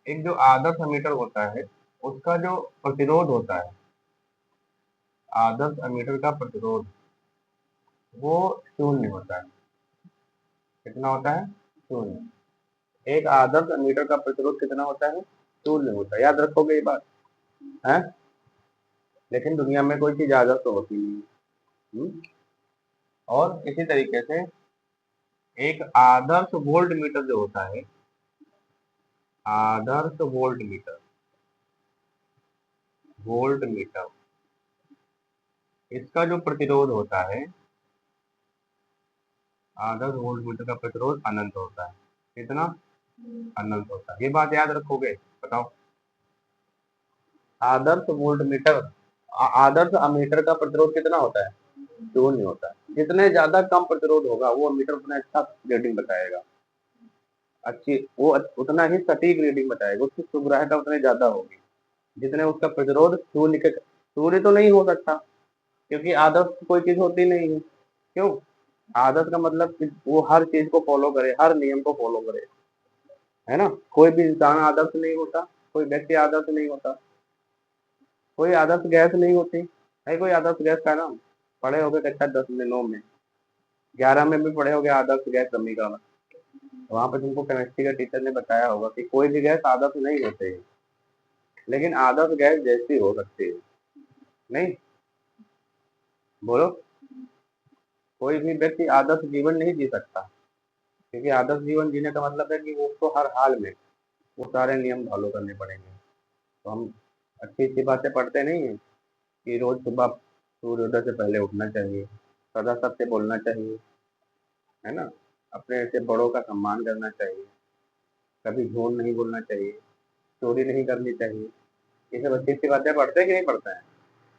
एक जो आदर्श अमीटर होता है उसका जो प्रतिरोध होता है, आदर्श अमीटर का प्रतिरोध वो शून्य होता है। कितना होता है? शून्य। एक आदर्श अमीटर का प्रतिरोध कितना होता है? शून्य होता है। याद रखोगे ये बात है। लेकिन दुनिया में कोई चीज आदर्श तो होती नहीं। और इसी तरीके से एक आदर्श वोल्ट मीटर जो होता है, आदर्श वोल्ट मीटर, वोल्ट मीटर, इसका जो प्रतिरोध होता है, आदर्श वोल्ट मीटर का प्रतिरोध अनंत होता है। कितना? अनंत होता है। ये बात याद रखोगे? बताओ। आदर्श वोल्ट मीटर, आदर्श अमीटर का प्रतिरोध कितना होता है? शून्य होता है। जितने ज्यादा कम प्रतिरोध होगा वो अमीटर उतना अच्छा रीडिंग बताएगा, अच्छी वो उतना ही सटीक रीडिंग बताएगा, उसकी शुभ्रता उतनी ज्यादा होगी। जितने उसका प्रतिरोध शून्य के, शून्य तो नहीं हो सकता क्योंकि आदर्श कोई चीज होती नहीं है। क्यों? आदर्श का मतलब कि वो हर चीज को फॉलो करे, हर नियम को फॉलो करे, है ना। कोई भी इंसान आदर्श नहीं होता, कोई व्यक्ति आदर्श नहीं होता, कोई आदर्श गैस नहीं होती है। कोई आदर्श गैस का नाम पढ़े होगे कक्षा 10 में, 9 में, 11 में भी पढ़े होगे आदर्श गैस समीकरण। वहां पे तुमको केमिस्ट्री का टीचर ने बताया होगा कि कोई भी गैस आदर्श नहीं होते है, लेकिन आदर्श गैस जैसी हो सकती है। नहीं? बोलो। कोई भी व्यक्ति आदर्श जीवन नहीं जी सकता, क्योंकि आदर्श जीवन जीने का मतलब है कि वो उसको हर हाल में वो सारे नियम फॉलो करने पड़ेंगे। तो हम अच्छी अच्छी बातें पढ़ते नहीं है कि रोज सुबह सूर्योदय से पहले उठना चाहिए, सदा सत्य बोलना चाहिए, है ना, अपने ऐसे बड़ों का सम्मान करना चाहिए, कभी झूठ नहीं बोलना चाहिए, चोरी नहीं करनी चाहिए। ये सब अच्छी अच्छी बातें पढ़ते हैं कि नहीं पढ़ते हैं?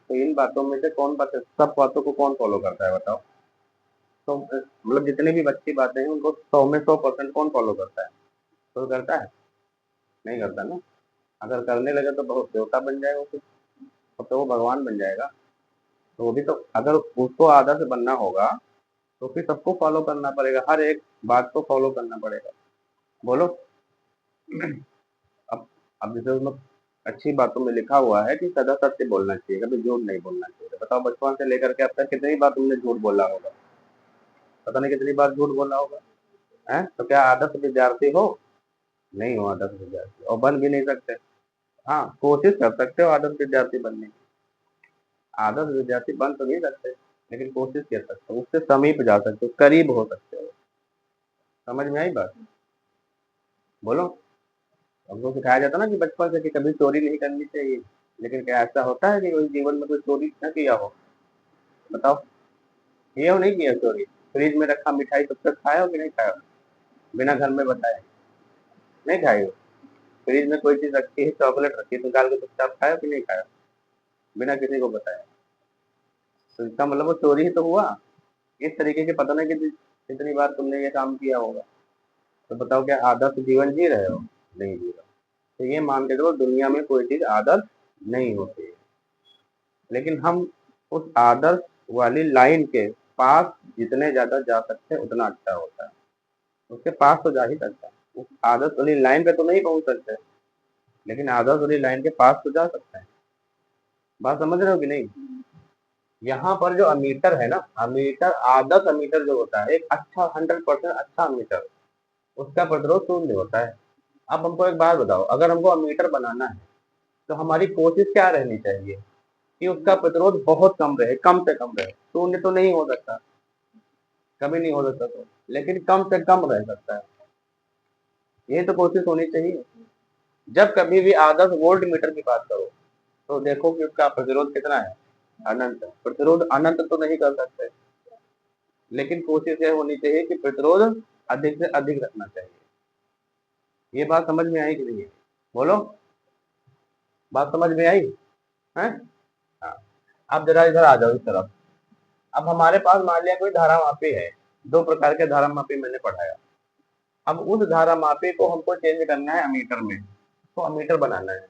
तो इन बातों में से कौन बातें, सब बातों को कौन फॉलो करता है बताओ? तो मतलब जितनी भी अच्छी बातें हैं उनको 100 में 100% कौन फॉलो करता है? तो करता है? नहीं करता ना। अगर करने लगे तो बहुत देवता बन जाएगा फिर, अब तो वो भगवान बन जाएगा। तो वो भी तो, अगर उसको आदर्श बनना होगा तो फिर सबको फॉलो करना पड़ेगा, हर एक बात को फॉलो करना पड़ेगा। बोलो। अब जैसे उसमें अच्छी बातों में लिखा हुआ है कि सदा सत्य बोलना चाहिए, कभी झूठ नहीं बोलना चाहिए। तो बताओ बचपन से लेकर के अब तक कितनी बार तुमने झूठ बोला होगा? पता नहीं कितनी बार झूठ बोला होगा। हैं? तो क्या आदर्श विद्यार्थी हो? नहीं हो आदर्श विद्यार्थी, और बन भी नहीं सकते। हाँ, कोशिश कर सकते हो आदर्श विद्यार्थी बनने की। आदर्श विद्यार्थी बन तो नहीं सकते, लेकिन कोशिश कर सकते हो, उससे समीप जा सकते हो, करीब हो सकते हो। समझ में आई बात? बोलो। हमको सिखाया जाता ना कि बचपन से कि कभी चोरी नहीं करनी चाहिए, लेकिन क्या ऐसा होता है कि कोई जीवन में कोई चोरी न किया हो? बताओ, किया हो नहीं किया चोरी? फ्रिज में रखा मिठाई तब तक खाया हो कि नहीं खाया हो? बिना घर में बताए नहीं खाई हो? फ्रिज में कोई चीज रखी है, चॉकलेट रखी है, तो निकाल के चुपचाप खाया हो कि नहीं खाया? बिना किसी को बताया। तो इसका मतलब वो चोरी ही तो हुआ। इस तरीके के पता नहीं कितनी बार तुमने ये काम किया होगा। तो बताओ, क्या आदर्श जीवन जी रहे हो? नहीं जी रहे हो। तो ये मान के चलो, दुनिया में कोई चीज आदर्श नहीं होती है, लेकिन हम उस आदर्श वाली लाइन के पास जितने ज्यादा जा सकते हैं उतना अच्छा होता है। उसके पास तो जा ही सकता है, उस आदर्श वाली लाइन पे तो नहीं पहुंच सकते, लेकिन आदर्श वाली लाइन के पास तो जा सकते हैं। बात समझ रहे हो कि नहीं? यहाँ पर जो अमीटर है ना, अमीटर, आदर्श अमीटर जो होता है, एक अच्छा 100% अच्छा अमीटर, उसका प्रतिरोध शून्य होता है। अब हमको एक बात बताओ, अगर हमको अमीटर बनाना है तो हमारी कोशिश क्या रहनी चाहिए? कि उसका प्रतिरोध बहुत कम रहे, कम से कम रहे। शून्य तो नहीं हो सकता, कभी नहीं हो सकता, तो लेकिन कम से कम रह सकता है। ये तो कोशिश होनी चाहिए। जब कभी भी आदर्श वोल्ट मीटर की बात करो तो देखो कि उसका प्रतिरोध कितना है। अनंत। प्रतिरोध अनंत तो नहीं कर सकते, लेकिन कोशिश ये होनी चाहिए कि प्रतिरोध अधिक से अधिक रखना चाहिए। ये बात समझ में आई कि नहीं? बोलो। बात समझ में आई है? हाँ। अब जरा इधर आ जाओ इस तरफ। अब हमारे पास मान लिया कोई धारा मापी है। दो प्रकार के धारा मापी मैंने पढ़ाया। अब उस धारा मापी को हमको चेंज करना है अमीटर में, तो अमीटर बनाना है।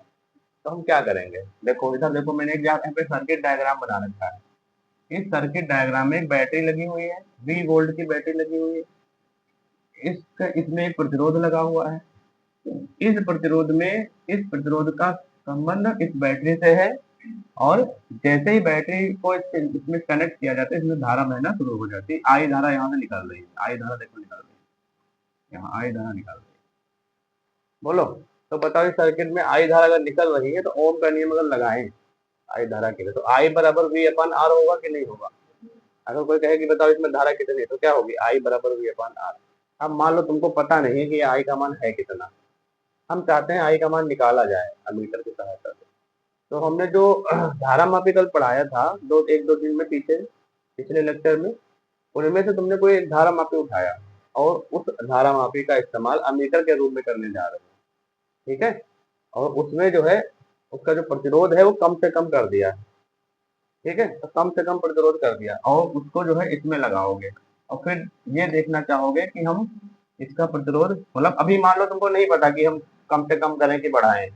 तो हम क्या करेंगे? देखो इधर देखो, मैंने एक यहाँ पे सर्किट डायग्राम बना रखा है। इस सर्किट डायग्राम में एक बैटरी लगी हुई है, 20 वोल्ट की बैटरी लगी हुई है। इसमें एक प्रतिरोध लगा हुआ है। इस प्रतिरोध का संबंध इस बैटरी से है, और जैसे ही बैटरी को इसमें कनेक्ट किया जाता है, इसमें धारा बहना शुरू हो जाती है। आई धारा यहाँ से निकल रही है, आई धारा देखो निकल रही है, यहाँ आई धारा निकल रही है। बोलो। तो बताओ, इस सर्किट में आई धारा अगर निकल रही है तो ओम का नियम अगर लगाएं आई धारा के लिए, तो आई बराबर वी अपन आर होगा कि नहीं होगा? अगर कोई कहे कि बताओ इसमें धारा कितनी है, तो क्या होगी? आई बराबर वी अपन आर। अब मान लो तुमको पता नहीं है कि आई का मान है कितना, हम चाहते हैं आई का मान निकाला जाए अमीटर की सहायता से। तो हमने जो धारा मापी कल पढ़ाया था, एक दो दिन में पीछे, पिछले लेक्चर में, उनमें से तुमने कोई एक धारा मापी उठाया और उस धारा मापी का इस्तेमाल अमीटर के रूप में करने जा रहे हो। ठीक है? और उसमें जो है, उसका जो प्रतिरोध है वो कम से कम कर दिया। ठीक है? तो कम से कम प्रतिरोध कर दिया और उसको जो है इसमें लगाओगे, और फिर ये देखना चाहोगे कि हम इसका प्रतिरोध, मतलब अभी मान लो तुमको नहीं पता कि हम कम से कम करें कि बढ़ाएं।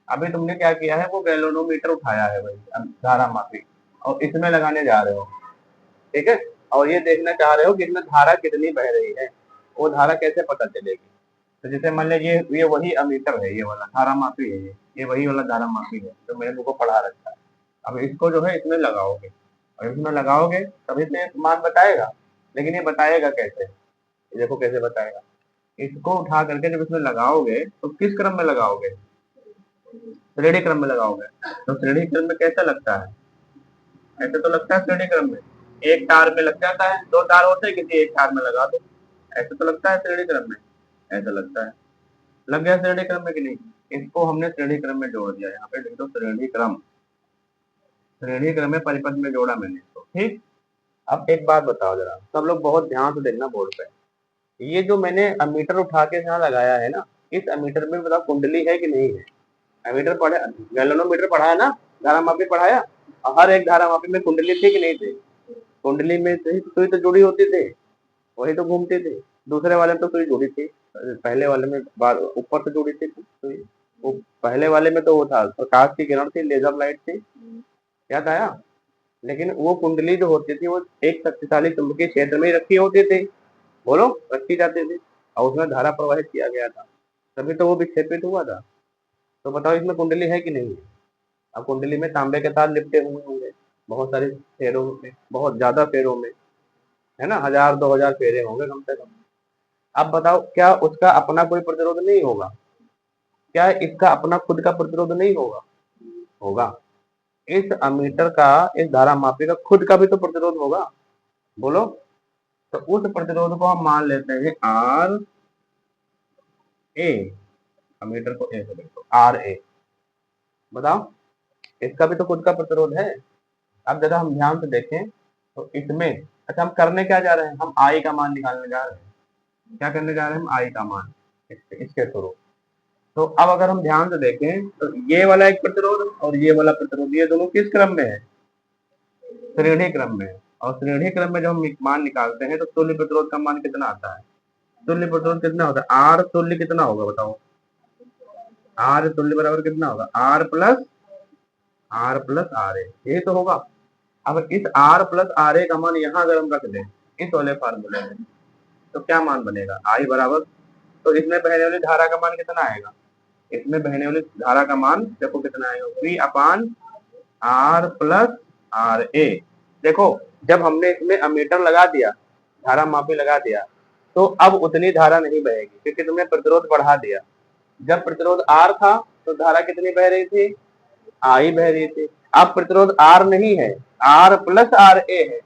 अभी तुमने क्या किया है, वो गैल्वेनोमीटर उठाया है भाई, धारा मापी, और इसमें लगाने जा रहे हो। ठीक है? और ये देखना चाह रहे हो कि इसमें धारा कितनी बह रही है। वो धारा कैसे पता चलेगी? तो जैसे मान लीजिए ये वही अमीटर है, ये वाला धारा मापी है, ये वही वाला धारा मापी है जो मैंने तुमको पढ़ा रखा है। अब इसको जो है इसमें लगाओगे, और इसमें लगाओगे तभी तो ये मान बताएगा। लेकिन ये बताएगा कैसे? ये देखो कैसे बताएगा। इसको उठा करके जब इसमें लगाओगे तो किस क्रम में लगाओगे? श्रेणी क्रम में लगाओगे। तो श्रेणी क्रम में कैसा लगता है? ऐसे तो लगता है श्रेणी क्रम में, एक तार में लग जाता है, दो तार होते हैं, किसी एक तार में लगा दो, ऐसे तो लगता है श्रेणी क्रम में। ऐसा लगता है। लग गया श्रेणी क्रम में कि नहीं? इसको हमने श्रेणी क्रम में जोड़ दिया, यहाँ पे लिख दो श्रेणी क्रम। श्रेणी क्रम में परिपथ में जोड़ा मैंने इसको। ठीक। अब एक बात बताओ जरा, सब लोग बहुत ध्यान से देखना बोर्ड पे। ये जो मैंने अमीटर उठा के यहाँ लगाया है ना, इस अमीटर में बताओ कुंडली है कि नहीं है? अमीटर पढ़े, गैल्वेनोमीटर पढ़ा है ना, धारा मापी पढ़ाया, और हर एक धारा मापी में कुंडली थी कि नहीं थी? कुंडली में सुई तो जुड़ी होती थी, वही तो घूमती थी। दूसरे वाले में तो सुई जुड़ी थी, पहले वाले में ऊपर से जुड़ी थी सुई। वो पहले वाले में तो वो था, प्रकाश की किरण थी, लेजर लाइट थी, याद आया? लेकिन वो कुंडली जो होती थी वो एक शक्तिशाली चुंबकीय क्षेत्र में ही रखी होती थी। बोलो, रखी जाती थी, और उसमें धारा प्रवाहित किया गया था, तभी तो वो विक्षेपित हुआ था। तो बताओ इसमें कुंडली है कि नहीं है? अब कुंडली में तांबे के तार लिपटे हुए होंगे बहुत सारे फेरों में, बहुत ज्यादा फेरों में, है ना, 1000-2000 फेरे होंगे कम से कम। अब बताओ क्या उसका अपना कोई प्रतिरोध नहीं होगा? क्या इसका अपना खुद का प्रतिरोध नहीं होगा? होगा। इस अमीटर का, इस धारा मापी का खुद का भी तो प्रतिरोध होगा, बोलो। तो उस प्रतिरोध को हम मान लेते हैं आर ए, अमीटर को ए से देखो, आर ए। बताओ इसका भी तो खुद का प्रतिरोध है। अब जरा हम ध्यान से देखें तो इसमें, अच्छा हम करने क्या जा रहे हैं, हम आई का मान निकालने जा रहे हैं। क्या करने जा रहे हैं हम? आई का मान, इसके थ्रू। तो अब अगर हम ध्यान से देखें तो ये वाला एक प्रतिरोध और ये वाला प्रतिरोध, ये दोनों किस क्रम में है? श्रेणी क्रम में। और श्रेणी क्रम में जब हम मान निकालते हैं तो तुल्य प्रतिरोध का मान कितना आता है? तुल्य प्रतिरोध कितना होता है? आर तुल्य कितना होगा बताओ? आर तुल्य बराबर कितना होगा? आर प्लस आर ए, यही तो होगा। अब इस आर प्लस आर ए का मान यहाँ अगर हम रख दें इस वाले फार्मूले में, तो क्या मान बनेगा? आई बराबर, तो इसमें बहने वाली धारा का मान कितना आएगा? इसमें बहने वाली धारा का मान देखो कितना आएगा, पी अपान आर प्लस आर ए। देखो जब हमने इसमें अमीटर लगा दिया, धारा मापी लगा दिया, तो अब उतनी धारा नहीं बहेगी क्योंकि तुमने प्रतिरोध बढ़ा दिया। जब प्रतिरोध आर था तो धारा कितनी बह रही थी? आई बह रही थी। अब प्रतिरोध आर नहीं है, आर प्लस आर ए है,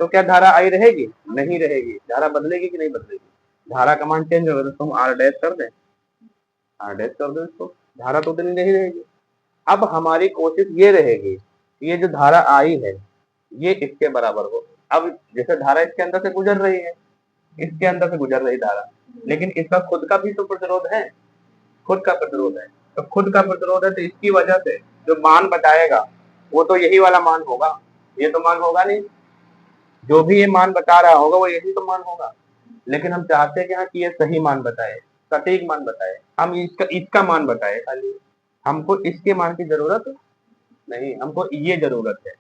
तो क्या धारा आई रहेगी? नहीं रहेगी। धारा बदलेगी कि नहीं बदलेगी? धारा का मान चेंज होगा, तो तुम आर डैश कर दे, आर डैश कर दो इसको, धारा तो उतनी नहीं रहेगी। अब हमारी कोशिश ये रहेगी, ये जो धारा आई है ये इसके बराबर हो। अब जैसे धारा इसके अंदर से गुजर रही है, इसके अंदर से गुजर रही धारा, लेकिन इसका खुद का भी तो प्रतिरोध है, खुद का प्रतिरोध है। तो खुद का प्रतिरोध है तो इसकी वजह से जो मान बताएगा वो तो यही वाला मान होगा, ये तो मान होगा नहीं। जो भी ये मान बता रहा होगा वो यही तो मान होगा। लेकिन हम चाहते हैं कि हाँ कि ये सही मान बताए, सटीक मान बताए, हम इसका मान बताए खाली। हमको इसके मान की जरूरत नहीं, हमको ये जरूरत है,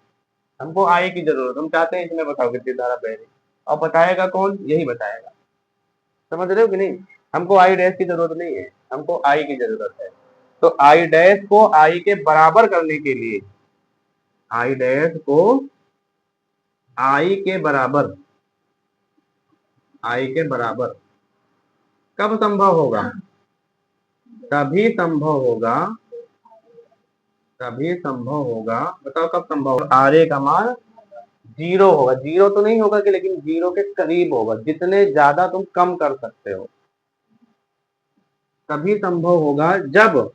हमको आई की जरूरत। हम चाहते हैं इसमें बताओ कितनी धारा बह रही, और बताएगा कौन? यही बताएगा। समझ रहे हो कि नहीं? हमको आई डैश की जरूरत नहीं है, हमको आई की जरूरत है। तो आई डैश को आई के बराबर करने के लिए, आई डैश को आई के बराबर, आई के बराबर कब संभव होगा? तभी संभव होगा, तभी संभव होगा। बताओ कब संभव होगा? आर ए का मान 0 होगा, 0 तो नहीं होगा कि, लेकिन 0 के करीब होगा, जितने ज्यादा तुम कम कर सकते हो। तभी संभव होगा जब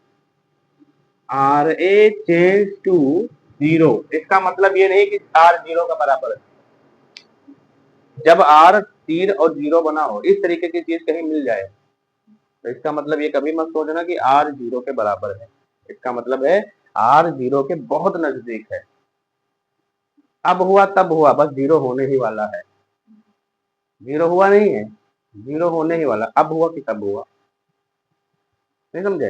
आर ए चेंज टू 0। इसका मतलब ये नहीं कि आर 0 का बराबर है। जब आर 3 और 0 बना हो, इस तरीके की चीज कहीं मिल जाए, तो इसका मतलब ये कभी मत सोचना कि आर 0 के बराबर है। इसका मतलब है आर 0 के बहुत नजदीक है। अब हुआ तब हुआ, बस 0 होने ही वाला है। 0 हुआ नहीं है, 0 होने ही वाला। अब हुआ कि तब हुआ, नहीं समझे?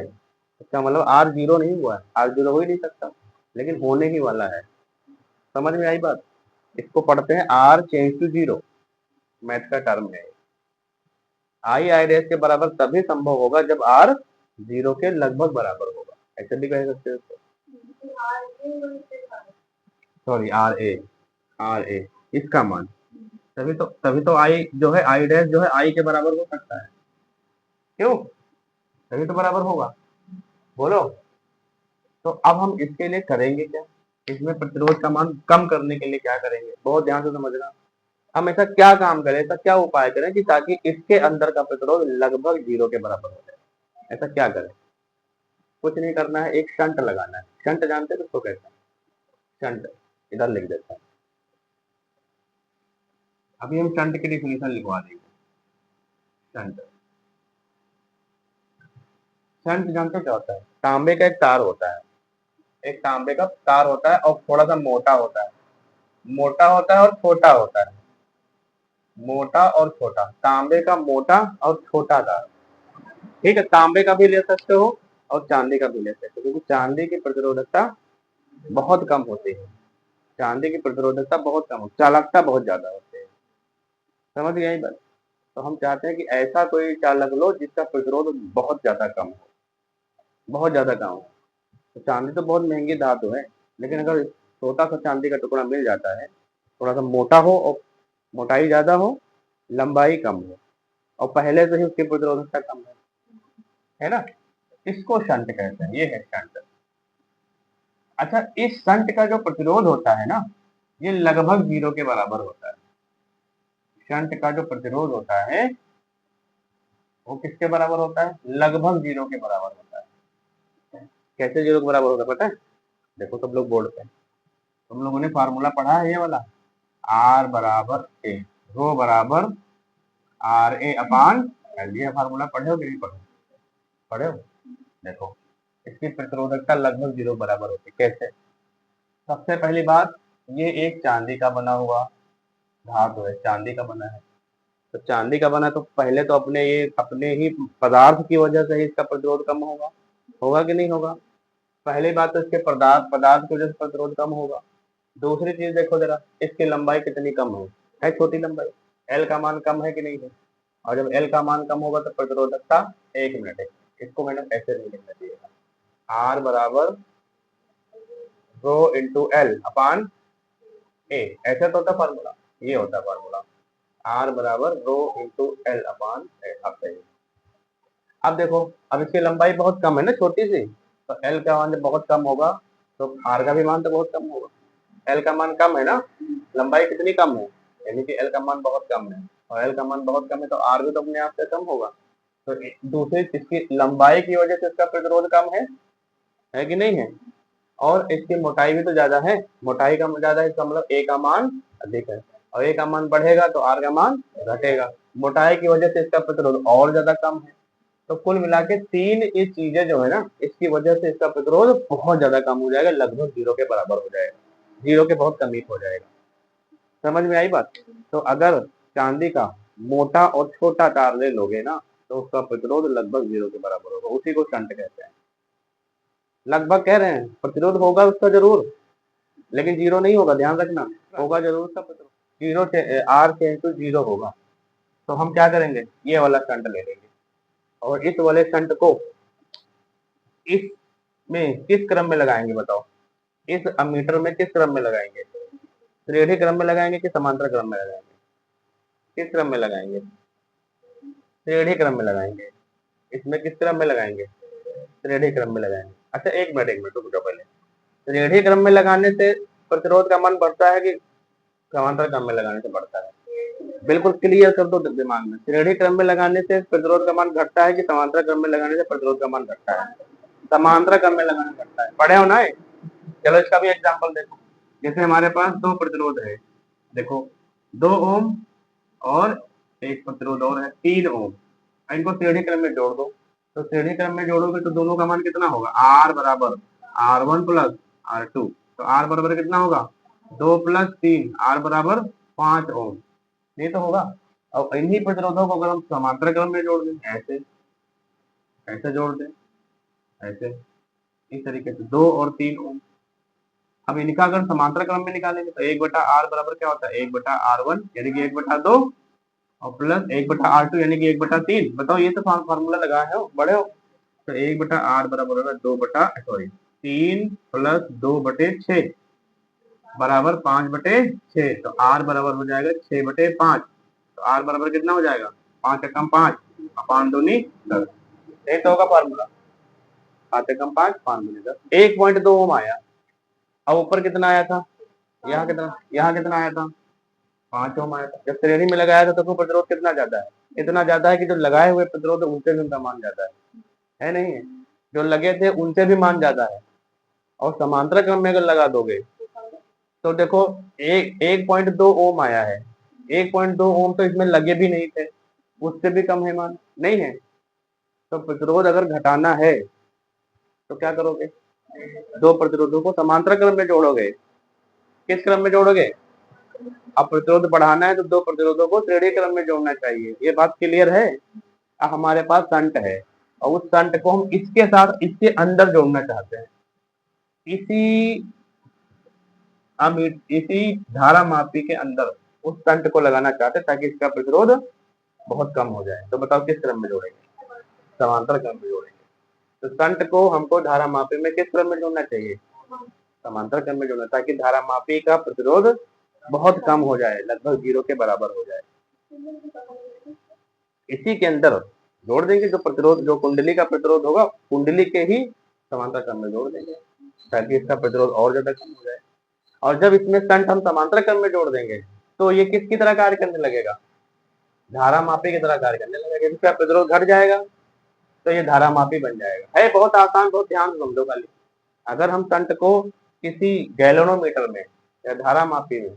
इसका मतलब आर 0 नहीं हुआ है, आर 0 हो ही नहीं सकता, लेकिन होने ही वाला है। समझ में आई बात? इसको पढ़ते हैं आर चेंज टू 0, मैथ का टर्म है। आई आई डैश के बराबर तभी संभव होगा जब आर 0 के लगभग बराबर होगा, ऐसे भी कह सकते हो। सॉरी आर ए इसका मान, तभी तो आई जो है, आई डैश जो है आई के बराबर हो सकता है। क्यों? तभी तो बराबर होगा, बोलो। तो अब हम इसके लिए करेंगे क्या? इसमें प्रतिरोध का मान कम करने के लिए क्या करेंगे? बहुत ध्यान से समझना। हम ऐसा क्या काम करें, ऐसा क्या उपाय करें कि ताकि इसके अंदर का प्रतिरोध लगभग 0 के बराबर हो जाए? ऐसा क्या करें? कुछ नहीं करना है, एक शंट लगाना है। शंट जानते हैं किसको कहते हैं? शंट, इधर लिख देता है। अभी हम शंट की डिफिनेशन लिखवा देंगे। शंट, शंट जानते हो क्या होता है? तांबे का एक तार होता है, एक तांबे का तार होता है और थोड़ा सा मोटा होता है, मोटा होता है और छोटा होता है, मोटा और छोटा, तांबे का मोटा और छोटा तार। ठीक है, तांबे का भी ले सकते हो और चांदी का भी ले सकते हो, क्योंकि चांदी की प्रतिरोधकता बहुत कम होती है, चांदी की प्रतिरोधकता बहुत कम, चालकता बहुत ज्यादा होती है। समझ गए बात? तो हम चाहते हैं कि ऐसा कोई चालक लो जिसका प्रतिरोध बहुत ज्यादा कम हो, बहुत ज्यादा कम हो। तो चांदी तो बहुत महंगी धातु है, लेकिन अगर छोटा सा चांदी का टुकड़ा मिल जाता है, थोड़ा सा मोटा हो और मोटाई ज्यादा हो, लंबाई कम हो और पहले से ही उसकी प्रतिरोधकता कम है ना, इसको शंट कहते हैं। ये है शंट। अच्छा, इस शंट का जो प्रतिरोध होता है ना, ये लगभग 0 के बराबर होता है। शंट का जो प्रतिरोध होता है वो किसके बराबर होता है? लगभग 0 के बराबर होता है। कैसे 0 के बराबर होता है पता है? देखो सब लोग बोर्ड पे, तुम लोगों ने फार्मूला पढ़ा है ये वाला, आर बराबर ए, रो बराबर आर ए अपान एल। ये फार्मूला पढ़े हो कि नहीं पढ़े? पढ़े हो? देखो, इसकी प्रतिरोधकता लगभग 0 बराबर होती है। कैसे? सबसे पहली बात, ये एक चांदी का बना हुआ धातु है, चांदी का बना है। तो चांदी का बना तो पहले तो अपने ही पदार्थ की वजह से ही इसका प्रतिरोध कम होगा, होगा कि नहीं होगा? पहली बात तो इसके पदार्थ पदार्थ की वजह से प्रतिरोध कम होगा। दूसरी चीज देखो जरा, इसकी लंबाई कितनी कम है छोटी लंबाई, एल का मान कम है कि नहीं है? और जब एल का मान कम होगा तो प्रतिरोधकता 1 मिनट है। इसको मैंने ऐसे नहीं लिखना चाहिए था, आर बराबर रो इंटू एल अपान ए, ऐसा तो होता फार्मूला, ये होता फार्मूला, आर बराबर रो इंटू एल अपान ए। अब सही। अब देखो, अब इसकी लंबाई बहुत कम है ना, छोटी सी, तो एल का मान जब बहुत कम होगा तो आर का भी मान तो बहुत कम होगा। एल का मान कम है ना, लंबाई कितनी कम है, यानी कि एल का मान बहुत कम है, और एल का मान बहुत कम है तो आर भी तो अपने आप से कम होगा। तो दूसरी, इसकी लंबाई की वजह से इसका प्रतिरोध कम है कि नहीं है? और इसकी मोटाई भी तो ज्यादा है, मोटाई का ज्यादा है, इसका मतलब ए का मान अधिक है, और ए का मान बढ़ेगा तो आर का मान घटेगा। मोटाई की वजह से इसका प्रतिरोध और ज्यादा कम है। तो कुल मिला के तीन ये चीजें जो है ना, इसकी वजह से इसका प्रतिरोध बहुत ज्यादा कम हो जाएगा, लगभग 0 के बराबर हो जाएगा, 0 के बहुत करीब हो जाएगा। समझ में आई बात? तो अगर चांदी का मोटा और छोटा तार ले लोगे ना, तो उसका प्रतिरोध लगभग 0 के बराबर होगा, उसी को शंट कहते हैं। लगभग कह रहे हैं, प्रतिरोध होगा उसका जरूर, लेकिन 0 नहीं होगा, ध्यान रखना, होगा जरूर उसका प्रतिरोध। 0 से आर से इंटू 0 होगा। तो हम क्या करेंगे, ये वाला शंट ले लेंगे, और इस वाले शंट को इसमें किस क्रम में लगाएंगे बताओ? इस अमीटर में किस क्रम में लगाएंगे? श्रेणी क्रम में लगाएंगे कि समांतर क्रम में लगाएंगे? किस क्रम में लगाएंगे? श्रेणी क्रम में लगाएंगे। इसमें किस क्रम में लगाएंगे? श्रेणी क्रम में लगाएंगे। अच्छा, एक मिनट रुक जाओ पहले। श्रेणी क्रम में लगाने से प्रतिरोध का मान बढ़ता है कि समांतर क्रम में लगाने से बढ़ता है? बिल्कुल क्लियर कर दो दिमाग में, श्रेणी क्रम में लगाने से प्रतिरोध का मान घटता है कि समांतर क्रम में लगाने से प्रतिरोध का मान घटता है? समांतर क्रम में लगाने से घटता है। पढ़े हो ना? चलो इसका भी एग्जाम्पल देखो। जैसे हमारे पास दो प्रतिरोध है, देखो 2 ओम और एक प्रतिरोध और है 3 ओम, इनको श्रेणी क्रम में जोड़ दो। तो श्रेणी क्रम में जोड़ोगे तो दोनों का मान कितना होगा? आर बराबर R1 प्लस R2। तो आर बराबर कितना होगा? 2 प्लस 3, आर बराबर 5 ओम। नहीं तो होगा। और इन्हीं प्रतिरोधों को अगर हम समांतर क्रम में जोड़ दें, ऐसे ऐसे जोड़ दें, ऐसे इस तरीके से 2 और 3 ओम। अब इनका अगर समांतर क्रम में निकालेंगे तो 1/R बराबर क्या होता है? 1/R1 यानी कि 1/2 और प्लस 1/R2 यानी कि 1/3। बताओ, ये तो फार्मूला लगाए हो, बड़े हो। तो 1/R बराबर होगा 3 प्लस 2/6 बराबर 5/6। तो R बराबर हो जाएगा 6/5। तो R बराबर कितना हो जाएगा? 5 एकम 5 अपान दूनी 10। यही तो होगा फार्मूला, 5 एकम 5 5 दूनी 10। 1.2 ओम आया। अब ऊपर कितना आया था? यहाँ कितना आया था? 5 ओम आया था। जब श्रेणी में लगाया था तो प्रतिरोध कितना ज्यादा है? इतना ज्यादा है कि जो लगाए हुए प्रतिरोध उनसे भी उनका मान ज्यादा है नहीं है? जो लगे थे उनसे भी मान ज्यादा है। और समांतर क्रम में अगर लगा दोगे तो देखो, 1.2 ओम आया है। 1.2 ओम तो इसमें लगे भी नहीं थे, उससे भी कम है मान, नहीं है? तो प्रतिरोध अगर घटाना है तो क्या करोगे? दो प्रतिरोधों को समांतर क्रम में जोड़ोगे। किस क्रम में जोड़ोगे? अब प्रतिरोध बढ़ाना है तो दो प्रतिरोधों को श्रेणी क्रम में जोड़ना चाहिए। ये बात क्लियर है? अब हमारे पास संट है और उस संट को हम इसके साथ इसके अंदर जोड़ना चाहते हैं, इसी इसी धारा मापी के अंदर उस संट को लगाना चाहते हैं ताकि इसका प्रतिरोध बहुत कम हो जाए। तो बताओ किस क्रम में जोड़ेंगे? समांतर क्रम में जोड़ेंगे। तो शंट को हमको धारा मापी में किस क्रम में जोड़ना चाहिए? समांतर क्रम में जोड़ना, ताकि धारा मापी का प्रतिरोध बहुत कम हो जाए, लगभग 0 के बराबर हो जाए। इसी के अंदर जोड़ देंगे जो प्रतिरोध, जो कुंडली का प्रतिरोध होगा, कुंडली के ही समांतर क्रम में जोड़ देंगे, ताकि इसका प्रतिरोध और ज्यादा कम हो जाए। और जब इसमें शंट हम समांतर क्रम में जोड़ देंगे तो ये किसकी तरह कार्य करने लगेगा? धारा मापी की तरह कार्य करने लगेगा। इसका प्रतिरोध घट जाएगा तो ये धारा मापी बन जाएगा। है बहुत आसान, बहुत ध्यान से समझो खाली। अगर हम शंट को किसी गैलोनोमीटर में या धारा मापी में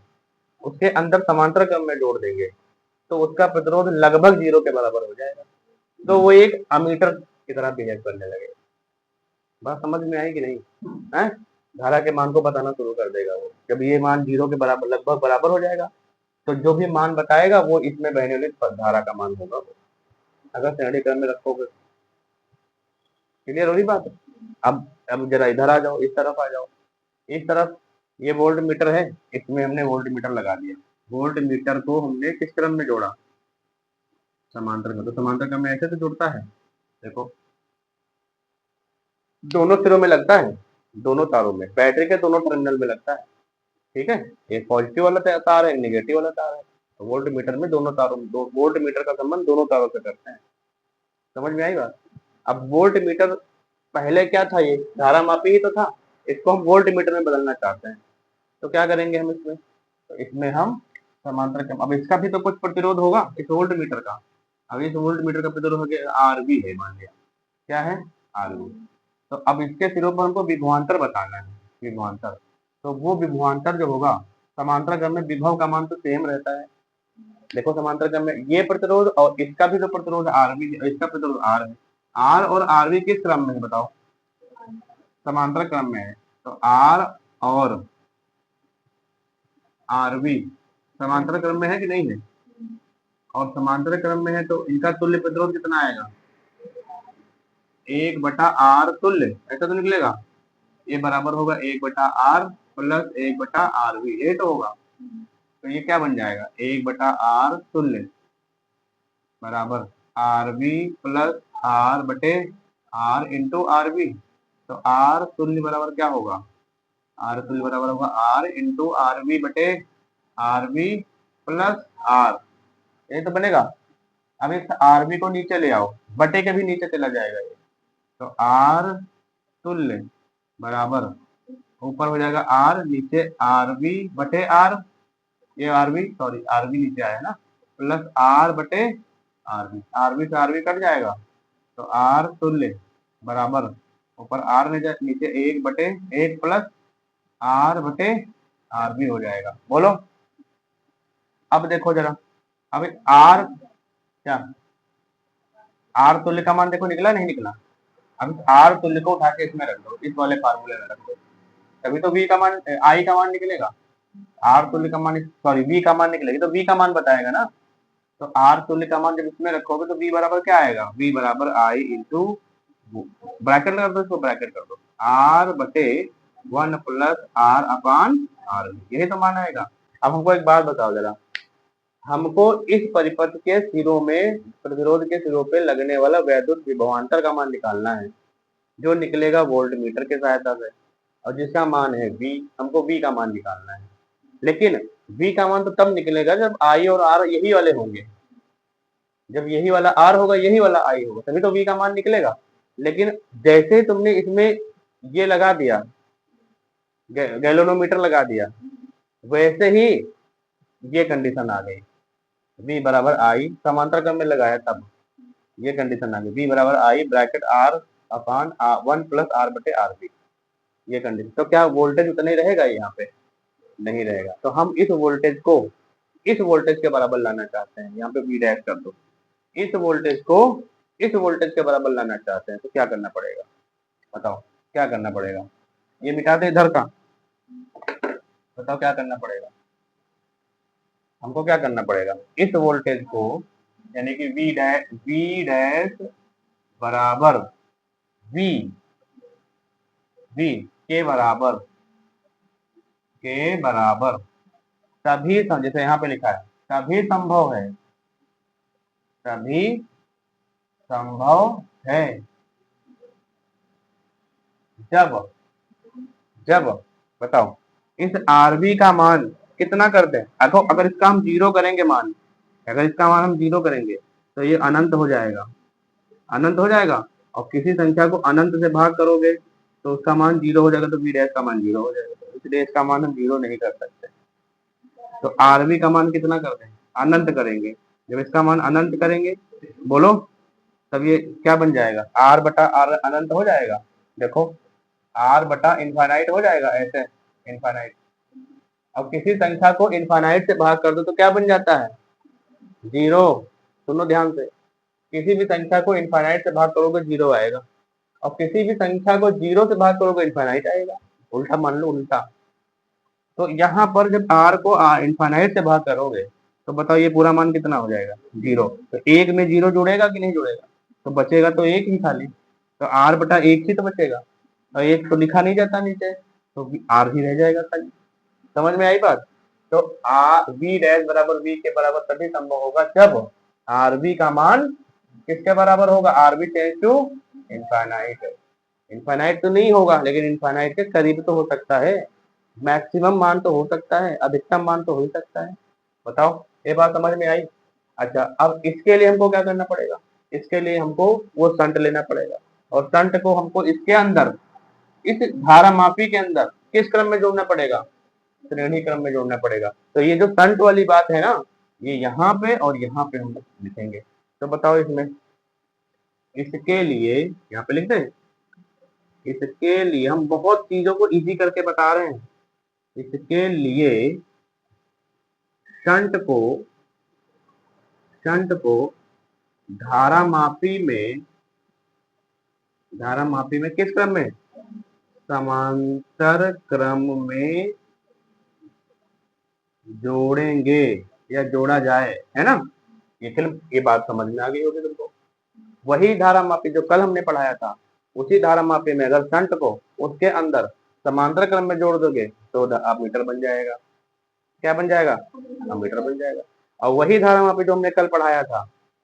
उसके अंदर समांतर क्रम में जोड़ देंगे तो उसका प्रतिरोध लगभग 0 के बराबर हो जाएगा, तो वो एक अमीटर की तरह बिहेव करने लगेगा। बात समझ में आई कि नहीं? है, धारा के मान को बताना शुरू कर देगा वो। जब ये मान 0 के बराबर, लगभग बराबर हो जाएगा, तो जो भी मान बताएगा वो इसमें बहने वाली धारा का मान होगा वो, अगर श्रेणी क्रम में रखोगे। क्लियर हो रही बात? अब जरा इधर आ जाओ, इस तरफ आ जाओ। इस तरफ ये वोल्ट मीटर है, इसमें हमने वोल्ट मीटर लगा दिया। वोल्ट मीटर को हमने किस क्रम में जोड़ा? समांतर में। तो समांतर क्रम में ऐसे तो जुड़ता है, देखो दोनों सिरों में लगता है, दोनों तारों में, बैटरी के दोनों टर्मिनल में लगता है। ठीक है, एक पॉजिटिव वाला तार है, नेगेटिव वाला तार है। तो वोल्ट मीटर में दोनों तारों, वोल्ट मीटर का संबंध दोनों तारों से करते हैं। समझ में आई बात? अब वोल्ट मीटर पहले क्या था? ये धारा मापी ही तो था, इसको हम वोल्ट मीटर में बदलना चाहते हैं। तो क्या करेंगे हम इसमें? तो इसमें हम समांतर क्रम, अब इसका भी तो कुछ प्रतिरोध होगा इस वोल्ट मीटर का। अब इस वोल्ट मीटर का प्रतिरोध हो गया आरबी है, मान लिया क्या है? आरबी। तो अब इसके सिरों पर हमको विभवांतर बताना है, विभवांतर। तो वो विभवांतर जो होगा, समांतर क्रम में विभव का मान तो सेम रहता है। देखो समांतर क्रम में ये प्रतिरोध और इसका भी जो प्रतिरोध आरबी, इसका प्रतिरोध आर है। आर और आरबी किस क्रम में है बताओ? समांतर क्रम में है। तो आर और आरबी समांतर क्रम में है कि नहीं है? और समांतर क्रम में है तो इनका तुल्य प्रतिरोध कितना आएगा? 1/r तुल्य, ऐसा तो निकलेगा। ये बराबर होगा 1/r प्लस 1/rv, ये तो होगा। तो ये क्या बन जाएगा? 1/r तुल्य बराबर rv प्लस r बटे r इंटू rv। तो r तुल्य बराबर क्या होगा? r तुल्य बराबर होगा r इंटू rv बटे rv प्लस r, ये तो बनेगा। अब इस rv को नीचे ले आओ, बटे के भी नीचे चला जाएगा ये। तो r तुल्य बराबर ऊपर हो जाएगा r, नीचे rv बटे r, ये rv, सॉरी rv नीचे आया ना, प्लस r बटे rv, rv से rv कट जाएगा। तो r तुल्य बराबर ऊपर r नीचे 1/1 प्लस r बटे rv हो जाएगा। बोलो अब देखो जरा, अब r क्या, r तुल्य का मान देखो निकला नहीं निकला? अब r तुल्य को उठा के इसमें रख दो, इस वाले फार्मूले में रख दो, तभी तो v का मान, i का मान निकलेगा। r तुल्य का मान, सॉरी v का मान निकलेगी तो v का मान बताएगा ना। तो r तुल्य का मान जब इसमें रखोगे तो v बराबर क्या आएगा? v बराबर i इंटू, ब्रैकेट कर दो, इसको ब्रैकेट कर दो, r बटे 1 प्लस r अपान r, यही तो मान आएगा। अब हमको एक बात बताओ जरा, हमको इस परिपथ के सिरों में, प्रतिरोध के सिरों पे लगने वाला वैद्युत विभवांतर का मान निकालना है, जो निकलेगा वोल्ट मीटर की सहायता से, और जिसका मान है v। हमको v का मान निकालना है, लेकिन v का मान तो तब निकलेगा जब i और r यही वाले होंगे। जब यही वाला r होगा, यही वाला i होगा, तभी तो v का मान निकलेगा। लेकिन जैसे तुमने इसमें ये लगा दिया, गैलोनोमीटर लगा दिया, वैसे ही ये कंडीशन आ गई, v बराबर i, समांतर क्रम में लगाया तब ये कंडीशन आ गई, v बराबर i bracket r upon 1 plus r बटे rv, ये कंडीशन। तो क्या वोल्टेज उतना ही रहेगा? यहाँ पे नहीं रहेगा। तो हम इस वोल्टेज को इस वोल्टेज के बराबर लाना चाहते हैं, यहाँ पे v डैश कर दो, इस वोल्टेज को इस वोल्टेज के बराबर लाना चाहते हैं, तो क्या करना पड़ेगा बताओ? क्या करना पड़ेगा? ये मिटा दे इधर का, बताओ क्या करना पड़ेगा? हमको क्या करना पड़ेगा? इस वोल्टेज को, यानी कि v डैश बराबर v v के बराबर सभी, जैसे यहाँ पे लिखा है सभी संभव है, सभी संभव है जब जब बताओ इस आरबी का मान कितना कर दें, अगर इसका हम जीरो करेंगे मान, अगर इसका मान हम जीरो करेंगे तो ये अनंत हो जाएगा, अनंत हो जाएगा। और किसी संख्या को अनंत से भाग करोगे तो उसका मान जीरो हो जाएगा, तो बी डैश का मान जीरो हो जाएगा, इसलिए इसका मान हम जीरो नहीं कर सकते। तो आरबी का मान कितना कर दें, अनंत करेंगे। जब इसका मान अनंत करेंगे बोलो तब ये क्या बन जाएगा, आर बटा आर अनंत हो जाएगा। देखो आर बटा इनफाइनाइट हो जाएगा, ऐसे इनफाइनाइट। अब किसी संख्या को इनफाइनाइट से भाग कर दो तो क्या बन जाता है, जीरो। सुनो ध्यान से, किसी भी संख्या को इनफाइनाइट से भाग करोगे जीरो आएगा, और किसी भी संख्या को जीरो से भाग करोगे इनफाइनाइट आएगा, उल्टा मान लो उल्टा। तो यहाँ पर जब आर को इनफाइनाइट से भाग करोगे तो बताओ ये पूरा मान कितना हो जाएगा, जीरो। तो एक में जीरो जुड़ेगा कि नहीं जुड़ेगा, तो बचेगा तो एक ही खाली, तो आर बटा एक ही तो बचेगा, और एक तो लिखा नहीं जाता नीचे, तो आर ही रह जाएगा खाली। समझ में आई बात। तो आर बी डैश बराबर बी के बराबर तभी संभव होगा जब आर बी का मान किसके बराबर होगा, r B tends to infinite. Infinite तो नहीं होगा लेकिन इनफाइनाइट के करीब तो हो सकता है, मैक्सिमम मान तो हो सकता है, अधिकतम मान तो हो ही सकता है। बताओ ये बात समझ में आई। अच्छा अब इसके लिए हमको क्या करना पड़ेगा, इसके लिए हमको वो संट लेना पड़ेगा, और संट को हमको इसके अंदर इस धारा मापी के अंदर किस क्रम में जोड़ना पड़ेगा, श्रेणी क्रम में जोड़ना पड़ेगा। तो ये जो संट वाली बात है ना, ये यहाँ पे और यहाँ पे हम लिखेंगे। तो बताओ इसमें, इसके लिए यहाँ पे लिखते हैं, इसके लिए हम बहुत चीजों को इजी करके बता रहे हैं। इसके लिए शंट को धारा मापी में किस क्रम में, समांतर क्रम में जोड़ेंगे या जोड़ा जाए, है ना। ये बात समझ में आ गई होगी तुमको। वही धारा मापी जो कल हमने पढ़ाया था, उसी धारा मापी में अगर शंट को उसके अंदर समांतर क्रम में जोड़ दोगे तो आप मीटर बन जाएगा। क्या बन जाएगा, मीटर बन जाएगा। और वही धारा मापी जो हमने कल पढ़ाया था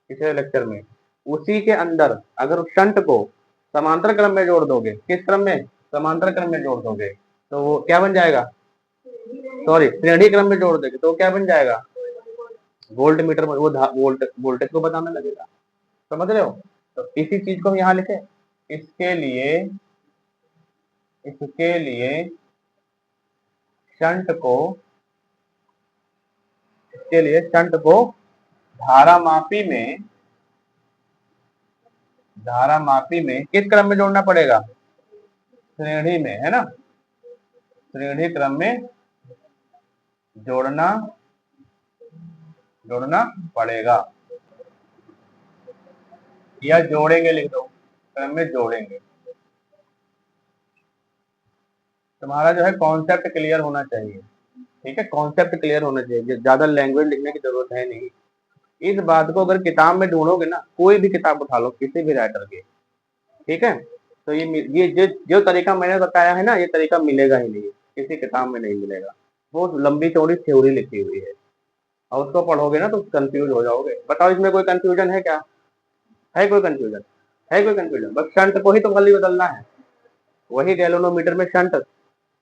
पिछले लेक्चर में, उसी के अंदर अगर शंट को समांतर क्रम में जोड़ दोगे, किस क्रम में, समांतर क्रम में जोड़ दोगे, तो वो क्या बन जाएगा, सॉरी श्रेणी क्रम में जोड़ दोगे तो क्या बन जाएगा, वोल्ट मीटर। वो वोल्टेज को बताने लगेगा। समझ रहे हो। तो इसी चीज को हम यहाँ लिखे, इसके लिए शंट को धारा मापी में किस क्रम में जोड़ना पड़ेगा, श्रेणी में, है ना, श्रेणी क्रम में जोड़ना पड़ेगा, या जोड़ेंगे लिख दो, क्रम में जोड़ेंगे। तुम्हारा जो है कॉन्सेप्ट क्लियर होना चाहिए, ठीक है, कॉन्सेप्ट क्लियर होना चाहिए, ज्यादा लैंग्वेज लिखने की जरूरत है नहीं। इस बात को अगर किताब में ढूंढोगे ना, कोई भी किताब उठा लो किसी भी राइटर की, ठीक है, तो ये जो तरीका मैंने बताया है ना, ये तरीका मिलेगा ही नहीं, किसी किताब में नहीं मिलेगा। बहुत लंबी चौड़ी थ्योरी लिखी हुई है, और उसको पढ़ोगे ना तो कंफ्यूज हो जाओगे। बताओ इसमें कोई कंफ्यूजन है क्या, है कोई कंफ्यूजन, बस शंट को ही तो खाली बदलना है। वही गैल्वेनोमीटर में शंट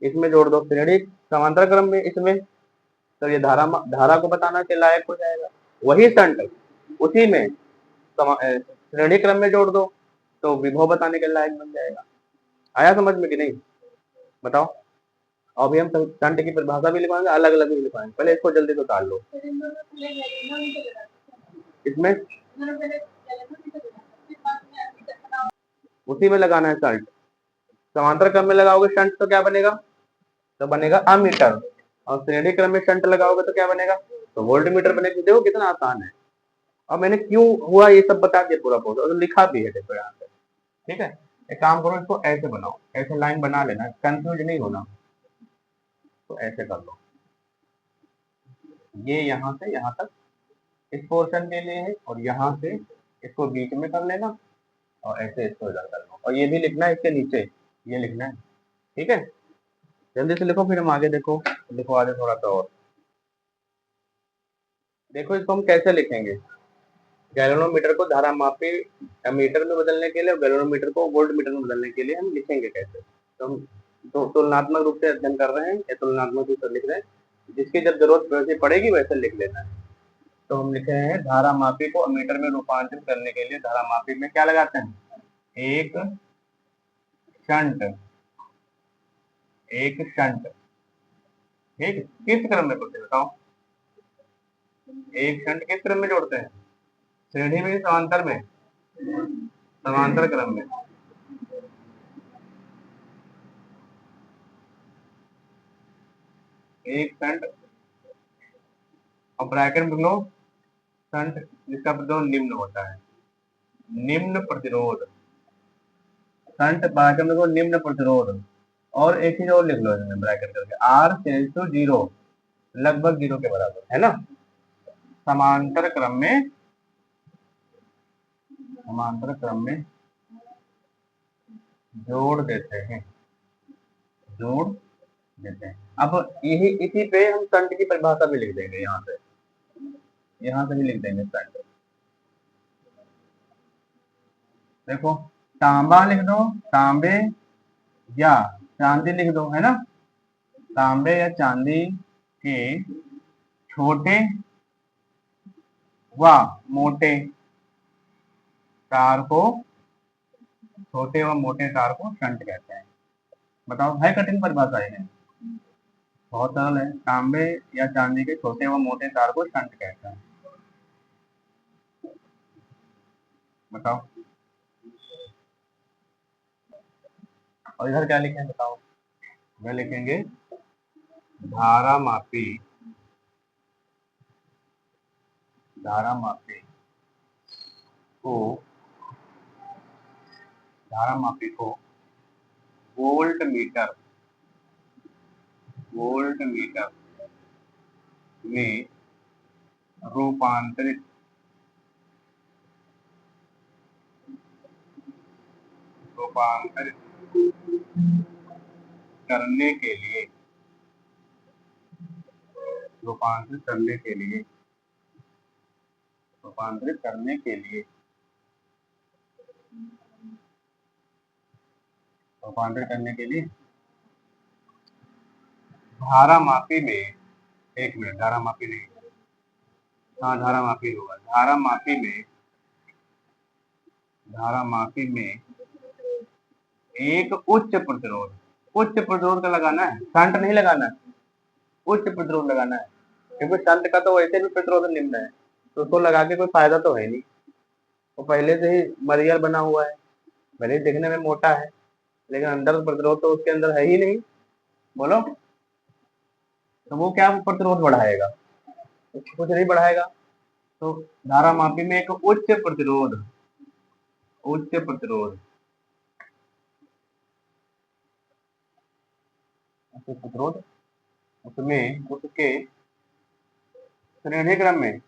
इसमें जोड़ दो, श्रेणी समांतर क्रम में इसमें, तो ये धारा को बताना के लायक हो जाएगा। वही शंट उसी में श्रेणी क्रम में जोड़ दो तो विभव बताने के लायक बन जाएगा। आया समझ में कि नहीं, बताओ। अभी हम शंट की परिभाषा भी लिखवाएंगे, अलग अलग भी लिखवाएंगे, पहले इसको जल्दी से उतार लो। इसमें उसी में लगाना है शंट, समांतर क्रम में लगाओगे शंट तो क्या बनेगा, तो बनेगा अमीटर, और श्रेणी क्रम में शंट लगाओगे तो क्या बनेगा, तो वोल्ट मीटर बनेगा। देखो कितना आसान है। और मैंने क्यों हुआ ये सब बता दिया पूरा पूरा, और लिखा भी है देखो यहाँ पे, ठीक है। एक काम करो, इसको ऐसे बनाओ, ऐसे लाइन बना लेना, कंफ्यूज नहीं होना। तो ऐसे कर लो, ये यहाँ से यहाँ तक इस पोर्शन के लिए है, और यहाँ से इसको बीच में कर लेना, और ऐसे इसको इधर कर लो, और ये भी लिखना है इसके नीचे, ये लिखना है, ठीक है। जल्दी से लिखो, फिर हम आगे लिखो आगे थोड़ा सा और। देखो इसको हम कैसे लिखेंगे, गैल्वेनोमीटर को धारा मापी मीटर में बदलने के लिए और गैल्वेनोमीटर को वोल्ट मीटर में बदलने के लिए हम लिखेंगे कैसे। तो हम तुलनात्मक रूप से अध्ययन कर रहे हैं या तुलनात्मक रूप से लिख रहे हैं, जिसकी जब जरूरत वैसे पड़ेगी वैसे लिख लेना है। तो हम लिखे हैं धारा मापी को अमीटर में रूपांतरित करने के लिए धारा मापी में क्या लगाते हैं, एक शंट, एक शंट। ठीक, किस क्रम में करते बताओ, एक शंट किस क्रम में जोड़ते हैं, श्रेणी में समांतर में, समांतर क्रम में। एक शंट और ब्रैकेट में लो शंट जिसका प्रतिरोध निम्न होता है, निम्न प्रतिरोध, शंट ब्रैकेट में लो निम्न प्रतिरोध। और एक चीज और लिख लो इसमें ब्रैकेट करके, आर टेंड्स टू जीरो, लगभग जीरो के बराबर है ना। समांतर क्रम में, समांतर क्रम में जोड़ देते हैं, जोड़ देते हैं। अब यही इसी पे हम शंट की परिभाषा भी लिख देंगे, यहाँ से भी लिख देंगे शंट। देखो तांबा लिख दो, तांबे या चांदी लिख दो, है ना। तांबे या चांदी के छोटे व मोटे तार को, छोटे व मोटे तार को शंट कहते हैं। बताओ, है कठिन परिभाषा है, बहुत सरल है। तांबे या चांदी के छोटे व मोटे तार को शंट कहते हैं। बताओ, और इधर क्या लिखें बताओ, इधर लिखेंगे धारा मापी, धारा मापी को, धारा मापी को वोल्ट मीटर, वोल्ट मीटर में रूपांतरित, रूपांतरित करने के लिए, रूपांतरित करने के लिए, रूपांतरित करने के लिए, रूपांतरित करने के लिए धारा मापी में, एक मिनट, धारा मापी नहीं, हाँ धारा मापी होगा, धारा मापी में, धारा मापी में एक उच्च प्रतिरोध, उच्च प्रतिरोध का लगाना है, शंट नहीं लगाना है, उच्च प्रतिरोध लगाना है, क्योंकि शंट का तो वैसे भी प्रतिरोध निम्न है, तो उसको लगा के कोई फायदा तो है नहीं, वो पहले से ही मरियल बना हुआ है, भले ही देखने में मोटा है लेकिन अंदर प्रतिरोध तो उसके अंदर है ही नहीं। बोलो, तो वो क्या प्रतिरोध बढ़ाएगा, कुछ नहीं बढ़ाएगा। तो धारा मापी में एक उच्च प्रतिरोध, उच्च प्रतिरोध, उच्च प्रतिरोध, उसमें उसके श्रेणी क्रम में,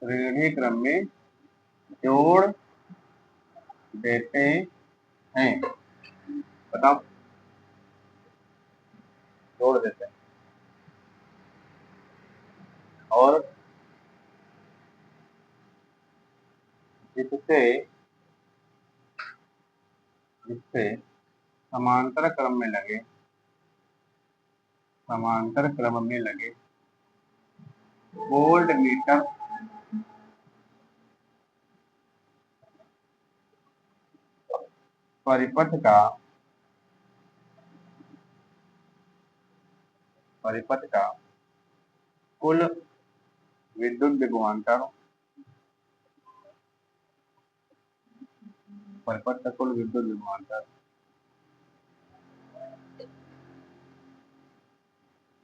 श्रेणी क्रम में जोड़ देते हैं। बताओ, जोड़ देते हैं। और जिससे, जिससे समांतर क्रम में लगे, समांतर क्रम में लगे वोल्ट मीटर परिपथ का, परिपथ का कुल विद्युत विभवांतर, परिपथ का कुल विद्युत विभवांतर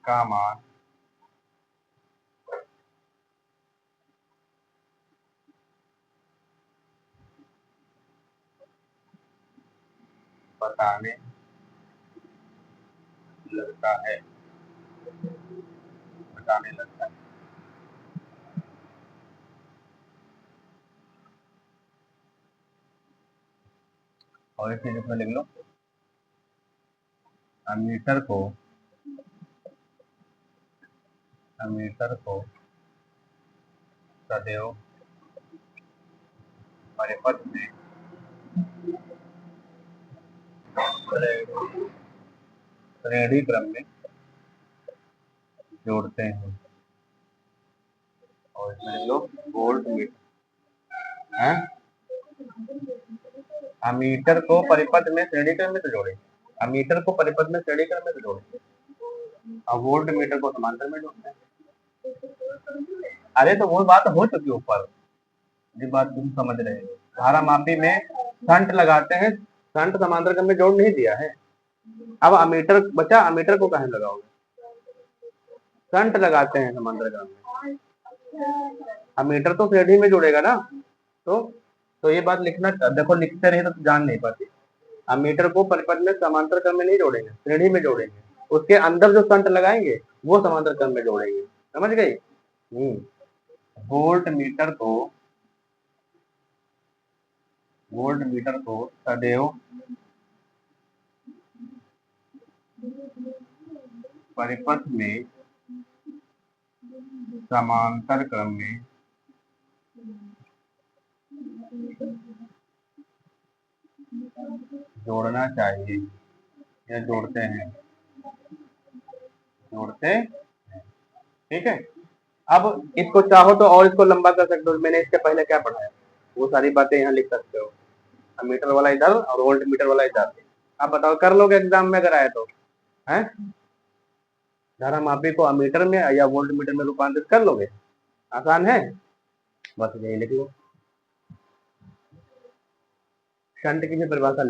का मान बताने लगता है, बताने लगता है। और इसे इसमें लिख लो, अमीटर को, अमीटर को सदैव परिपथ में श्रेणी क्रम में जोड़ते हैं। और इसमें लिख लो वोल्ट मीटर है। अमीटर को परिपथ में श्रेणी क्रम में से जोड़ेंगे, अमीटर को परिपथ में श्रेणी क्रम में से जोड़ेंगे और वोल्ट मीटर को समांतर में जोड़ते हैं। अरे तो वो बात हो चुकी ऊपर, ये बात तुम समझ रहे हो। धारा मापी में शंट लगाते हैं, शंट समांतर क्रम में जोड़ नहीं दिया है। अब अमीटर बचा, अमीटर को कहाँ लगाओगे? शंट लगाते हैं समांतर क्रम में, अमीटर तो श्रेणी में जोड़ेगा ना। तो ये बात लिखना, देखो लिखते रहे तो जान नहीं पाते। अमीटर को परिपथ में समांतर क्रम में नहीं जोड़ेंगे, श्रेणी में जोड़ेंगे। उसके अंदर जो शंट लगाएंगे वो समांतर क्रम में जोड़ेंगे। समझ गई? वोल्ट मीटर को सदैव परिपथ में समांतर क्रम में जोड़ना चाहिए या जोड़ते हैं। ठीक है। अब इसको चाहो तो और इसको लंबा कर सकते हो। मैंने इसके पहले क्या पढ़ा है वो सारी बातें यहाँ लिख सकते हो। अमीटर वाला इधर और वोल्ट मीटर वाला इधर। आप बताओ कर लोगे एग्जाम में अगर आए तो? है धारा मापी को अमीटर में या वोल्ट मीटर में रूपांतरित कर लोगे? आसान है, बस यही लिख लो। शंट की भी परिभाषा